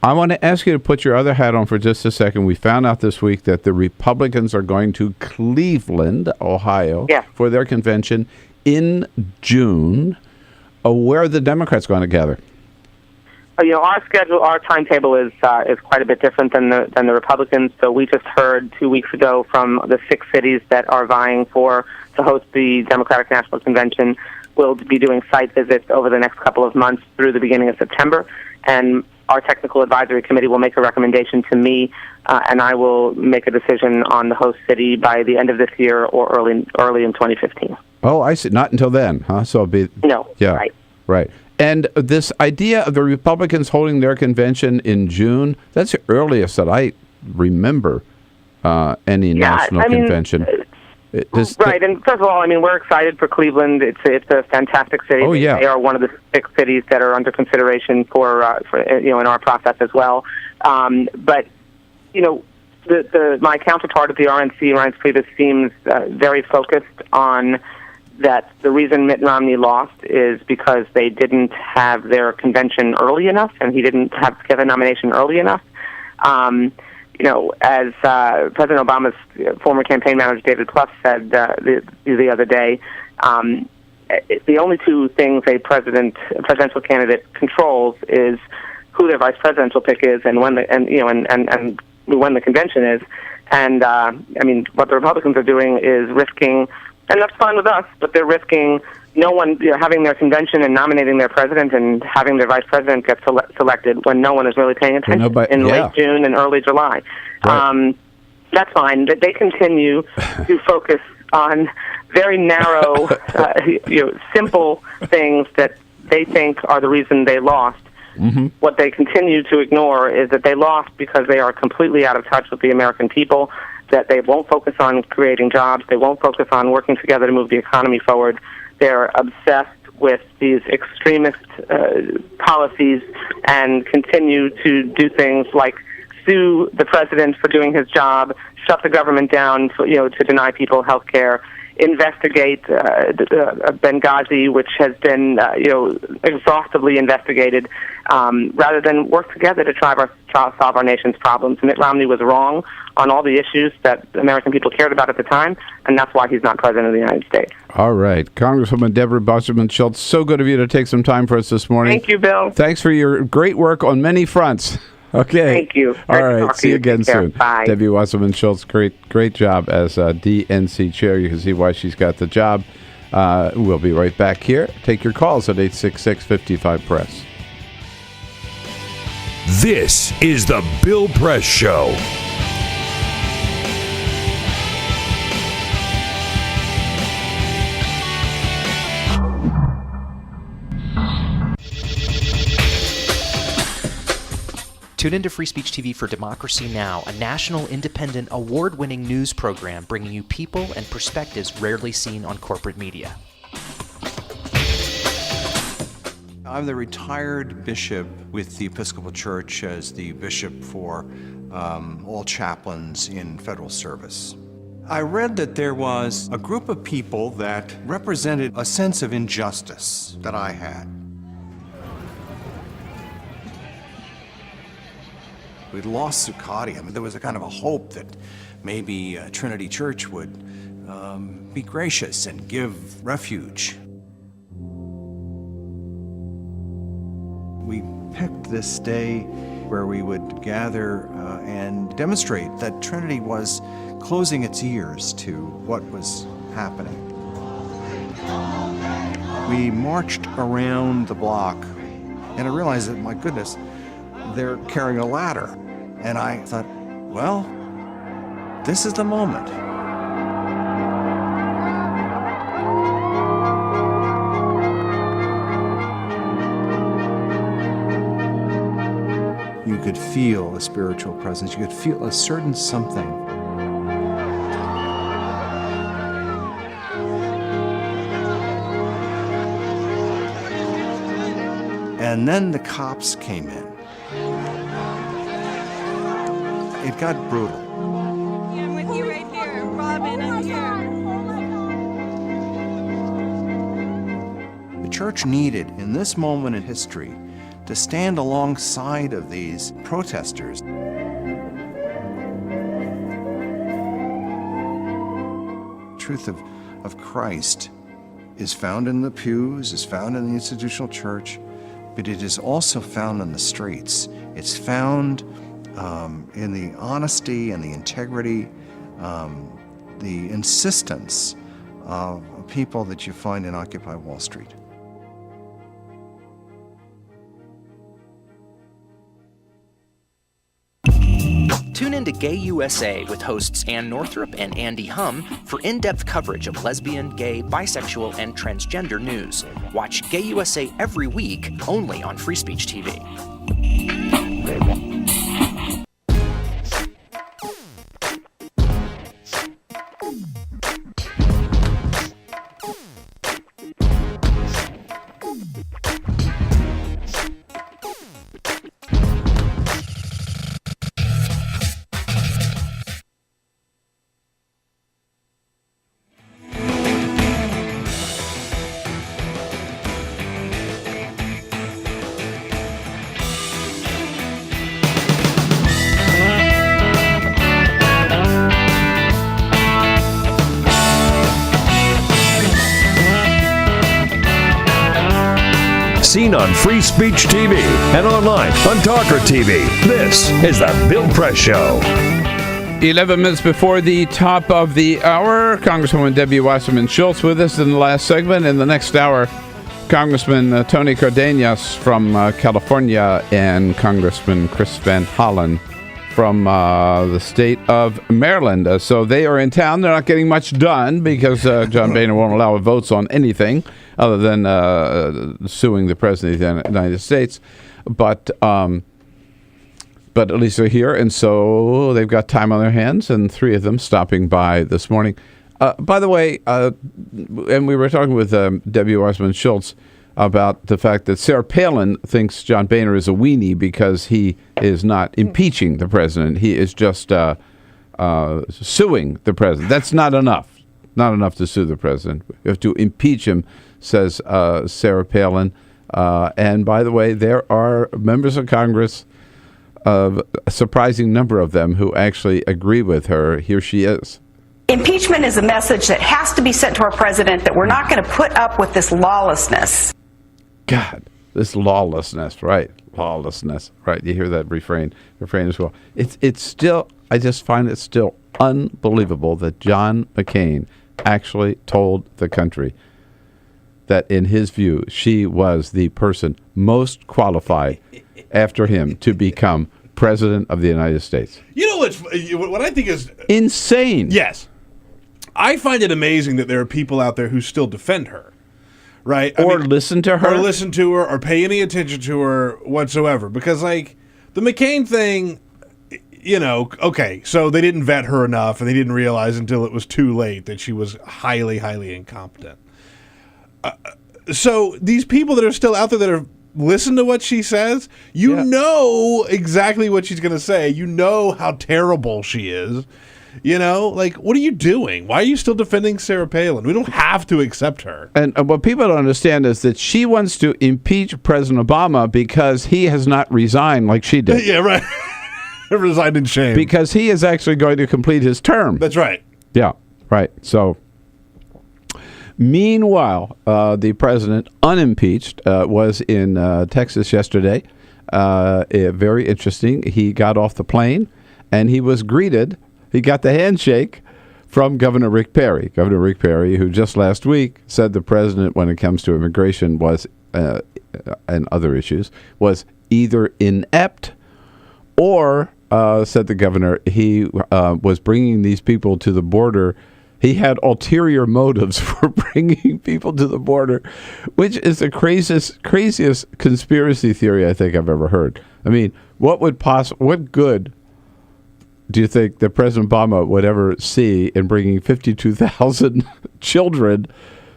[SPEAKER 9] I want to ask you to put your other hat on for just a second. We found out this week that the Republicans are going to Cleveland, Ohio, for their convention in June. Where are the Democrats going to gather?
[SPEAKER 16] Our schedule, our timetable is quite a bit different than the Republicans. So we just heard 2 weeks ago from the 6 cities that are vying to host the Democratic National Convention. We'll be doing site visits over the next couple of months through the beginning of September, and our technical advisory committee will make a recommendation to me, and I will make a decision on the host city by the end of this year or early in 2015.
[SPEAKER 9] Oh, I see. Not until then, huh? So it'll be right. And this idea of the Republicans holding their convention in June, that's the earliest that I remember any national convention.
[SPEAKER 16] Right, and first of all, I mean, we're excited for Cleveland. It's a fantastic city.
[SPEAKER 9] Oh, yeah.
[SPEAKER 16] They are one of the 6 cities that are under consideration for in our process as well. But my counterpart at the RNC, Reince Priebus, seems very focused on that. The reason Mitt Romney lost is because they didn't have their convention early enough, and he didn't get a nomination early enough. As President Obama's former campaign manager, David Plouffe, said the other day, the only 2 things a presidential candidate controls is who their vice presidential pick is and when the convention is. And I mean, what the Republicans are doing is risking, and that's fine with us, but they're risking no one having their convention and nominating their president and having their vice president get selected when no one is really paying attention in late June and early July.
[SPEAKER 9] Right.
[SPEAKER 16] That's fine. They continue to focus on very narrow, simple things that they think are the reason they lost. Mm-hmm. What they continue to ignore is that they lost because they are completely out of touch with the American people, that they won't focus on creating jobs, they won't focus on working together to move the economy forward. They're obsessed with these extremist policies and continue to do things like sue the president for doing his job, shut the government down to deny people health care, investigate Benghazi, which has been exhaustively investigated, rather than work together to try to solve our nation's problems. Mitt Romney was wrong on all the issues that American people cared about at the time, and that's why he's not president of the United States.
[SPEAKER 9] All right. Congresswoman Deborah Wasserman Schultz, so good of you to take some time for us this morning.
[SPEAKER 16] Thank you, Bill.
[SPEAKER 9] Thanks for your great work on many fronts. Okay.
[SPEAKER 16] Thank you.
[SPEAKER 9] All right. See you again soon.
[SPEAKER 16] Bye.
[SPEAKER 9] Debbie Wasserman Schultz, great job as DNC chair. You can see why she's got the job. We'll be right back here. Take your calls at 866-55-PRESS.
[SPEAKER 10] This is the Bill Press Show.
[SPEAKER 17] Tune into Free Speech TV for Democracy Now!, a national, independent, award-winning news program bringing you people and perspectives rarely seen on corporate media.
[SPEAKER 7] I'm the retired bishop with the Episcopal Church as the bishop for all chaplains in federal service. I read that there was a group of people that represented a sense of injustice that I had. We'd lost Zuccotti. I mean, there was a kind of a hope that maybe Trinity Church would be gracious and give refuge. We picked this day where we would gather and demonstrate that Trinity was closing its ears to what was happening. We marched around the block, and I realized that, my goodness, they're carrying a ladder. And I thought, well, this is the moment. You could feel a spiritual presence. You could feel a certain something. And then the cops came in. It got brutal.
[SPEAKER 18] Yeah, I'm with you right here. Robin, I'm here.
[SPEAKER 7] The church needed, in this moment in history, to stand alongside of these protesters. The truth of Christ is found in the pews, is found in the institutional church, but it is also found in the streets. It's found in the honesty and the integrity, the insistence of people that you find in Occupy Wall Street.
[SPEAKER 17] Tune in to Gay USA with hosts Ann Northrup and Andy Hum for in-depth coverage of lesbian, gay, bisexual, and transgender news. Watch Gay USA every week, only on Free Speech TV.
[SPEAKER 10] Seen on Free Speech TV and online on Talker TV. This is the Bill Press Show.
[SPEAKER 9] 11 minutes before the top of the hour, Congresswoman Debbie Wasserman Schultz with us in the last segment. In the next hour, Congressman Tony Cardenas from California and Congressman Chris Van Holland from the state of Maryland. So they are in town. They're not getting much done because John Boehner won't allow votes on anything other than suing the President of the United States. But at least they're here, and so they've got time on their hands, and three of them stopping by this morning. By the way, and we were talking with Debbie Wasserman Schultz about the fact that Sarah Palin thinks John Boehner is a weenie because he is not impeaching the president. He is just suing the president. That's not enough. Not enough to sue the president. You have to impeach him, says Sarah Palin. And by the way, there are members of Congress, a surprising number of them, who actually agree with her. Here she is.
[SPEAKER 1] Impeachment is a message that has to be sent to our president that we're not going to put up with this lawlessness.
[SPEAKER 9] God, this lawlessness, right? Lawlessness, right? You hear that refrain as well. It's still, I just find it still unbelievable that John McCain actually told the country that, in his view, she was the person most qualified after him to become President of the United States.
[SPEAKER 13] You know what I think is
[SPEAKER 9] insane?
[SPEAKER 13] Yes. I find it amazing that there are people out there who still defend her, right?
[SPEAKER 9] Or listen to her.
[SPEAKER 13] Or listen to her, or pay any attention to her whatsoever. Because, like, the McCain thing, you know, okay, so they didn't vet her enough, and they didn't realize until it was too late that she was highly, highly incompetent. So these people that are still out there that are listen to what she says, you know exactly what she's going to say. You know how terrible she is. You know, like, what are you doing? Why are you still defending Sarah Palin? We don't have to accept her.
[SPEAKER 9] And what people don't understand is that she wants to impeach President Obama because he has not resigned like she did.
[SPEAKER 13] Yeah, right. Resigned in shame.
[SPEAKER 9] Because he is actually going to complete his term.
[SPEAKER 13] That's right.
[SPEAKER 9] Yeah, right. So, meanwhile, the president, unimpeached, was in Texas yesterday. Very interesting. He got off the plane, and he was greeted. He got the handshake from Governor Rick Perry. Governor Rick Perry, who just last week said the president, when it comes to immigration, was and other issues, was either inept or, said the governor, he was bringing these people to the border. He had ulterior motives for bringing people to the border, which is the craziest conspiracy theory I think I've ever heard. I mean, what good do you think that President Obama would ever see in bringing 52,000 children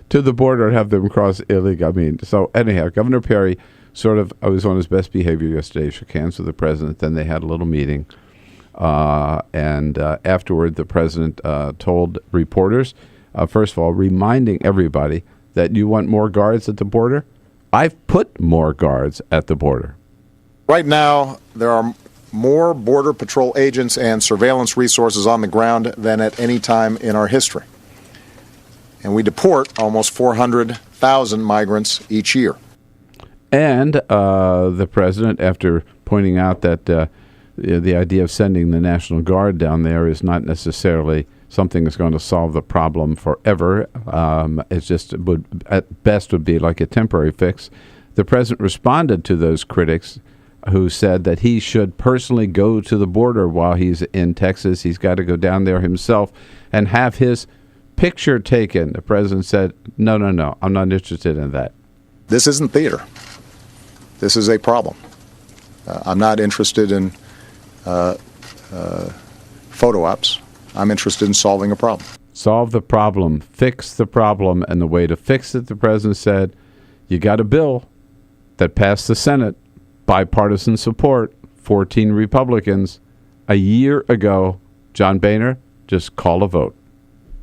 [SPEAKER 9] to the border and have them cross illegally? I mean, so anyhow, Governor Perry I was on his best behavior yesterday, shook hands with the president, then they had a little meeting. And afterward, the president told reporters, first of all, reminding everybody that you want more guards at the border. I've put more guards at the border.
[SPEAKER 19] Right now, there are more Border Patrol agents and surveillance resources on the ground than at any time in our history. And we deport almost 400,000 migrants each year.
[SPEAKER 9] And the president, after pointing out that the idea of sending the National Guard down there is not necessarily something that's going to solve the problem forever. It's just at best would be like a temporary fix. The president responded to those critics who said that he should personally go to the border while he's in Texas. He's got to go down there himself and have his picture taken. The president said, no, I'm not interested in that.
[SPEAKER 19] This isn't theater. This is a problem. I'm not interested in photo ops. I'm interested in solving a problem.
[SPEAKER 9] Solve the problem. Fix the problem. And the way to fix it, the president said, you got a bill that passed the Senate, bipartisan support, 14 Republicans. A year ago, John Boehner, just call a vote.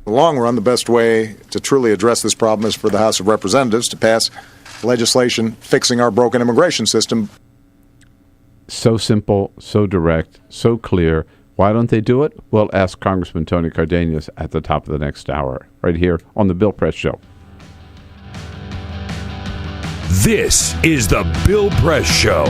[SPEAKER 19] In the long run, the best way to truly address this problem is for the House of Representatives to pass legislation fixing our broken immigration system.
[SPEAKER 9] So simple, so direct, so clear. Why don't they do it? We'll ask Congressman Tony Cardenas at the top of the next hour, right here on the Bill Press Show.
[SPEAKER 10] This is the Bill Press Show.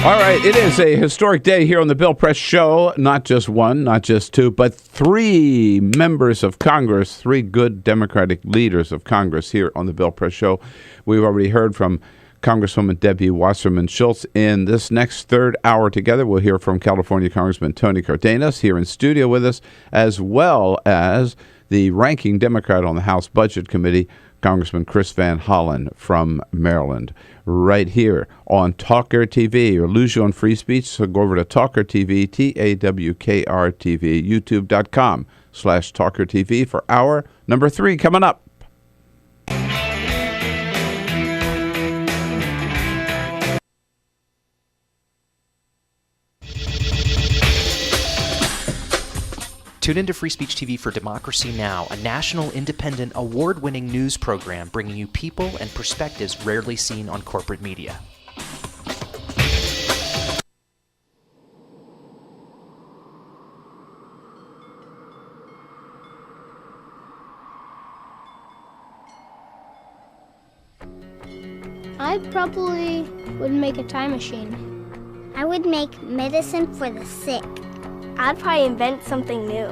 [SPEAKER 9] All right, it is a historic day here on the Bill Press Show. Not just one, not just two, but three members of Congress, three good Democratic leaders of Congress here on the Bill Press Show. We've already heard from Congresswoman Debbie Wasserman Schultz. In this next third hour together, we'll hear from California Congressman Tony Cardenas here in studio with us, as well as the ranking Democrat on the House Budget Committee, Congressman Chris Van Holland from Maryland, right here on Talker TV. Or lose you on free speech, so go over to Talker TV, TAWKR TV, youtube.com/Talker TV for hour number 3 coming up.
[SPEAKER 17] Tune into Free Speech TV for Democracy Now!, a national, independent, award-winning news program bringing you people and perspectives rarely seen on corporate media.
[SPEAKER 2] I probably would make a time machine.
[SPEAKER 14] I would make medicine for the sick.
[SPEAKER 2] I'd probably invent something new.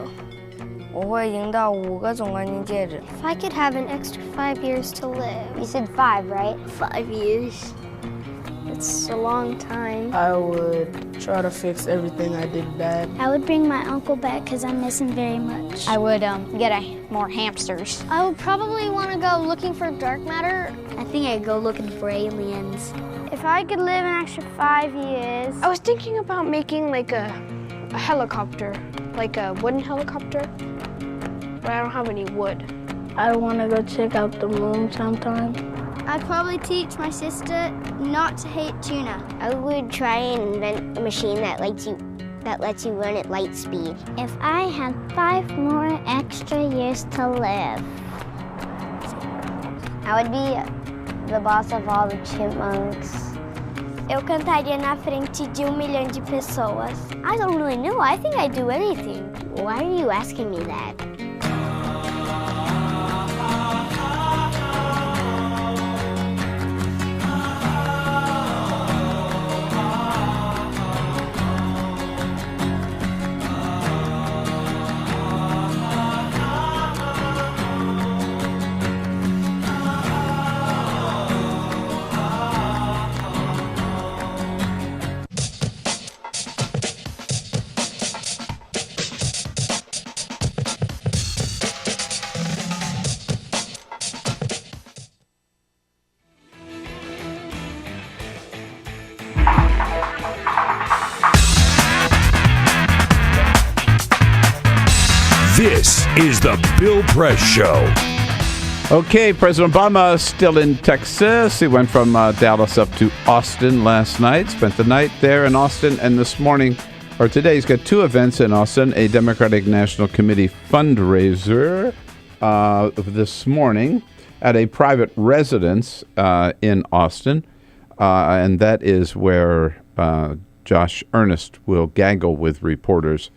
[SPEAKER 8] 我会赢到5个总冠军戒指。
[SPEAKER 2] If I could have an extra 5 years to live.
[SPEAKER 14] You said 5, right?
[SPEAKER 2] 5 years. It's a long time.
[SPEAKER 15] I would try to fix everything I did bad.
[SPEAKER 2] I would bring my uncle back because I miss him very much.
[SPEAKER 14] I would get more hamsters.
[SPEAKER 2] I would probably want to go looking for dark matter.
[SPEAKER 14] I think I'd go looking for aliens.
[SPEAKER 2] If I could live an extra 5 years. I was thinking about making like a helicopter, like a wooden helicopter, but I don't have any wood.
[SPEAKER 15] I want to go check out the moon sometime.
[SPEAKER 2] I'd probably teach my sister not to hate tuna.
[SPEAKER 14] I would try and invent a machine that lets you run at light speed. If I had 5 more extra years to live, I would be the boss of all the chipmunks.
[SPEAKER 2] Eu cantaria na frente de 1 milhão de pessoas. I don't really know. I think I'd do anything.
[SPEAKER 14] Why are you asking me that?
[SPEAKER 10] This is the Bill Press Show.
[SPEAKER 9] Okay, President Obama still in Texas. He went from Dallas up to Austin last night, spent the night there in Austin, and this morning, or today, he's got 2 events in Austin, a Democratic National Committee fundraiser this morning at a private residence in Austin, and that is where Josh Earnest will gaggle with reporters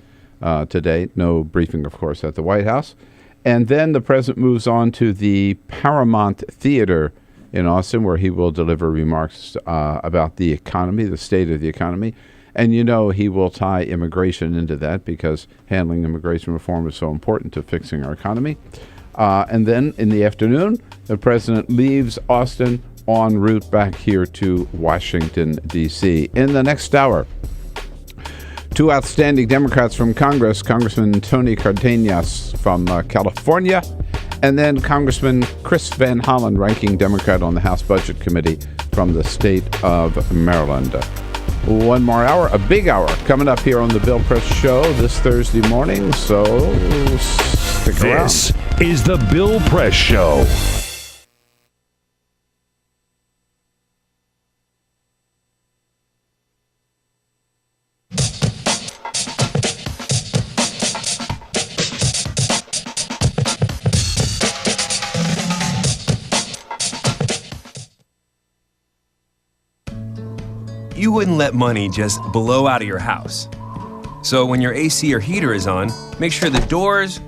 [SPEAKER 9] today. No briefing, of course, at the White House. And then the president moves on to the Paramount Theater in Austin, where he will deliver remarks about the economy, the state of the economy. And you know he will tie immigration into that because handling immigration reform is so important to fixing our economy. And then in the afternoon, the president leaves Austin en route back here to Washington, D.C. In the next hour, 2 outstanding Democrats from Congress, Congressman Tony Cardenas from California, and then Congressman Chris Van Holland, ranking Democrat on the House Budget Committee from the state of Maryland. 1 more hour, a big hour, coming up here on the Bill Press Show this Thursday morning, so stick around.
[SPEAKER 10] This is the Bill Press Show.
[SPEAKER 20] You wouldn't let money just blow out of your house. So when your AC or heater is on, make sure the doors,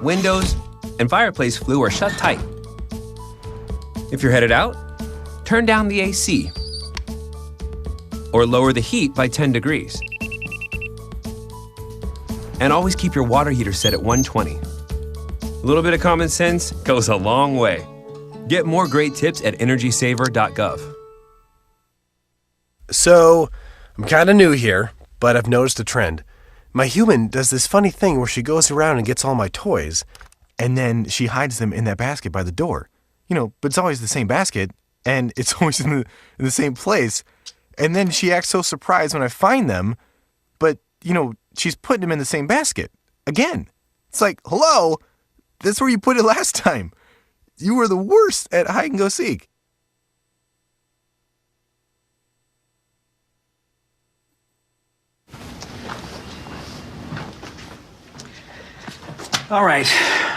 [SPEAKER 20] windows, and fireplace flue are shut tight. If you're headed out, turn down the AC. or lower the heat by 10 degrees. And always keep your water heater set at 120. A little bit of common sense goes a long way. Get more great tips at energysaver.gov.
[SPEAKER 6] So, I'm kind of new here, but I've noticed a trend. My human does this funny thing where she goes around and gets all my toys, and then she hides them in that basket by the door. But it's always the same basket, and it's always in the same place. And then she acts so surprised when I find them, but, she's putting them in the same basket. Again. It's like, hello? That's where you put it last time. You were the worst at hide and go seek.
[SPEAKER 21] All right.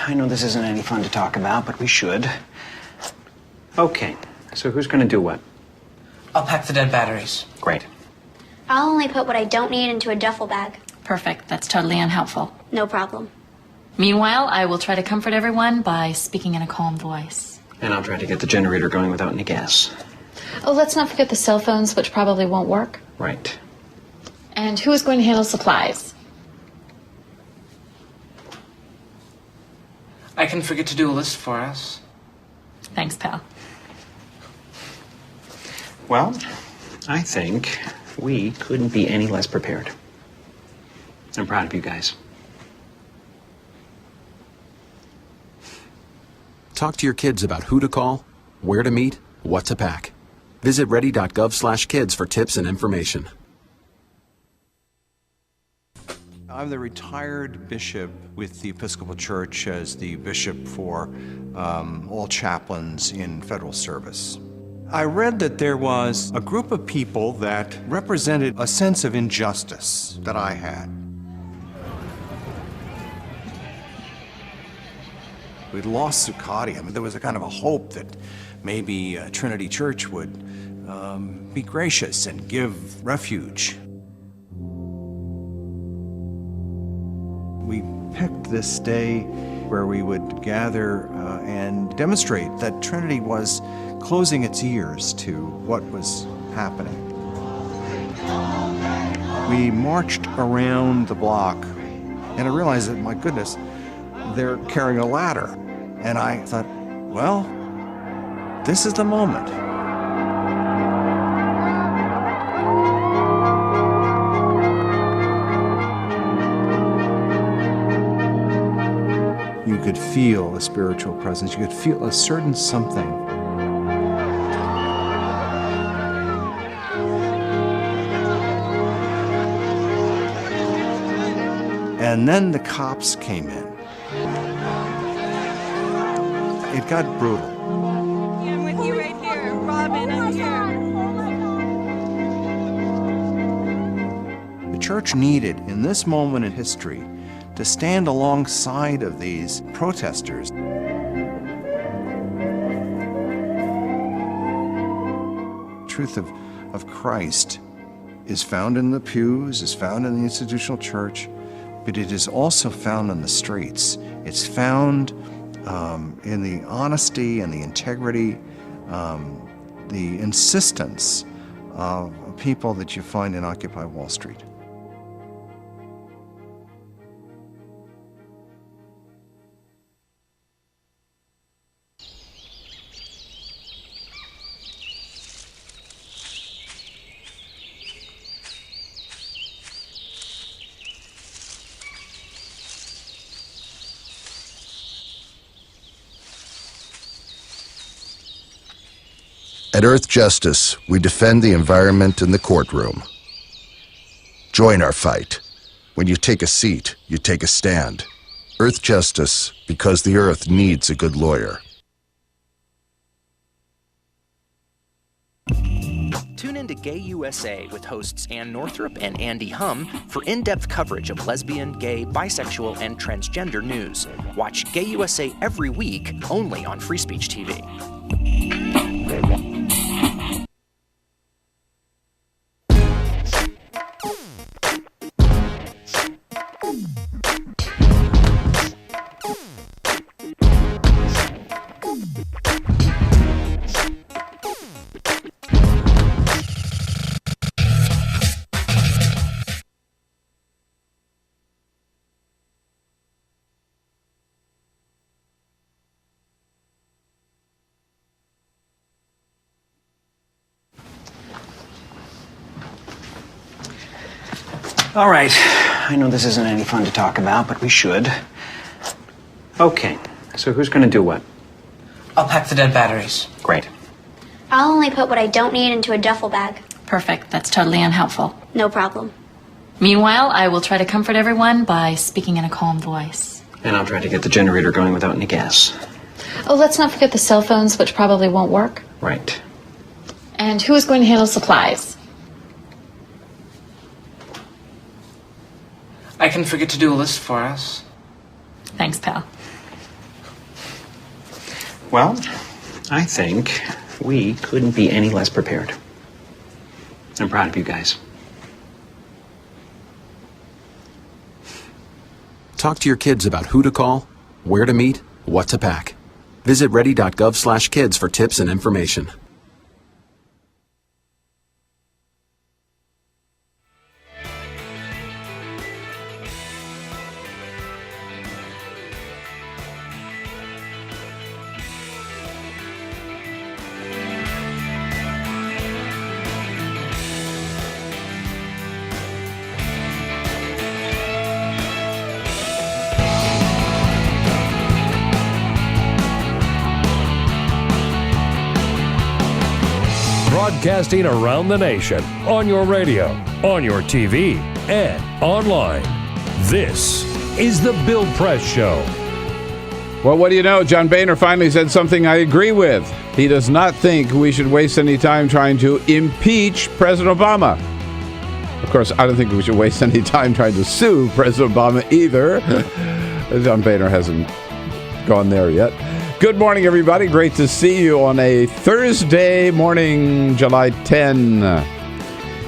[SPEAKER 21] I know this isn't any fun to talk about, but we should. Okay. So who's going to do what?
[SPEAKER 22] I'll pack the dead batteries.
[SPEAKER 21] Great.
[SPEAKER 2] I'll only put what I don't need into a duffel bag.
[SPEAKER 23] Perfect. That's totally unhelpful.
[SPEAKER 2] No problem.
[SPEAKER 23] Meanwhile, I will try to comfort everyone by speaking in a calm voice.
[SPEAKER 21] And I'll try to get the generator going without any gas.
[SPEAKER 23] Oh, let's not forget the cell phones, which probably won't work.
[SPEAKER 21] Right.
[SPEAKER 23] And who is going to handle supplies?
[SPEAKER 22] I can forget to do a list for us.
[SPEAKER 23] Thanks, pal.
[SPEAKER 21] Well, I think we couldn't be any less prepared. I'm proud of you guys.
[SPEAKER 28] Talk to your kids about who to call, where to meet, what to pack. Visit ready.gov/kids for tips and information.
[SPEAKER 7] I'm the retired bishop with the Episcopal Church as the bishop for all chaplains in federal service. I read that there was a group of people that represented a sense of injustice that I had. We'd lost Zuccotti. There was a kind of a hope that maybe Trinity Church would be gracious and give refuge. We picked this day where we would gather and demonstrate that Trinity was closing its ears to what was happening. We marched around the block, and I realized that, my goodness, they're carrying a ladder. And I thought, well, this is the moment. You could feel a spiritual presence. You could feel a certain something. And then the cops came in. It got brutal.
[SPEAKER 18] Yeah, I'm with you right here. Robin, I'm here.
[SPEAKER 7] The church needed, in this moment in history, to stand alongside of these protesters. The truth of Christ is found in the pews, is found in the institutional church, but it is also found in the streets. It's found in the honesty and the integrity, the insistence of people that you find in Occupy Wall Street.
[SPEAKER 24] At Earth Justice, we defend the environment in the courtroom. Join our fight. When you take a seat, you take a stand. Earth Justice, because the Earth needs a good lawyer.
[SPEAKER 17] Tune in to Gay USA with hosts Ann Northrup and Andy Hum for in-depth coverage of lesbian, gay, bisexual, and transgender news. Watch Gay USA every week, only on Free Speech TV.
[SPEAKER 21] All right. I know this isn't any fun to talk about, but we should. Okay. So who's going to do what?
[SPEAKER 22] I'll pack the dead batteries.
[SPEAKER 21] Great.
[SPEAKER 2] I'll only put what I don't need into a duffel bag.
[SPEAKER 23] Perfect. That's totally unhelpful.
[SPEAKER 2] No problem.
[SPEAKER 23] Meanwhile, I will try to comfort everyone by speaking in a calm voice.
[SPEAKER 21] And I'll try to get the generator going without any gas.
[SPEAKER 23] Oh, let's not forget the cell phones, which probably won't work.
[SPEAKER 21] Right.
[SPEAKER 23] And who is going to handle supplies?
[SPEAKER 22] I can forget to do a list for us.
[SPEAKER 23] Thanks, pal.
[SPEAKER 21] Well, I think we couldn't be any less prepared. I'm proud of you guys.
[SPEAKER 28] Talk to your kids about who to call, where to meet, what to pack. Visit ready.gov/kids for tips and information.
[SPEAKER 10] Broadcasting around the nation, on your radio, on your TV, and online. This is The Bill Press Show.
[SPEAKER 9] Well, what do you know? John Boehner finally said something I agree with. He does not think we should waste any time trying to impeach President Obama. Of course, I don't think we should waste any time trying to sue President Obama either. John Boehner hasn't gone there yet. Good morning, everybody. Great to see you on a Thursday morning, July 10.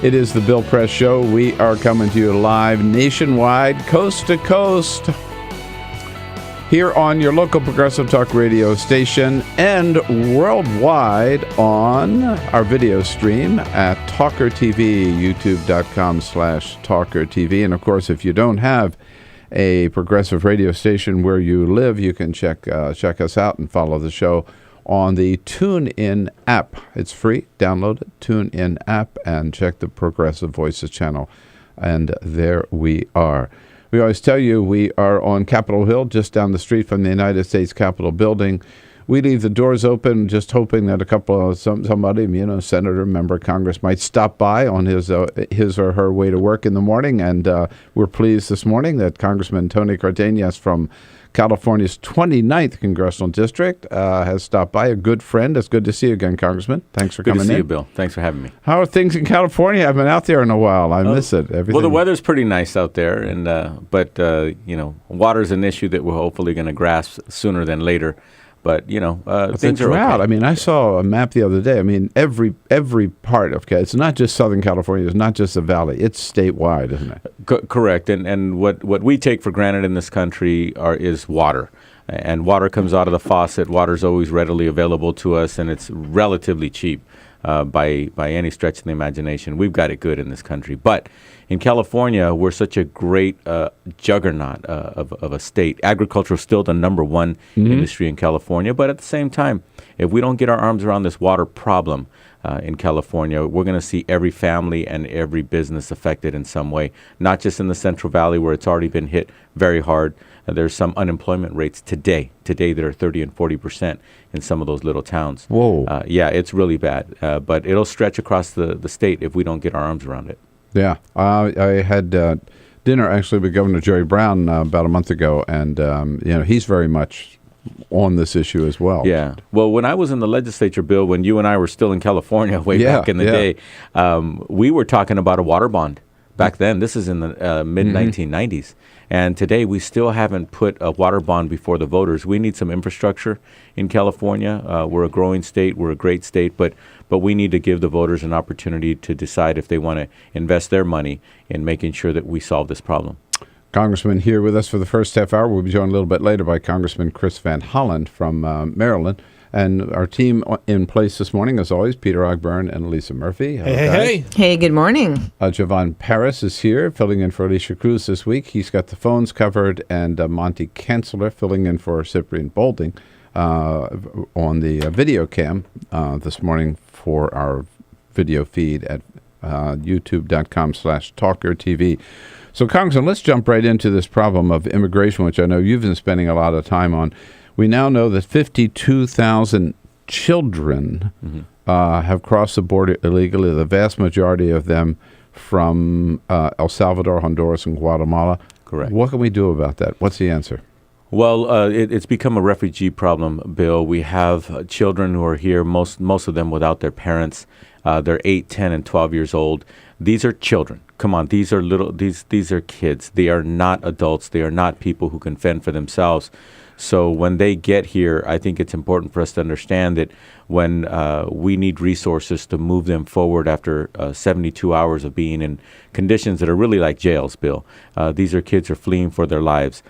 [SPEAKER 9] It is the Bill Press Show. We are coming to you live nationwide, coast to coast, here on your local progressive talk radio station and worldwide on our video stream at Talker TV, youtube.com/Talker TV. And of course, if you don't have a progressive radio station where you live, you can check us out and follow the show on the TuneIn app. It's free. Download it, TuneIn app, and check the Progressive Voices channel. And there we are. We always tell you we are on Capitol Hill, just down the street from the United States Capitol building. We leave the doors open, just hoping that a couple of somebody, senator, member, Congress, might stop by on his or her way to work in the morning. And we're pleased this morning that Congressman Tony Cardenas from California's 29th Congressional District has stopped by. A good friend. It's good to see you again, Congressman. Thanks for coming in.
[SPEAKER 3] Good to see you, Bill. Thanks for having me.
[SPEAKER 9] How are things in California? I haven't been out there in a while. I miss it. Everything.
[SPEAKER 3] Well, the weather's pretty nice out there, and but water's an issue that we're hopefully going to grasp sooner than later. But things are okay.
[SPEAKER 9] I mean, I saw a map the other day. I mean, every part of it's not just Southern California. It's not just the valley. It's statewide, isn't it?
[SPEAKER 3] Correct. And what we take for granted in this country is water. And water comes out of the faucet. Water's always readily available to us, and it's relatively cheap by any stretch of the imagination. We've got it good in this country. But in California, we're such a great juggernaut of a state. Agriculture is still the number one industry in California. But at the same time, if we don't get our arms around this water problem in California, we're going to see every family and every business affected in some way, not just in the Central Valley where it's already been hit very hard. There's some unemployment rates today that are 30% and 40% in some of those little towns.
[SPEAKER 9] Whoa.
[SPEAKER 3] Yeah, it's really bad. But it'll stretch across the state if we don't get our arms around it.
[SPEAKER 9] Yeah. I had dinner actually with Governor Jerry Brown about a month ago, and he's very much on this issue as well.
[SPEAKER 3] Yeah. Well, when I was in the legislature, Bill, when you and I were still in California way back in the day, we were talking about a water bond. Back then, this is in the mid-1990s. And today, we still haven't put a water bond before the voters. We need some infrastructure in California. We're a growing state. We're a great state. But we need to give the voters an opportunity to decide if they want to invest their money in making sure that we solve this problem.
[SPEAKER 9] Congressman here with us for the first half hour. We'll be joined a little bit later by Congressman Chris Van Holland from Maryland. And our team in place this morning, as always, Peter Ogburn and Lisa Murphy.
[SPEAKER 4] Hey. Hey, good morning.
[SPEAKER 9] Javon Paris is here, filling in for Alicia Cruz this week. He's got the phones covered. And Monty Kanzler filling in for Cyprian Bolding on the video cam this morning for our video feed at youtube.com/talkertv. So, Congressman, let's jump right into this problem of immigration, which I know you've been spending a lot of time on. We now know that 52,000 children have crossed the border illegally, the vast majority of them from El Salvador, Honduras, and Guatemala.
[SPEAKER 3] Correct.
[SPEAKER 9] What can we do about that? What's the answer?
[SPEAKER 3] Well, it's become a refugee problem, Bill. We have children who are here, most of them without their parents. They're 8, 10, and 12 years old. These are children. Come on, these are these are kids. They are not adults. They are not people who can fend for themselves. So when they get here, I think it's important for us to understand that when we need resources to move them forward after 72 hours of being in conditions that are really like jails, Bill. These are kids who are fleeing for their lives.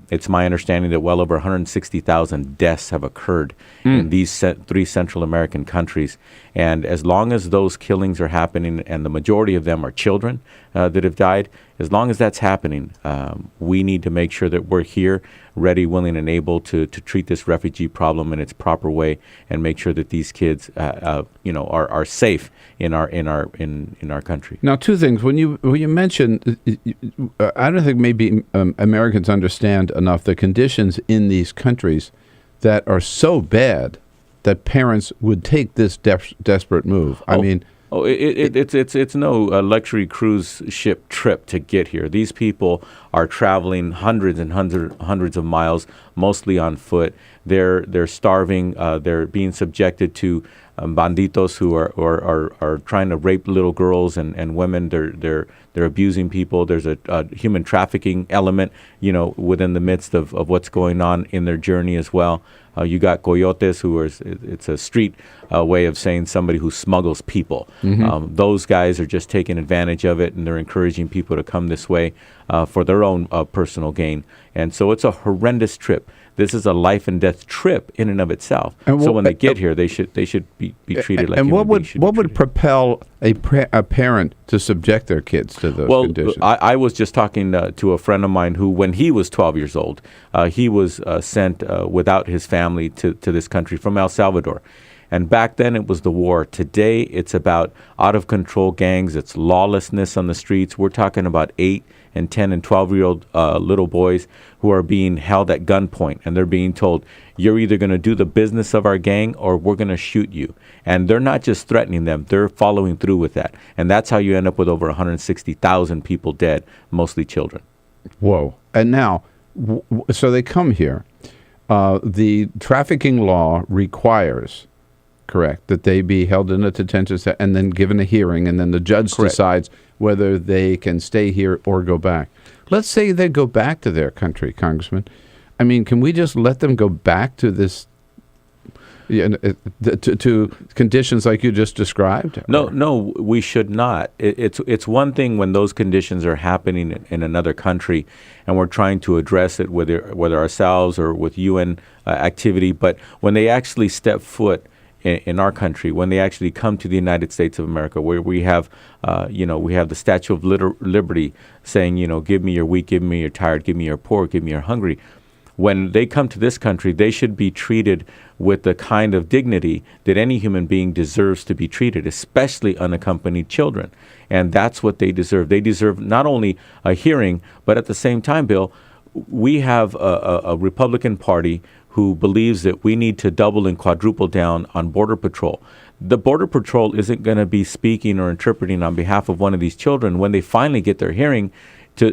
[SPEAKER 3] It's my understanding that well over 160,000 deaths have occurred in these 3 Central American countries. And as long as those killings are happening, and the majority of them are children that have died, as long as that's happening, we need to make sure that we're here, ready, willing, and able to treat this refugee problem in its proper way, and make sure that these kids, are safe in our country.
[SPEAKER 9] Now, 2 things. When you mentioned, I don't think maybe Americans understand enough the conditions in these countries that are so bad that parents would take this desperate move. I mean.
[SPEAKER 3] Oh, it's no luxury cruise ship trip to get here. These people are traveling hundreds and hundreds of miles, mostly on foot. They're starving. They're being subjected to banditos who are trying to rape little girls and women. They're abusing people. There's a human trafficking element, within the midst of what's going on in their journey as well. You got coyotes, it's a street way of saying somebody who smuggles people. Those guys are just taking advantage of it, and they're encouraging people to come this way for their own personal gain. And so it's a horrendous trip. This is a life and death trip in and of itself. And so when they get here, they should be treated like human beings.
[SPEAKER 9] And what would propel a parent to subject their kids to those conditions?
[SPEAKER 3] I was just talking to a friend of mine who, when he was 12 years old, he was sent without his family to this country from El Salvador. And back then it was the war. Today it's about out-of-control gangs. It's lawlessness on the streets. We're talking about 8 and 10 and 12-year-old little boys who are being held at gunpoint, and they're being told, you're either going to do the business of our gang or we're going to shoot you. And they're not just threatening them, they're following through with that. And that's how you end up with over 160,000 people dead, mostly children.
[SPEAKER 9] Whoa. And now, so they come here. The trafficking law requires, correct, that they be held in a detention center and then given a hearing, and then the judge decides whether they can stay here or go back. Let's say they go back to their country, Congressman. I mean, can we just let them go back to this, to conditions like you just described?
[SPEAKER 3] No, we should not. It's one thing when those conditions are happening in another country, and we're trying to address it whether ourselves or with UN activity. But when they actually step foot in our country, when they actually come to the United States of America, where we have, we have the Statue of Liberty saying, give me your weak, give me your tired, give me your poor, give me your hungry. When they come to this country, they should be treated with the kind of dignity that any human being deserves to be treated, especially unaccompanied children. And that's what they deserve. They deserve not only a hearing, but at the same time, Bill, we have a Republican Party who believes that we need to double and quadruple down on Border Patrol. The Border Patrol isn't going to be speaking or interpreting on behalf of one of these children when they finally get their hearing,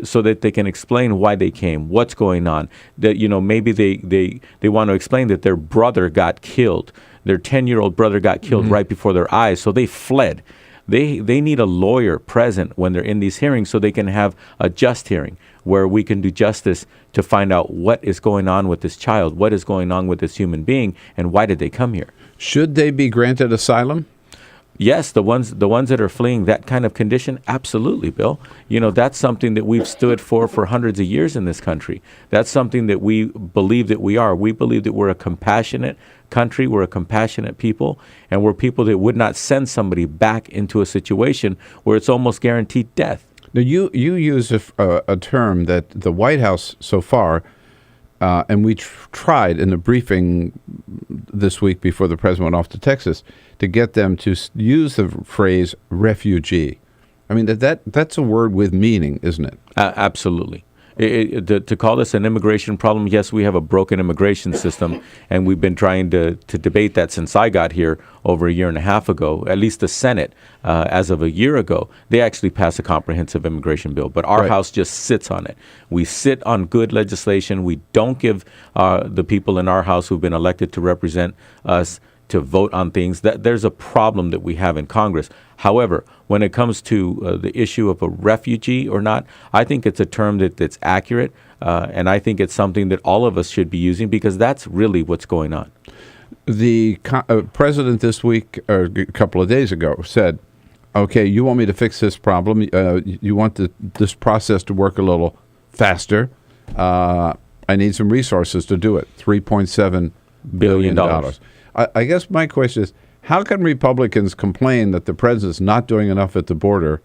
[SPEAKER 3] so that they can explain why they came, what's going on. That maybe they want to explain that their brother got killed, their 10-year-old brother got killed right before their eyes, so they fled. They need a lawyer present when they're in these hearings so they can have a just hearing where we can do justice to find out what is going on with this child, what is going on with this human being, and why did they come here.
[SPEAKER 9] Should they be granted asylum?
[SPEAKER 3] Yes, the ones that are fleeing that kind of condition, absolutely, Bill. That's something that we've stood for hundreds of years in this country. That's something that we believe that we are. We believe that we're a compassionate country, we're a compassionate people, and we're people that would not send somebody back into a situation where it's almost guaranteed death.
[SPEAKER 9] Now, you use a term that the White House so far, and we tried in the briefing this week before the president went off to Texas, to get them to use the phrase refugee. I mean, that's a word with meaning, isn't it?
[SPEAKER 3] Absolutely. To call this an immigration problem, yes, we have a broken immigration system, and we've been trying to debate that since I got here over a year and a half ago. At least the Senate, as of a year ago, they actually passed a comprehensive immigration bill, but our House just sits on it. We sit on good legislation. We don't give the people in our House who've been elected to represent us to vote on things. That there's a problem that we have in Congress. However, when it comes to the issue of a refugee or not, I think it's a term that's accurate, and I think it's something that all of us should be using because that's really what's going on.
[SPEAKER 9] The president this week, or a couple of days ago, said, okay, you want me to fix this problem. You want this process to work a little faster. I need some resources to do it. $3.7 billion. I guess my question is, how can Republicans complain that the president's not doing enough at the border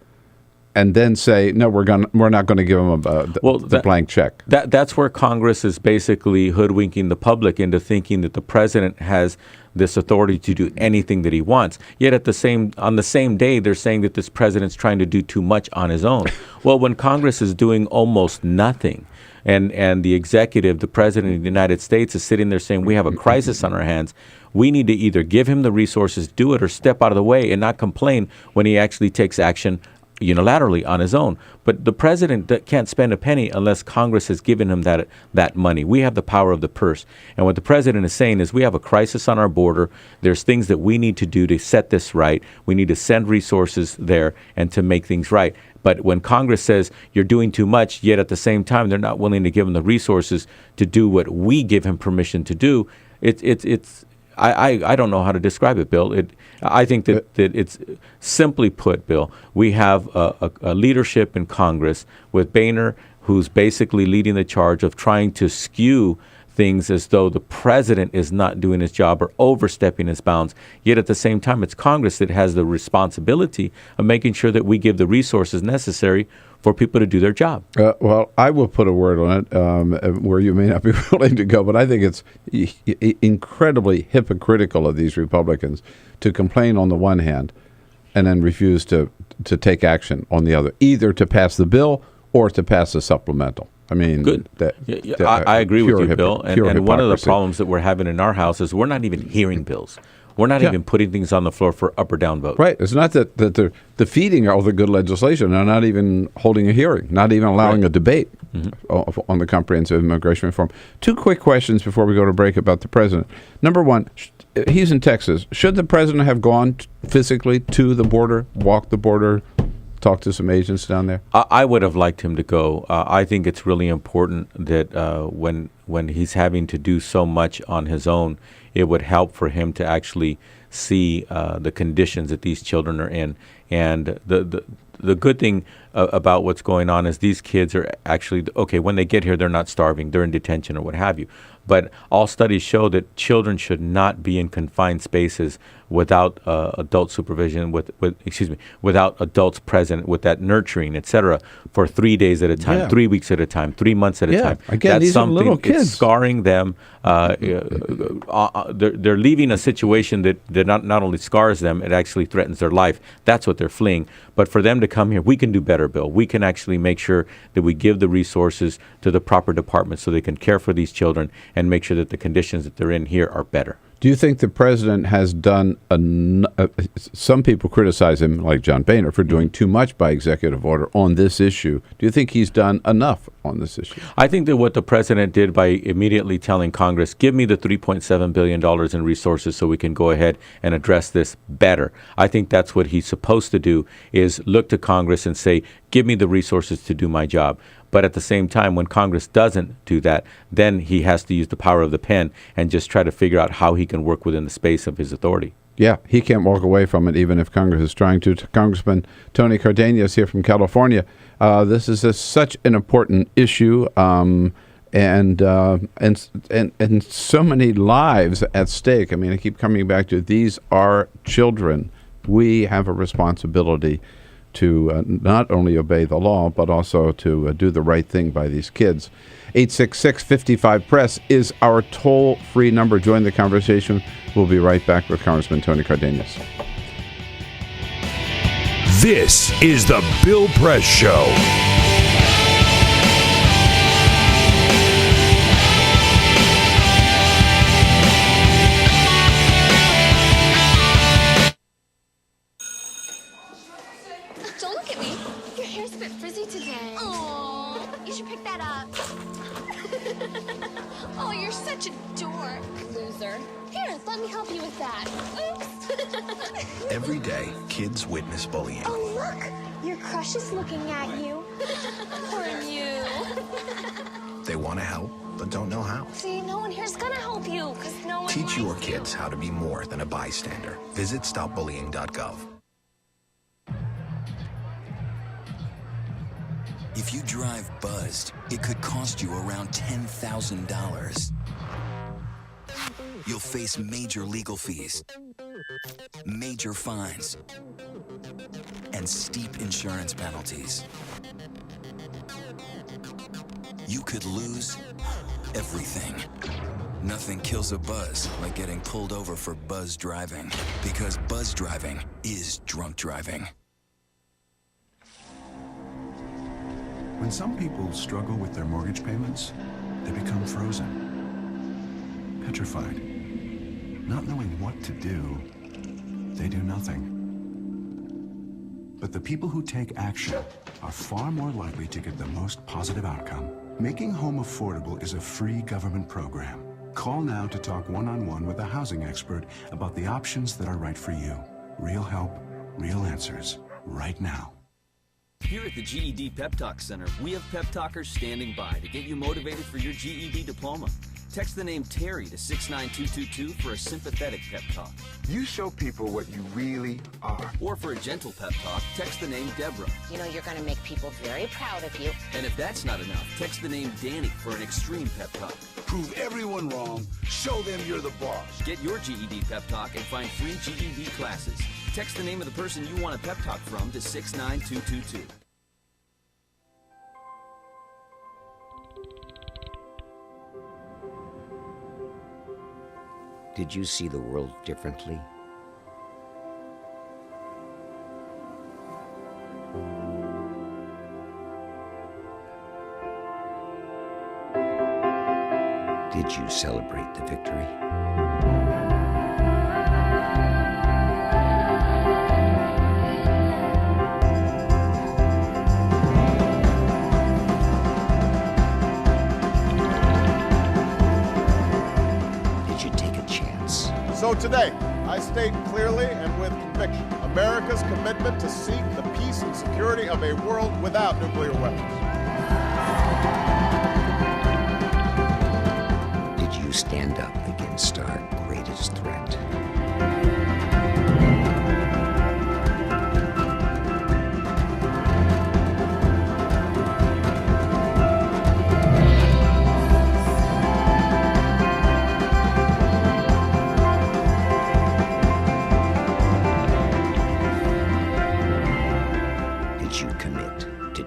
[SPEAKER 9] and then say, no, we're not going to give them the blank check?
[SPEAKER 3] That's where Congress is basically hoodwinking the public into thinking that the president has this authority to do anything that he wants. Yet on the same day, they're saying that this president's trying to do too much on his own. Well, when Congress is doing almost nothing, and the executive, the president of the United States, is sitting there saying we have a crisis on our hands, we need to either give him the resources, do it, or step out of the way and not complain when he actually takes action unilaterally on his own. But the president can't spend a penny unless Congress has given him that money. We have the power of the purse. And what the president is saying is we have a crisis on our border. There's things that we need to do to set this right. We need to send resources there and to make things right. But when Congress says you're doing too much, yet at the same time they're not willing to give him the resources to do what we give him permission to do, I don't know how to describe it, Bill. I think that it's simply put, Bill, we have a leadership in Congress with Boehner, who's basically leading the charge of trying to skew things as though the president is not doing his job or overstepping his bounds. Yet at the same time, it's Congress that has the responsibility of making sure that we give the resources necessary for people to do their job.
[SPEAKER 9] Well, I will put a word on it where you may not be willing to go, but I think it's incredibly hypocritical of these Republicans to complain on the one hand and then refuse to take action on the other, either to pass the bill or to pass the supplemental. I mean,
[SPEAKER 3] good. I agree with you, Bill. And one of the problems that we're having in our House is we're not even hearing bills. We're not even putting things on the floor for up or down vote.
[SPEAKER 9] Right. It's not that they're defeating all the good legislation. They're not even holding a hearing, not even allowing a debate on the comprehensive immigration reform. Two quick questions before we go to break about the president. Number one, he's in Texas. Should the president have gone physically to the border, walked the border, talk to some agents down there?
[SPEAKER 3] I would have liked him to go. I think it's really important that when he's having to do so much on his own, it would help for him to actually see the conditions that these children are in. And the good thing about what's going on is these kids are actually, okay, when they get here, they're not starving, they're in detention or what have you. But all studies show that children should not be in confined spaces without adult supervision, without adults present, with that nurturing, etc., for 3 days at a time, 3 weeks at a time, 3 months at a time.
[SPEAKER 9] Again,
[SPEAKER 3] that's
[SPEAKER 9] these
[SPEAKER 3] something,
[SPEAKER 9] are little kids.
[SPEAKER 3] It's scarring them. They're leaving a situation that not only scars them, it actually threatens their life. That's what they're fleeing. But for them to come here, we can do better, Bill. We can actually make sure that we give the resources to the proper departments so they can care for these children and make sure that the conditions that they're in here are better.
[SPEAKER 9] Do you think the president has done some people criticize him, like John Boehner, for doing too much by executive order on this issue. Do you think he's done enough on this issue?
[SPEAKER 3] I think that what the president did by immediately telling Congress, give me the $3.7 billion in resources so we can go ahead and address this better. I think that's what he's supposed to do, is look to Congress and say, give me the resources to do my job. But at the same time, when Congress doesn't do that, then he has to use the power of the pen and just try to figure out how he can work within the space of his authority.
[SPEAKER 9] Yeah, he can't walk away from it, even if Congress is trying to. Congressman Tony Cardenas here from California. This is such an important issue, and so many lives at stake. I mean, I keep coming back to these are children. We have a responsibility to not only obey the law, but also to do the right thing by these kids. 866-55-PRESS is our toll-free number. Join the conversation. We'll be right back with Congressman Tony Cardenas.
[SPEAKER 10] This is the Bill Press Show.
[SPEAKER 1] Don't look at me. Your hair's a bit frizzy today. Oh, you should pick that up. Oh, you're such a dork, loser. Here, let me help you with that. Oops.
[SPEAKER 24] Every day, kids witness bullying.
[SPEAKER 1] Oh, look. Your crush is looking at you. Poor you.
[SPEAKER 24] They want to help, but don't know how.
[SPEAKER 1] See, no one here's gonna help you, because no one
[SPEAKER 24] Teach your
[SPEAKER 1] likes
[SPEAKER 24] kids how to be more than a bystander. Visit stopbullying.gov.
[SPEAKER 5] If you drive buzzed, it could cost you around $10,000. You'll face major legal fees, major fines, and steep insurance penalties. You could lose everything. Nothing kills a buzz like getting pulled over for buzz driving, because buzz driving is drunk driving.
[SPEAKER 24] When some people struggle with their mortgage payments, they become frozen, petrified. Not knowing what to do, they do nothing. But the people who take action are far more likely to get the most positive outcome. Making home affordable is a free government program. Call now to talk one-on-one with a housing expert about the options that are right for you. Real help, real answers, right now.
[SPEAKER 11] Here at the GED Pep Talk Center, we have pep talkers standing by to get you motivated for your GED diploma. Text the name Terry to 69222 for a sympathetic pep talk.
[SPEAKER 12] You show people what you really are.
[SPEAKER 11] Or for a gentle pep talk, text the name Deborah.
[SPEAKER 16] You know you're going to make people very proud of you.
[SPEAKER 11] And if that's not enough, text the name Danny for an extreme pep talk.
[SPEAKER 12] Prove everyone wrong. Show them you're the boss.
[SPEAKER 11] Get your GED pep talk and find free GED classes. Text the name of the person you want a pep talk from to 69222.
[SPEAKER 25] Did you see the world differently? Did you celebrate the victory?
[SPEAKER 19] So today, I state clearly and with conviction America's commitment to seek the peace and security of a world without nuclear weapons.
[SPEAKER 25] Did you stand up against our greatest threat?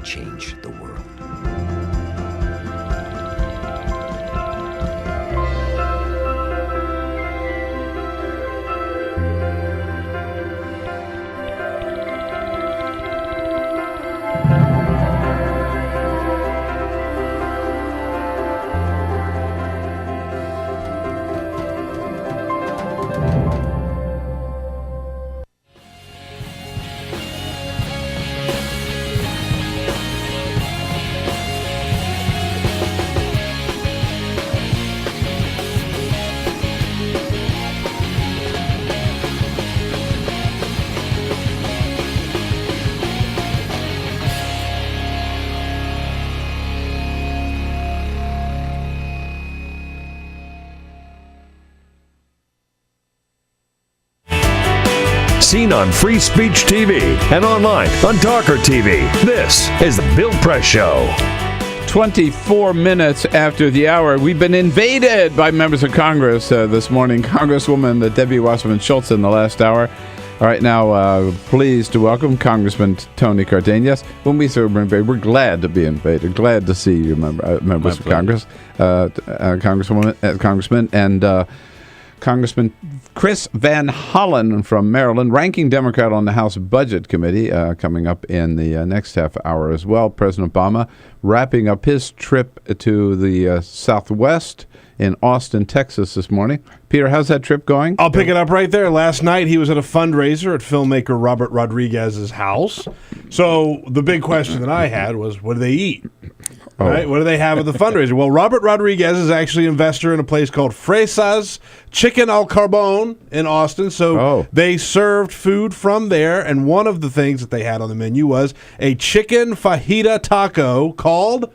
[SPEAKER 25] Change the world.
[SPEAKER 10] Seen on Free Speech TV and online on Talker TV. This is the Bill Press Show.
[SPEAKER 9] 24 minutes after the hour, we've been invaded by members of Congress this morning. Congresswoman Debbie Wasserman Schultz in the last hour. All right, now pleased to welcome Congressman Tony Cardenas. When we say we're invaded, we're glad to be invaded. Glad to see you, members of Congress, Congresswoman, Congressman, and Congressman Chris Van Holland from Maryland, ranking Democrat on the House Budget Committee, coming up in the next half hour as well. President Obama wrapping up his trip to the Southwest in Austin, Texas this morning. Peter, how's that trip going?
[SPEAKER 6] I'll pick it up right there. Last night he was at a fundraiser at filmmaker Robert Rodriguez's house. So the big question that I had was, what do they eat? Right? What do they have at the fundraiser? Well, Robert Rodriguez is actually an investor in a place called Fresas Chicken al Carbone in Austin. So they served food from there, and one of the things that they had on the menu was a chicken fajita taco called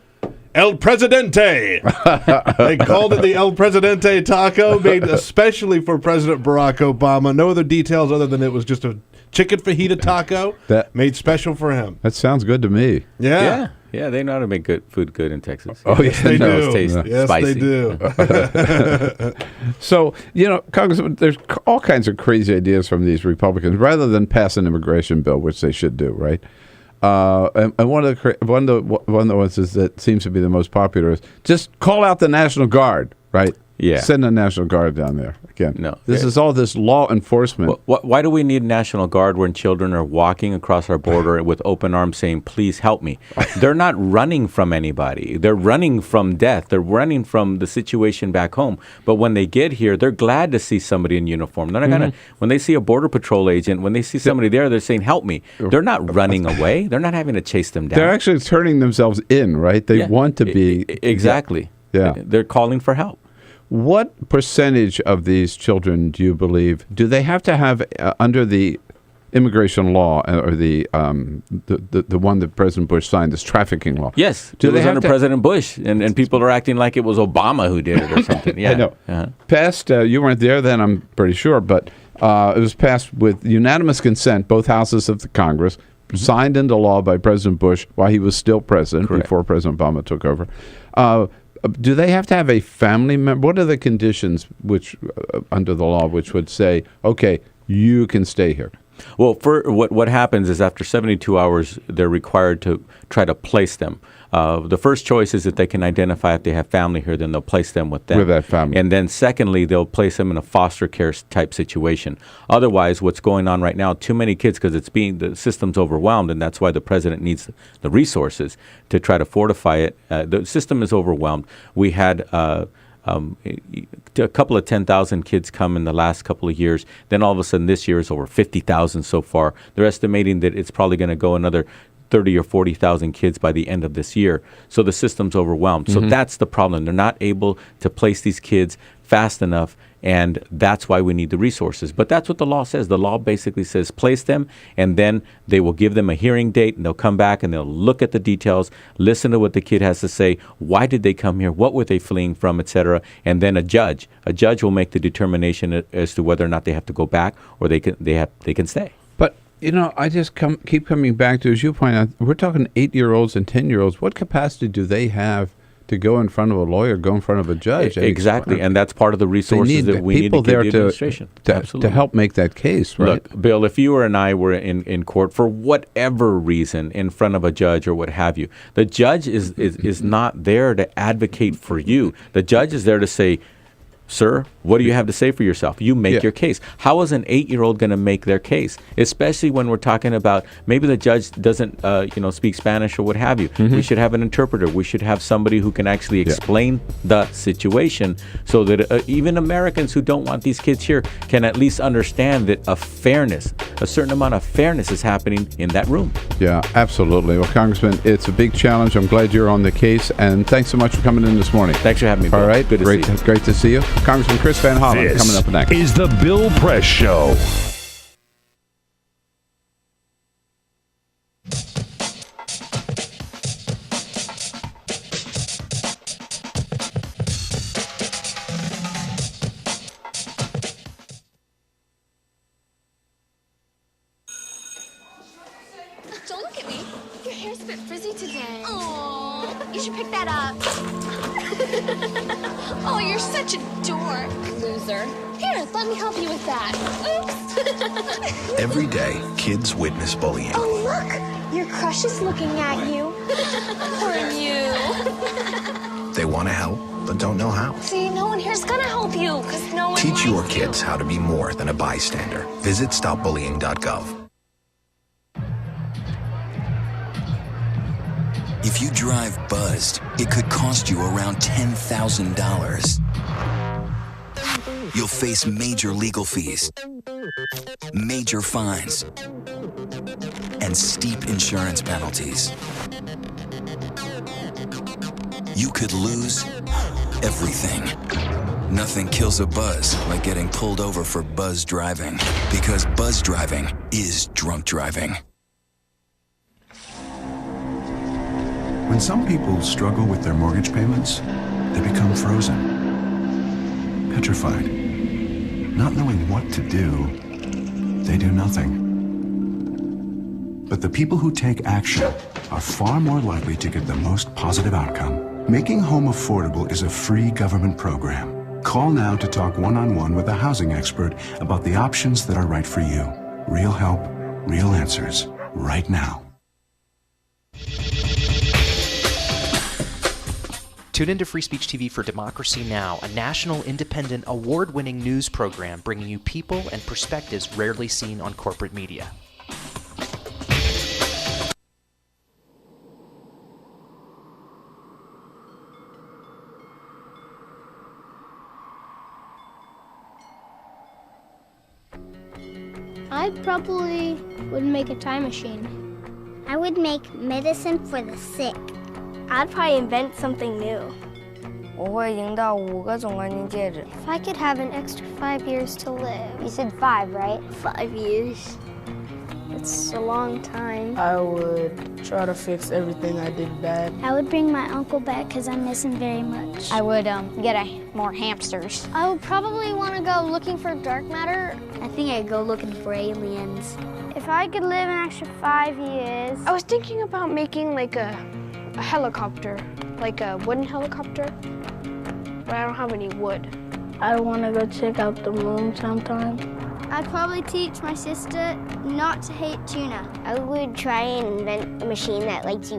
[SPEAKER 6] El Presidente. They called it the El Presidente taco, made especially for President Barack Obama. No other details other than it was just a chicken fajita taco made special for him.
[SPEAKER 9] That sounds good to me.
[SPEAKER 6] Yeah.
[SPEAKER 3] Yeah, they know how to make good food in Texas.
[SPEAKER 9] Oh, yes,
[SPEAKER 6] they do.
[SPEAKER 3] It's tasty.
[SPEAKER 6] Yes,
[SPEAKER 3] spicy.
[SPEAKER 6] they do.
[SPEAKER 9] So, Congressman, there's all kinds of crazy ideas from these Republicans. Rather than pass an immigration bill, which they should do, right? And one of the ones is that seems to be the most popular is just call out the National Guard, right?
[SPEAKER 3] Yeah.
[SPEAKER 9] Send the National Guard down there. Again,
[SPEAKER 3] No.
[SPEAKER 9] this is all this law enforcement.
[SPEAKER 3] Why do we need National Guard when children are walking across our border with open arms saying, please help me? They're not running from anybody. They're running from death. They're running from the situation back home. But when they get here, they're glad to see somebody in uniform. They're not going to, when they see a Border Patrol agent, when they see somebody there, they're saying, help me. They're not running away. They're not having to chase them down.
[SPEAKER 9] They're actually turning themselves in, right? They want to be.
[SPEAKER 3] Exactly.
[SPEAKER 9] Yeah.
[SPEAKER 3] They're calling for help.
[SPEAKER 9] What percentage of these children do you believe do they have to have under the immigration law or the one that President Bush signed, this trafficking law?
[SPEAKER 3] Yes, it was under President Bush, and people are acting like it was Obama who did it or something. Yeah,
[SPEAKER 9] I know. Passed. You weren't there then, I'm pretty sure, but it was passed with unanimous consent, both houses of the Congress, signed into law by President Bush while he was still president, before President Obama took over. Do they have to have a family member? What are the conditions which under the law which would say, okay, you can stay here?
[SPEAKER 3] Well, for what happens is after 72 hours, they're required to try to place them. The first choice is that they can identify if they have family here, then they'll place them with them.
[SPEAKER 9] With that family.
[SPEAKER 3] And then secondly, they'll place them in a foster care type situation. Otherwise, what's going on right now, too many kids, because the system's overwhelmed, and that's why the president needs the resources to try to fortify it. The system is overwhelmed. We had a couple of 10,000 kids come in the last couple of years. Then all of a sudden this year is over 50,000 so far. They're estimating that it's probably going to go another 30 or 40,000 kids by the end of this year. So the system's overwhelmed. So that's the problem. They're not able to place these kids fast enough, and that's why we need the resources. But that's what the law says. The law basically says place them, and then they will give them a hearing date, and they'll come back and they'll look at the details, listen to what the kid has to say, why did they come here, what were they fleeing from, etc. And then a judge will make the determination as to whether or not they have to go back or they can stay.
[SPEAKER 9] But I just keep coming back to, as you point out, we're talking 8-year-olds and 10-year-olds. What capacity do they have to go in front of a lawyer, go in front of a judge?
[SPEAKER 3] Exactly, and that's part of the resources that we need to give the administration.
[SPEAKER 9] To help make that case, right?
[SPEAKER 3] Look, Bill, if you and I were in court for whatever reason in front of a judge or what have you, the judge is not there to advocate for you. The judge is there to say, sir, what do you have to say for yourself? You make your case. How is an 8-year-old going to make their case? Especially when we're talking about maybe the judge doesn't, speak Spanish or what have you. We should have an interpreter. We should have somebody who can actually explain the situation so that even Americans who don't want these kids here can at least understand that a certain amount of fairness is happening in that room.
[SPEAKER 9] Yeah, absolutely. Well, Congressman, it's a big challenge. I'm glad you're on the case, and thanks so much for coming in this morning.
[SPEAKER 3] Thanks for having me, Bill.
[SPEAKER 9] All right,
[SPEAKER 3] Good to see you.
[SPEAKER 9] Great to see you. Congressman Chris Van Holland coming up next.
[SPEAKER 10] This is the Bill Press Show.
[SPEAKER 1] Don't look at me. Your hair's a bit frizzy today. Aww, you should pick that up. Oh, you're such a dork, loser. Here, let me help you with that. Oops.
[SPEAKER 5] Every day, kids witness bullying.
[SPEAKER 1] Oh, look. Your crush is looking at you. Poor you.
[SPEAKER 5] They want to help,
[SPEAKER 25] but don't know how.
[SPEAKER 1] See, no one here's gonna help you, because no one
[SPEAKER 25] Teach your
[SPEAKER 1] likes
[SPEAKER 25] kids how to be more than a bystander. Visit stopbullying.gov.
[SPEAKER 5] If you drive buzzed, it could cost you around $10,000. You'll face major legal fees, major fines, and steep insurance penalties. You could lose everything. Nothing kills a buzz like getting pulled over for buzz driving, because buzz driving is drunk driving.
[SPEAKER 8] When some people struggle with their mortgage payments, they become frozen, petrified. Not knowing what to do, they do nothing. But the people who take action are far more likely to get the most positive outcome. Making home affordable is a free government program. Call now to talk one-on-one with a housing expert about the options that are right for you. Real help, real answers, right now.
[SPEAKER 17] Tune into Free Speech TV for Democracy Now!, a national, independent, award-winning news program bringing you people and perspectives rarely seen on corporate media.
[SPEAKER 2] I probably would make a time machine. I would make medicine for the sick. I'd probably invent something new.
[SPEAKER 13] 我会赢到5个总冠军戒指。
[SPEAKER 2] If I could have an extra 5 years to live.
[SPEAKER 13] You said 5, right?
[SPEAKER 2] 5 years. It's a long time.
[SPEAKER 14] I would try to fix everything I did bad.
[SPEAKER 2] I would bring my uncle back because I miss him very much.
[SPEAKER 13] I would get more hamsters.
[SPEAKER 2] I would probably want to go looking for dark matter. I think I'd go looking for aliens. If I could live an extra 5 years.
[SPEAKER 14] I was thinking about making like a helicopter, like a wooden helicopter, but I don't have any wood. I want to go check out the moon sometime.
[SPEAKER 2] I'd probably teach my sister not to hate tuna.
[SPEAKER 13] I would try and invent a machine that lets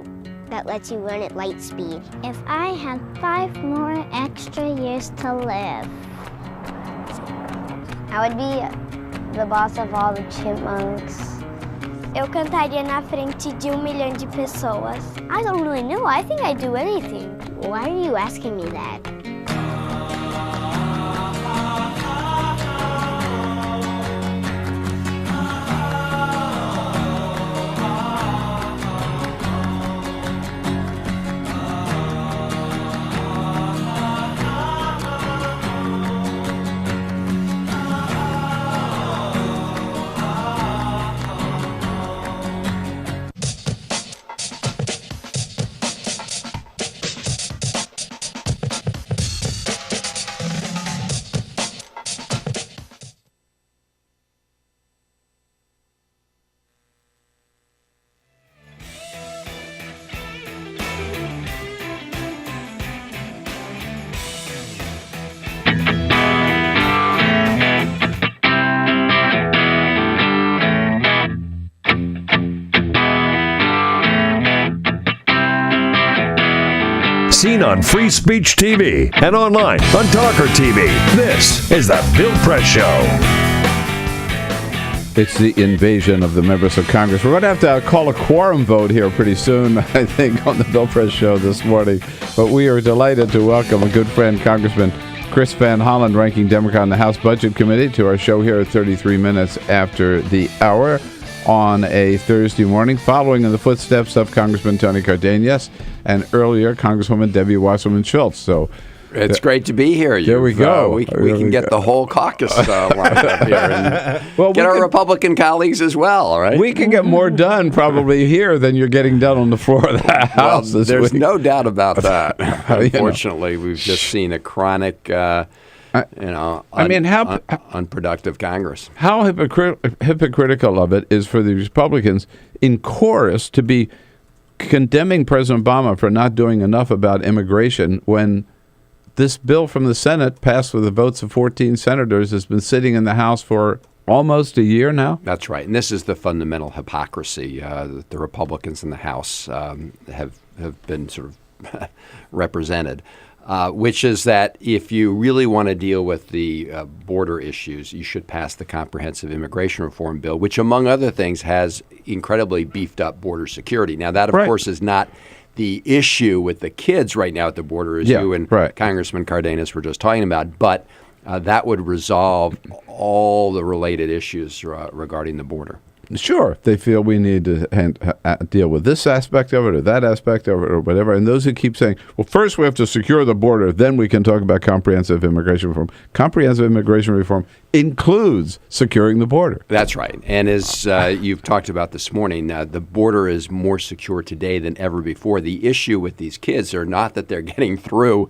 [SPEAKER 13] you run at light speed.
[SPEAKER 2] If I had 5 more extra years to live.
[SPEAKER 13] I would be the boss of all the chipmunks.
[SPEAKER 2] Eu cantaria na frente de 1 milhão de pessoas.
[SPEAKER 13] I don't really know. I think I'd do anything. Why are you asking me that?
[SPEAKER 10] Seen on Free Speech TV and online on Talker TV. This is the Bill Press Show.
[SPEAKER 9] It's the invasion of the members of Congress. We're going to have to call a quorum vote here pretty soon, I think, on the Bill Press Show this morning. But we are delighted to welcome a good friend, Congressman Chris Van Holland, ranking Democrat on the House Budget Committee, to our show here at 33 minutes after the hour on a Thursday morning, following in the footsteps of Congressman Tony Cardenas and earlier Congresswoman Debbie Wasserman Schultz. So
[SPEAKER 15] it's great to be here.
[SPEAKER 9] There we go.
[SPEAKER 15] We can get the whole caucus lined up here and get our Republican colleagues as well, right?
[SPEAKER 9] We can get more done probably here than you're getting done on the floor of the House.
[SPEAKER 15] Well, there's no doubt about that. Unfortunately, we've just seen a chronic, unproductive Congress.
[SPEAKER 9] How hypocritical of it is for the Republicans in chorus to be condemning President Obama for not doing enough about immigration when this bill from the Senate, passed with the votes of 14 senators, has been sitting in the House for almost a year now?
[SPEAKER 15] That's right. And this is the fundamental hypocrisy that the Republicans in the House have been sort of represented. which is that if you really want to deal with the border issues, you should pass the Comprehensive Immigration Reform Bill, which, among other things, has incredibly beefed up border security. Now, that, of course, is not the issue with the kids right now at the border, as you and Congressman Cardenas were just talking about, but that would resolve all the related issues regarding the border.
[SPEAKER 9] Sure, they feel we need to deal with this aspect of it or that aspect of it or whatever. And those who keep saying, well, first we have to secure the border, then we can talk about comprehensive immigration reform. Comprehensive immigration reform includes securing the border.
[SPEAKER 15] That's right. And as you've talked about this morning, the border is more secure today than ever before. The issue with these kids are not that they're getting through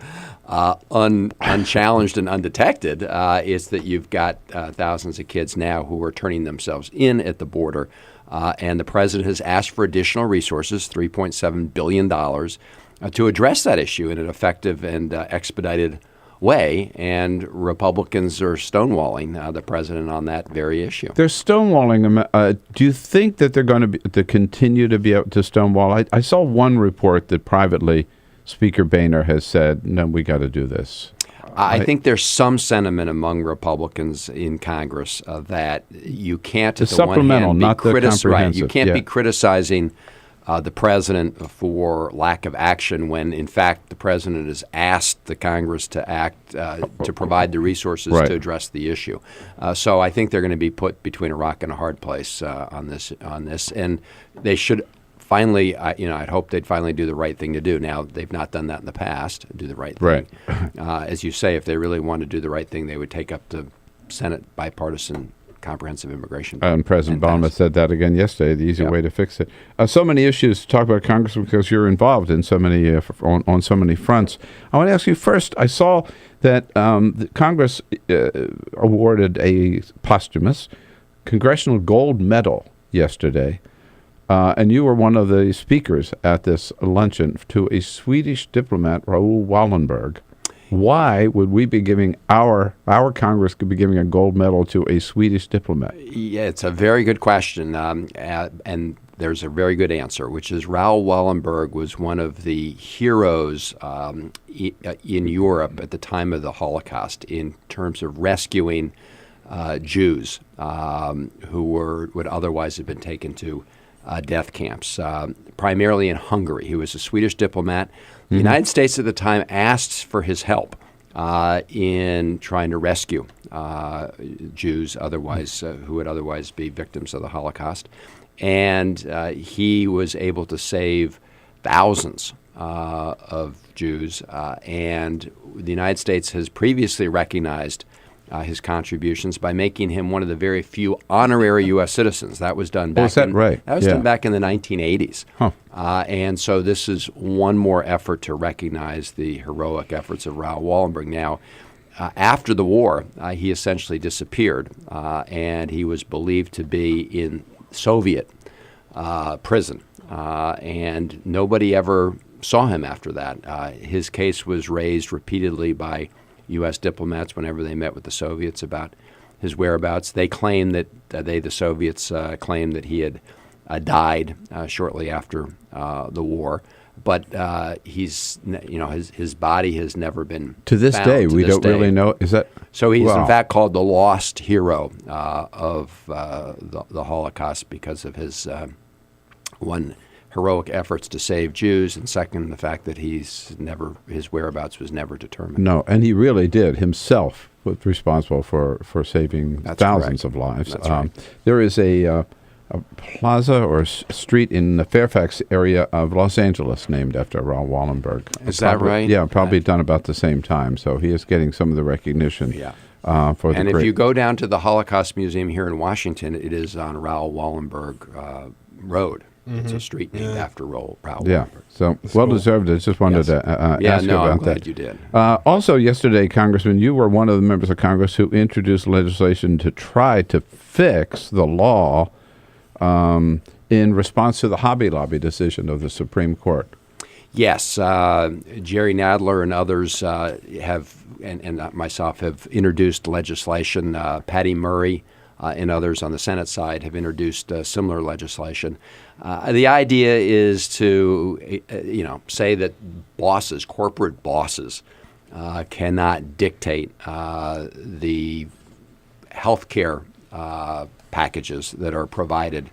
[SPEAKER 15] unchallenged and undetected. It's that you've got thousands of kids now who are turning themselves in at the border. And the president has asked for additional resources, $3.7 billion, to address that issue in an effective and expedited way. And Republicans are stonewalling the president on that very issue.
[SPEAKER 9] They're stonewalling him. Do you think that they're going to continue to be able to stonewall? I saw one report that privately Speaker Boehner has said, no, we got to do this.
[SPEAKER 15] I think there's some sentiment among Republicans in Congress that you can't, at the one hand, you can't be criticizing the president for lack of action when, in fact, the president has asked the Congress to act to provide the resources to address the issue. So I think they're going to be put between a rock and a hard place on this, and they should. Finally, I'd hope they'd finally do the right thing to do. Now, they've not done that in the past, do the right thing. As you say, if they really want to do the right thing, they would take up the Senate bipartisan comprehensive immigration bill.
[SPEAKER 9] And President Obama said that again yesterday, the easy way to fix it. So many issues to talk about Congress because you're involved in so many on so many fronts. I want to ask you first, I saw that the Congress awarded a posthumous Congressional Gold Medal yesterday. And you were one of the speakers at this luncheon to a Swedish diplomat, Raoul Wallenberg. Why would we be giving our Congress could be giving a gold medal to a Swedish diplomat?
[SPEAKER 15] Yeah, it's a very good question, and there's a very good answer, which is Raoul Wallenberg was one of the heroes in Europe at the time of the Holocaust in terms of rescuing Jews who would otherwise have been taken to death camps, primarily in Hungary. He was a Swedish diplomat. The United States at the time asked for his help in trying to rescue Jews who would otherwise be victims of the Holocaust. And he was able to save thousands of Jews. And the United States has previously recognized his contributions by making him one of the very few honorary U.S. citizens. That was done back done back in the 1980s. And so this is one more effort to recognize the heroic efforts of Raoul Wallenberg. Now, after the war, he essentially disappeared, and he was believed to be in Soviet prison, and nobody ever saw him after that. His case was raised repeatedly by U.S. diplomats whenever they met with the Soviets about his whereabouts. They claimed that the Soviets claimed that he had died shortly after the war, but his body has never been
[SPEAKER 9] to this
[SPEAKER 15] found.
[SPEAKER 9] day. We don't really know. Is that
[SPEAKER 15] so? He's in fact called the lost hero of the Holocaust because of his one, heroic efforts to save Jews, and second, the fact that his whereabouts was never determined.
[SPEAKER 9] No, and he really did himself was responsible for saving thousands of lives.
[SPEAKER 15] That's right.
[SPEAKER 9] There is a plaza or street in the Fairfax area of Los Angeles named after Raoul Wallenberg.
[SPEAKER 15] Is that right?
[SPEAKER 9] Yeah, probably done about the same time. So he is getting some of the recognition.
[SPEAKER 15] Yeah.
[SPEAKER 9] And
[SPEAKER 15] if you go down to the Holocaust Museum here in Washington, it is on Raoul Wallenberg Road. It's a street named after Raoul Wallenberg.
[SPEAKER 9] So well-deserved. I just wanted to ask you about that.
[SPEAKER 15] I'm glad you did.
[SPEAKER 9] Also yesterday, Congressman, you were one of the members of Congress who introduced legislation to try to fix the law in response to the Hobby Lobby decision of the Supreme Court.
[SPEAKER 15] Yes. Jerry Nadler and others and myself have introduced legislation. Patty Murray and others on the Senate side have introduced similar legislation. The idea is to, say that corporate bosses, cannot dictate the health care packages that are provided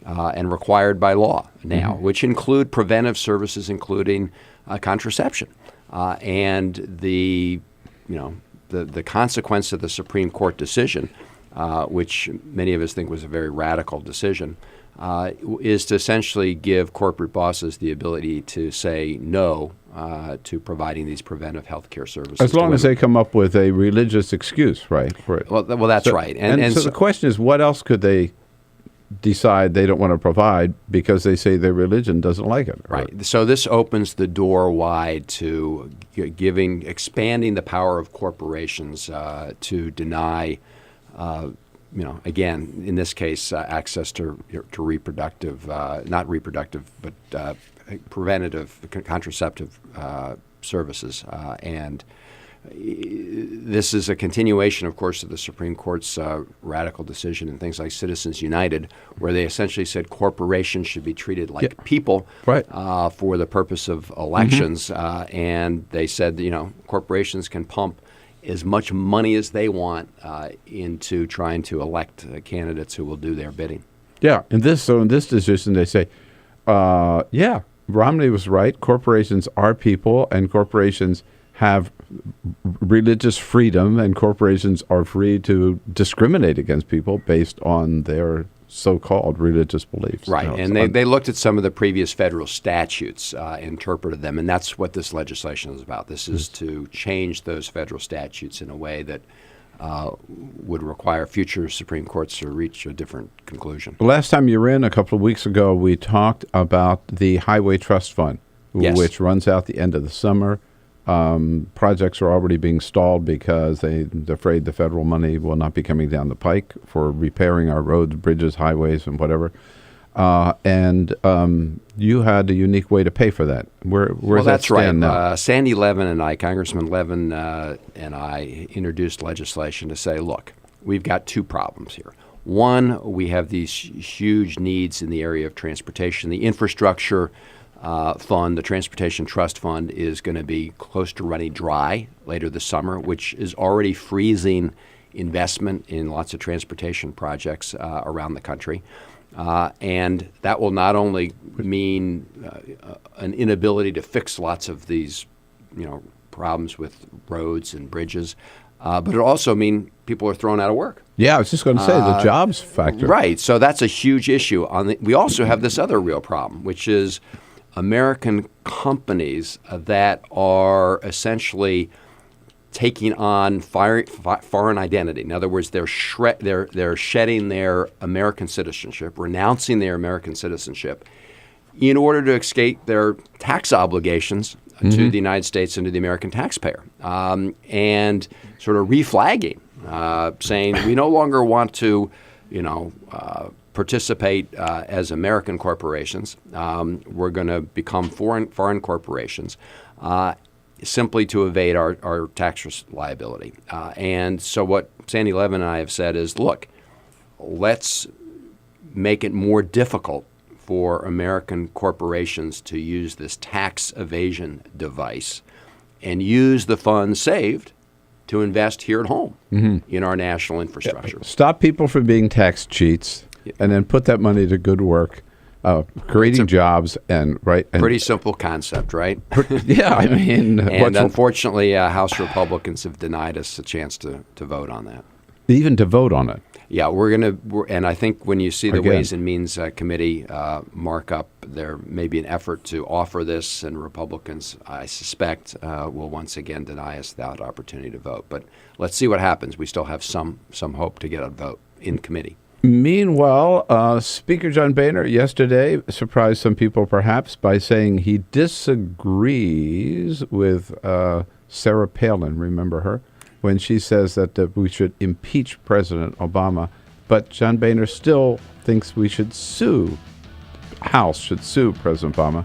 [SPEAKER 15] and required by law now, which include preventive services, including contraception. And the consequence of the Supreme Court decision, which many of us think was a very radical decision, is to essentially give corporate bosses the ability to say no to providing these preventive health care services.
[SPEAKER 9] As long as they come up with a religious excuse, right? For it.
[SPEAKER 15] Well, that's right.
[SPEAKER 9] And so the question is, what else could they decide they don't want to provide because they say their religion doesn't like it?
[SPEAKER 15] Right. So this opens the door wide to expanding the power of corporations to deny, again, in this case, access to reproductive, not reproductive, but preventative contraceptive services. And this is a continuation, of course, of the Supreme Court's radical decision in things like Citizens United, where they essentially said corporations should be treated like people for the purpose of elections. And they said, corporations can pump as much money as they want into trying to elect candidates who will do their bidding.
[SPEAKER 9] Yeah. In this decision, they say, Romney was right. Corporations are people, and corporations have religious freedom, and corporations are free to discriminate against people based on their so-called religious beliefs.
[SPEAKER 15] Right, and they looked at some of the previous federal statutes, interpreted them, and that's what this legislation is about. This is to change those federal statutes in a way that would require future Supreme Courts to reach a different conclusion.
[SPEAKER 9] The last time you were in, a couple of weeks ago, we talked about the Highway Trust Fund, which runs out the end of the summer. Projects are already being stalled because they're afraid the federal money will not be coming down the pike for repairing our roads, bridges, highways, and whatever. And you had a unique way to pay for that. Where's that stand now?
[SPEAKER 15] Sandy Levin and I, Congressman Levin and I, introduced legislation to say, look, we've got two problems here. One, we have these huge needs in the area of transportation. The infrastructure fund, the Transportation Trust Fund, is going to be close to running dry later this summer, which is already freezing investment in lots of transportation projects around the country. And that will not only mean an inability to fix lots of these, problems with roads and bridges, but it'll also mean people are thrown out of work.
[SPEAKER 9] Yeah, I was just going to say the jobs factor.
[SPEAKER 15] Right. So that's a huge issue. We also have this other real problem, which is American companies that are essentially taking on foreign identity. In other words, they're shedding their American citizenship, renouncing their American citizenship in order to escape their tax obligations to the United States and to the American taxpayer, and sort of reflagging, saying we no longer want to, participate as American corporations. We're going to become foreign corporations simply to evade our tax liability. And so what Sandy Levin and I have said is, look, let's make it more difficult for American corporations to use this tax evasion device and use the funds saved to invest here at home in our national infrastructure.
[SPEAKER 9] Stop people from being tax cheats, and then put that money to good work, creating jobs, and
[SPEAKER 15] pretty simple concept, right?
[SPEAKER 9] Yeah, I mean,
[SPEAKER 15] and unfortunately, House Republicans have denied us a chance to vote on that.
[SPEAKER 9] Even to vote on it.
[SPEAKER 15] Yeah, and I think when you see the Ways and Means Committee markup, there may be an effort to offer this, and Republicans, I suspect, will once again deny us that opportunity to vote. But let's see what happens. We still have some hope to get a vote in committee.
[SPEAKER 9] Meanwhile, Speaker John Boehner yesterday surprised some people perhaps by saying he disagrees with Sarah Palin, remember her, when she says that we should impeach President Obama. But John Boehner still thinks we should House should sue President Obama.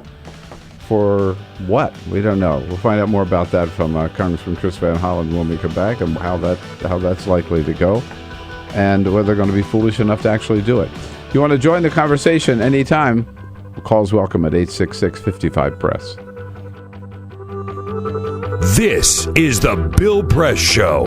[SPEAKER 9] For what? We don't know. We'll find out more about that from Congressman Chris Van Holland when we come back, and how that's likely to go, and whether they're going to be foolish enough to actually do it. If you want to join the conversation anytime, calls welcome at 866-55-PRESS.
[SPEAKER 10] This is the Bill Press Show.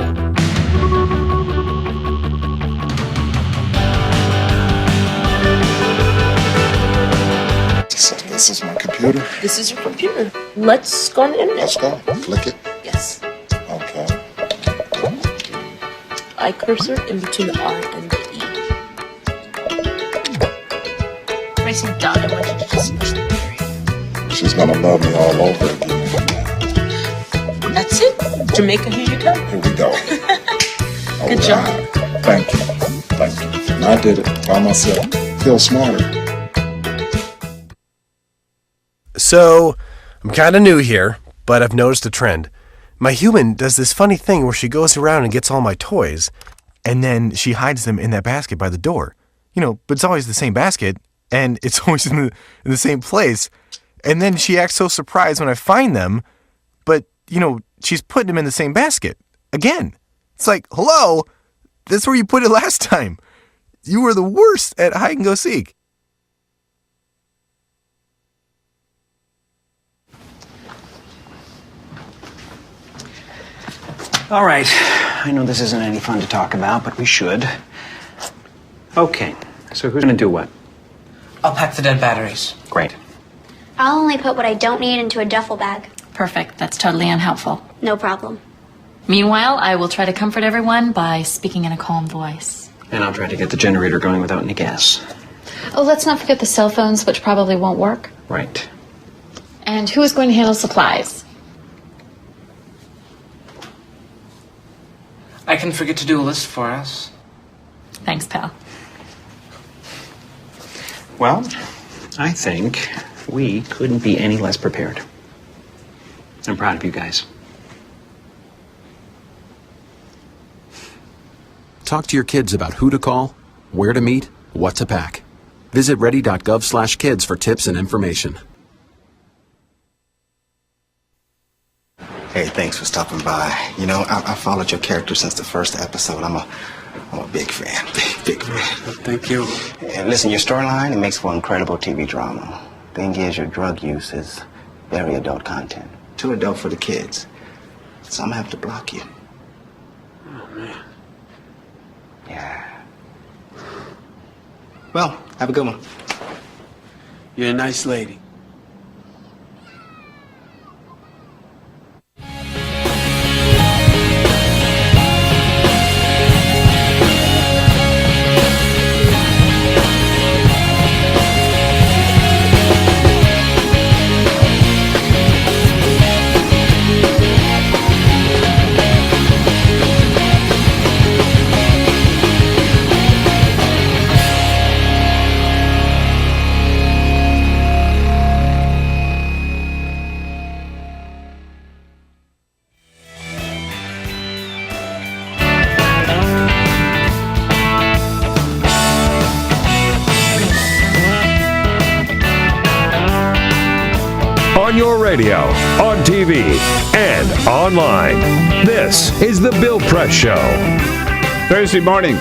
[SPEAKER 19] This is my computer.
[SPEAKER 7] This is your computer. Let's go on the internet.
[SPEAKER 19] Let's go. Click it.
[SPEAKER 7] Yes.
[SPEAKER 19] Okay.
[SPEAKER 7] Eye cursor in between the R and the E. Pressing down, I want you to just push the period.
[SPEAKER 19] She's gonna love me all over again.
[SPEAKER 7] That's it. Jamaica, here you go.
[SPEAKER 19] Here we go.
[SPEAKER 7] Good job.
[SPEAKER 19] Thank you. Thank you. And I did it by myself. Feel smarter.
[SPEAKER 18] So, I'm kind of new here, but I've noticed a trend. My human does this funny thing where she goes around and gets all my toys, and then she hides them in that basket by the door. But it's always the same basket, and it's always in the same place. And then she acts so surprised when I find them, but, she's putting them in the same basket. Again. It's like, hello, that's where you put it last time. You were the worst at hide and go seek.
[SPEAKER 20] All right. I know this isn't any fun to talk about, but we should. Okay. So who's going to do what?
[SPEAKER 21] I'll pack the dead batteries.
[SPEAKER 20] Great.
[SPEAKER 2] I'll only put what I don't need into a duffel bag.
[SPEAKER 22] Perfect. That's totally unhelpful.
[SPEAKER 2] No problem.
[SPEAKER 22] Meanwhile, I will try to comfort everyone by speaking in a calm voice.
[SPEAKER 20] And I'll try to get the generator going without any gas.
[SPEAKER 22] Oh, let's not forget the cell phones, which probably won't work.
[SPEAKER 20] Right.
[SPEAKER 22] And who is going to handle supplies?
[SPEAKER 21] I can forget to do a list for us.
[SPEAKER 22] Thanks, pal.
[SPEAKER 20] Well, I think we couldn't be any less prepared. I'm proud of you guys.
[SPEAKER 28] Talk to your kids about who to call, where to meet, what to pack. Visit ready.gov/kids for tips and information.
[SPEAKER 23] Hey, thanks for stopping by. I followed your character since the first episode. I'm a big fan. Big fan.
[SPEAKER 20] Thank you.
[SPEAKER 23] And listen, your storyline, it makes for incredible TV drama. Thing is, your drug use is very adult content. Too adult for the kids. So I'm gonna have to block you.
[SPEAKER 20] Oh, man.
[SPEAKER 23] Yeah. Well, have a good one.
[SPEAKER 21] You're a nice lady.
[SPEAKER 10] On your radio, on TV, and online. This is the Bill Press Show.
[SPEAKER 9] Thursday morning,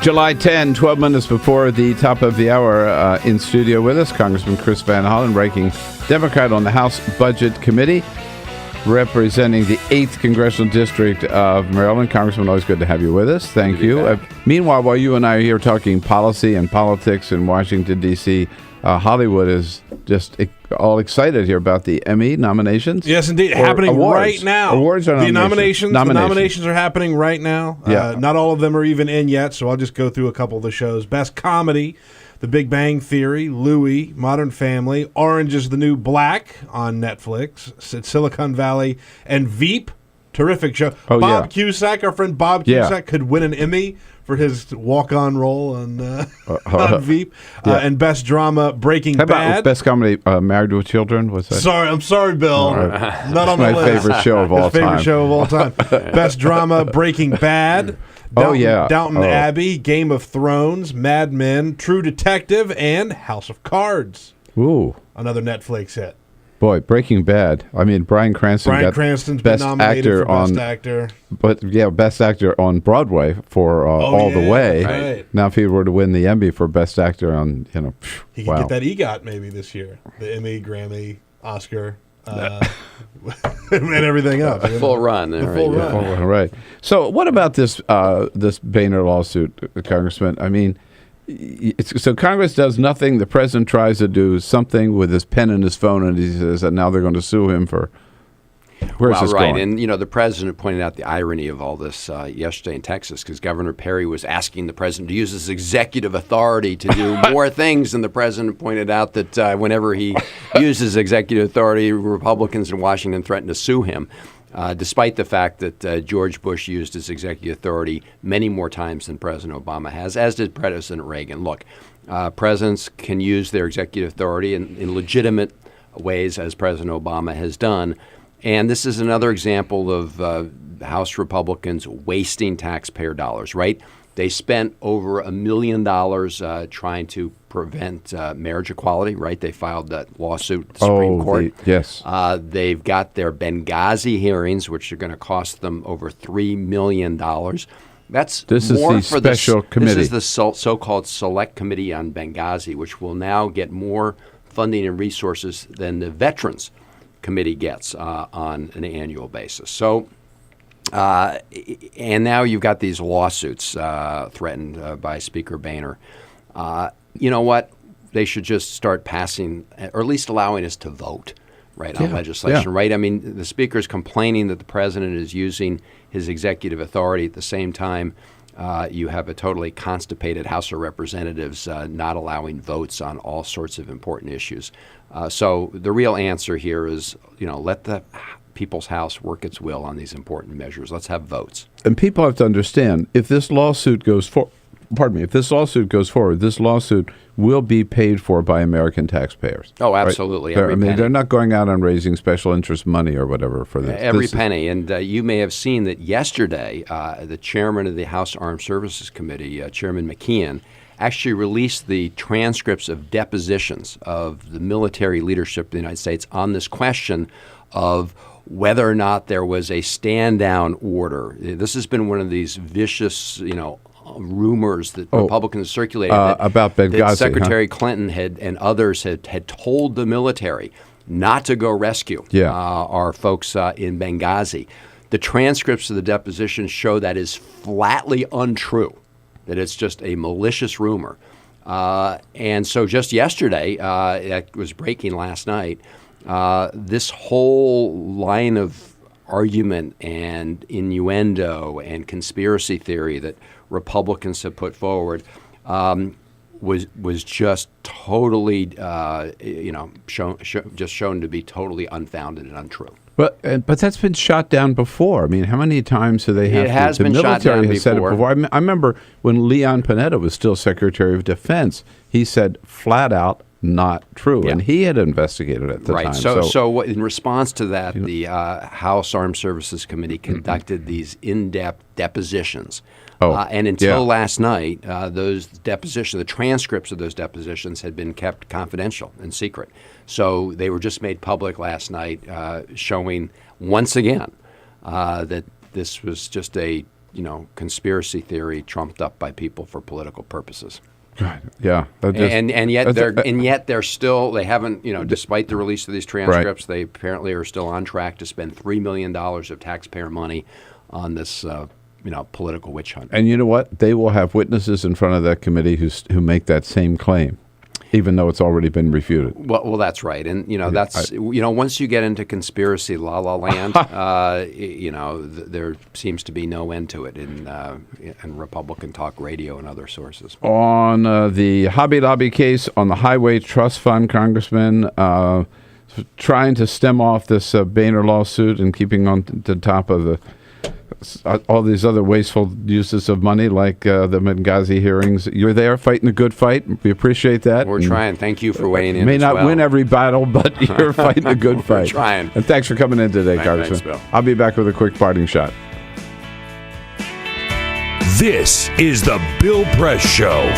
[SPEAKER 9] July 10, 12 minutes before the top of the hour. In studio with us, Congressman Chris Van Holland, ranking Democrat on the House Budget Committee, representing the 8th Congressional District of Maryland. Congressman, always good to have you with us. Thank you. Meanwhile, while you and I are here talking policy and politics in Washington, D.C., Hollywood is just all excited here about the Emmy nominations.
[SPEAKER 6] Yes, indeed. Happening
[SPEAKER 9] awards.
[SPEAKER 6] right now.
[SPEAKER 9] Awards are
[SPEAKER 6] nominations. The nominations are happening right now.
[SPEAKER 9] Yeah.
[SPEAKER 6] Not all of them are even in yet, so I'll just go through a couple of the shows. Best Comedy, The Big Bang Theory, Louie, Modern Family, Orange is the New Black on Netflix, Silicon Valley, and Veep. Terrific show.
[SPEAKER 9] Oh,
[SPEAKER 6] Bob
[SPEAKER 9] yeah.
[SPEAKER 6] Cusack, our friend Bob
[SPEAKER 9] Yeah.
[SPEAKER 6] Cusack, could win an Emmy for his walk-on role on Veep.
[SPEAKER 9] Yeah.
[SPEAKER 6] And Best Drama, Breaking
[SPEAKER 9] How about
[SPEAKER 6] Bad.
[SPEAKER 9] Best Comedy, Married with Children? What's that?
[SPEAKER 6] I'm sorry, Bill.
[SPEAKER 9] All right.
[SPEAKER 6] Not on
[SPEAKER 9] my
[SPEAKER 6] the list.
[SPEAKER 9] favorite show of all
[SPEAKER 6] His
[SPEAKER 9] time.
[SPEAKER 6] favorite show of all time. Best Drama, Breaking Bad. Downton Abbey, Game of Thrones, Mad Men, True Detective, and House of Cards.
[SPEAKER 9] Ooh.
[SPEAKER 6] Another Netflix hit.
[SPEAKER 9] Boy, Breaking Bad. I mean, Bryan Cranston got
[SPEAKER 6] Cranston's
[SPEAKER 9] Best
[SPEAKER 6] been nominated
[SPEAKER 9] Actor
[SPEAKER 6] for Best Actor.
[SPEAKER 9] But yeah, Best Actor on Broadway for All the Way.
[SPEAKER 6] Right.
[SPEAKER 9] Now, if he were to win the Emmy for Best Actor on,
[SPEAKER 6] He could get that EGOT maybe this year. The Emmy, Grammy, Oscar. and everything else.
[SPEAKER 15] A full run.
[SPEAKER 6] The full run.
[SPEAKER 9] Right. So what about this this Boehner lawsuit, Congressman? I mean, so Congress does nothing. The president tries to do something with his pen and his phone, and he says that now they're going to sue him for. Where's this going?
[SPEAKER 15] And the president pointed out the irony of all this yesterday in Texas, because Governor Perry was asking the president to use his executive authority to do more things, and the president pointed out that whenever he uses executive authority, Republicans in Washington threaten to sue him, despite the fact that George Bush used his executive authority many more times than President Obama has, as did President Reagan. Look, presidents can use their executive authority in legitimate ways, as President Obama has done. And this is another example of House Republicans wasting taxpayer dollars, right? They spent over $1 million trying to prevent marriage equality, right? They filed that lawsuit at the Supreme Court.
[SPEAKER 9] Yes.
[SPEAKER 15] They've got their Benghazi hearings, which are going to cost them over $3 million. This
[SPEAKER 9] is the special committee.
[SPEAKER 15] This is the so-called Select Committee on Benghazi, which will now get more funding and resources than the Veterans Committee gets on an annual basis. So, and now you've got these lawsuits threatened by Speaker Boehner. You know what? They should just start passing, or at least allowing us to vote, right, on legislation, right? I mean, the Speaker's complaining that the President is using his executive authority. At the same time, you have a totally constipated House of Representatives not allowing votes on all sorts of important issues. So the real answer here is, let the people's house work its will on these important measures. Let's have votes.
[SPEAKER 9] And people have to understand, if this lawsuit goes forward, this lawsuit will be paid for by American taxpayers.
[SPEAKER 15] Oh, absolutely.
[SPEAKER 9] Right? They're not going out and raising special interest money or whatever for this.
[SPEAKER 15] Every penny. And you may have seen that yesterday, the chairman of the House Armed Services Committee, Chairman McKeon, actually released the transcripts of depositions of the military leadership of the United States on this question of whether or not there was a stand-down order. This has been one of these vicious, rumors that Republicans circulated
[SPEAKER 9] about Benghazi,
[SPEAKER 15] that Secretary Clinton and others had told the military not to go rescue our folks in Benghazi. The transcripts of the depositions show that is flatly untrue, that it's just a malicious rumor. And so just yesterday, that was breaking last night, this whole line of argument and innuendo and conspiracy theory that Republicans have put forward was just totally, shown to be totally unfounded and untrue.
[SPEAKER 9] But that's been shot down before. I mean, how many times have they had?
[SPEAKER 15] It has been shot down before.
[SPEAKER 9] Said it before. I remember when Leon Panetta was still Secretary of Defense, he said flat out, not true, and he had investigated at the time.
[SPEAKER 15] So in response to that, the House Armed Services Committee conducted these in-depth depositions. And until last night, those depositions, the transcripts of those depositions had been kept confidential and secret. So they were just made public last night, showing once again that this was just a conspiracy theory trumped up by people for political purposes.
[SPEAKER 9] God, yeah,
[SPEAKER 15] and yet they're still, they haven't, despite the release of these transcripts, they apparently are still on track to spend $3 million of taxpayer money on this political witch hunt.
[SPEAKER 9] And you know what? They will have witnesses in front of that committee who make that same claim, even though it's already been refuted.
[SPEAKER 15] Well, that's right. And, that's, once you get into conspiracy la land, there seems to be no end to it in Republican talk radio and other sources.
[SPEAKER 9] On the Hobby Lobby case on the Highway Trust Fund, Congressman, trying to stem off this Boehner lawsuit and keeping on the top of all these other wasteful uses of money, like the Benghazi hearings. You're there fighting a good fight. We appreciate that.
[SPEAKER 15] We're trying. Thank you for weighing in.
[SPEAKER 9] May not win every battle, but you're fighting a good fight.
[SPEAKER 15] We're trying.
[SPEAKER 9] And thanks for coming in today, Congressman.
[SPEAKER 15] Thanks, Bill.
[SPEAKER 9] I'll be back with a quick parting shot.
[SPEAKER 10] This is the Bill Press Show.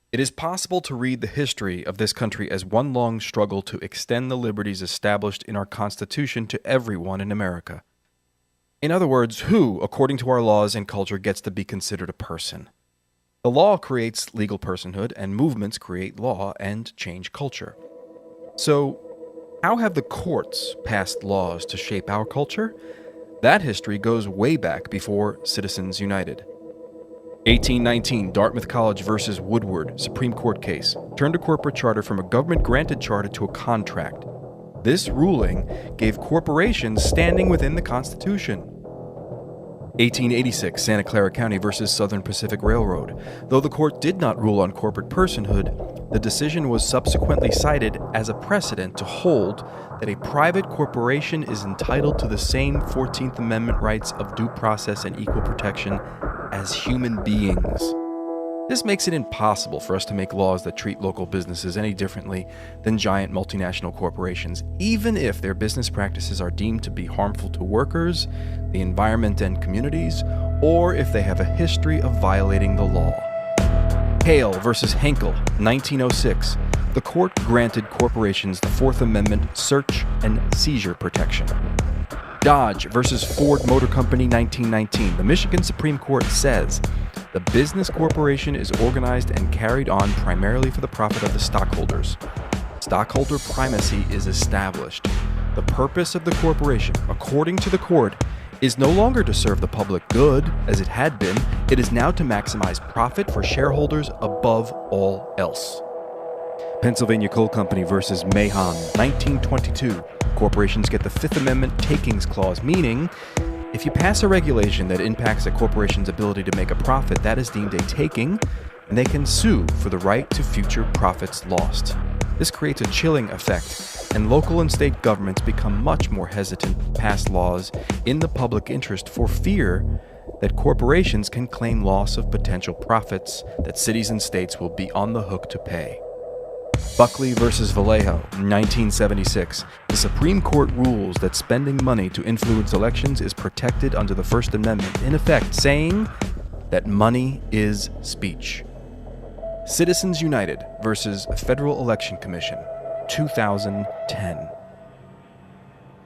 [SPEAKER 3] It is possible to read the history of this country as one long struggle to extend the liberties established in our Constitution to everyone in America. In other words, who, according to our laws and culture, gets to be considered a person? The law creates legal personhood, and movements create law and change culture. So, how have the courts passed laws to shape our culture? That history goes way back before Citizens United. 1819, Dartmouth College versus Woodward, Supreme Court case, turned a corporate charter from a government-granted charter to a contract. This ruling gave corporations standing within the Constitution. 1886, Santa Clara County versus Southern Pacific Railroad. Though the court did not rule on corporate personhood, the decision was subsequently cited as a precedent to hold that a private corporation is entitled to the same 14th Amendment rights of due process and equal protection as human beings. This makes it impossible for us to make laws that treat local businesses any differently than giant multinational corporations, even if their business practices are deemed to be harmful to workers, the environment and communities, or if they have a history of violating the law. Hale versus Henkel, 1906. The court granted corporations the Fourth Amendment search and seizure protection. Dodge versus Ford Motor Company, 1919. The Michigan Supreme Court says the business corporation is organized and carried on primarily for the profit of the stockholders. Stockholder primacy is established. The purpose of the corporation, according to the court, is no longer to serve the public good, as it had been. It is now to maximize profit for shareholders above all else. Pennsylvania Coal Company versus Mahon, 1922. Corporations get the Fifth Amendment takings clause, meaning if you pass a regulation that impacts a corporation's ability to make a profit, that is deemed a taking, and they can sue for the right to future profits lost. This creates a chilling effect, and local and state governments become much more hesitant to pass laws in the public interest for fear that corporations can claim loss of potential profits that cities and states will be on the hook to pay. Buckley versus Vallejo, 1976. The Supreme Court rules that spending money to influence elections is protected under the First Amendment, in effect saying that money is speech. Citizens United versus Federal Election Commission, 2010.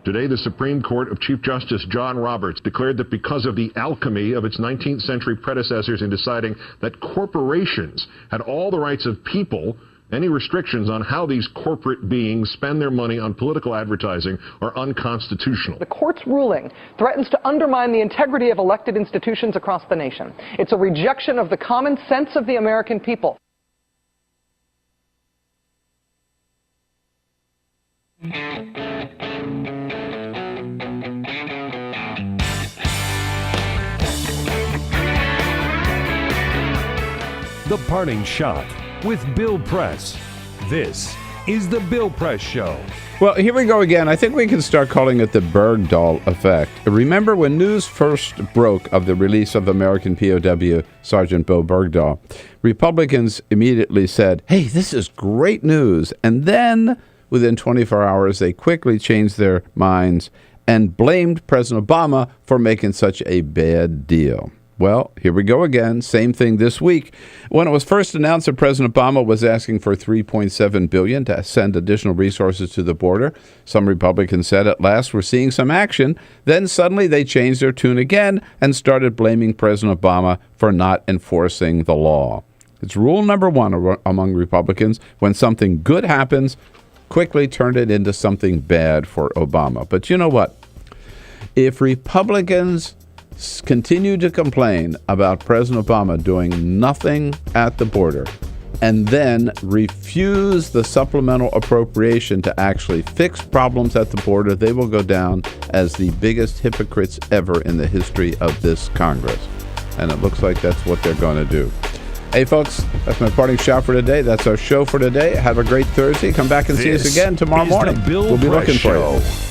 [SPEAKER 1] Today, the Supreme Court of Chief Justice John Roberts declared that because of the alchemy of its 19th century predecessors in deciding that corporations had all the rights of people, any restrictions on how these corporate beings spend their money on political advertising are unconstitutional.
[SPEAKER 4] The court's ruling threatens to undermine the integrity of elected institutions across the nation. It's a rejection of the common sense of the American people.
[SPEAKER 10] The Parting Shot with Bill Press. This is the Bill Press Show.
[SPEAKER 9] Well, here we go again. I think we can start calling it the Bergdahl effect. Remember when news first broke of the release of American POW Sergeant Bill Bergdahl, Republicans immediately said, hey, this is great news. And then within 24 hours, they quickly changed their minds and blamed President Obama for making such a bad deal. Well, here we go again. Same thing this week. When it was first announced that President Obama was asking for $3.7 billion to send additional resources to the border, some Republicans said at last we're seeing some action. Then suddenly they changed their tune again and started blaming President Obama for not enforcing the law. It's rule number one among Republicans. When something good happens, quickly turn it into something bad for Obama. But you know what? If Republicans continue to complain about President Obama doing nothing at the border and then refuse the supplemental appropriation to actually fix problems at the border, they will go down as the biggest hypocrites ever in the history of this Congress. And it looks like that's what they're going to do. Hey, folks, that's my parting shot for today. That's our show for today. Have a great Thursday. Come back and see us again tomorrow morning.
[SPEAKER 10] We'll
[SPEAKER 9] be looking for you.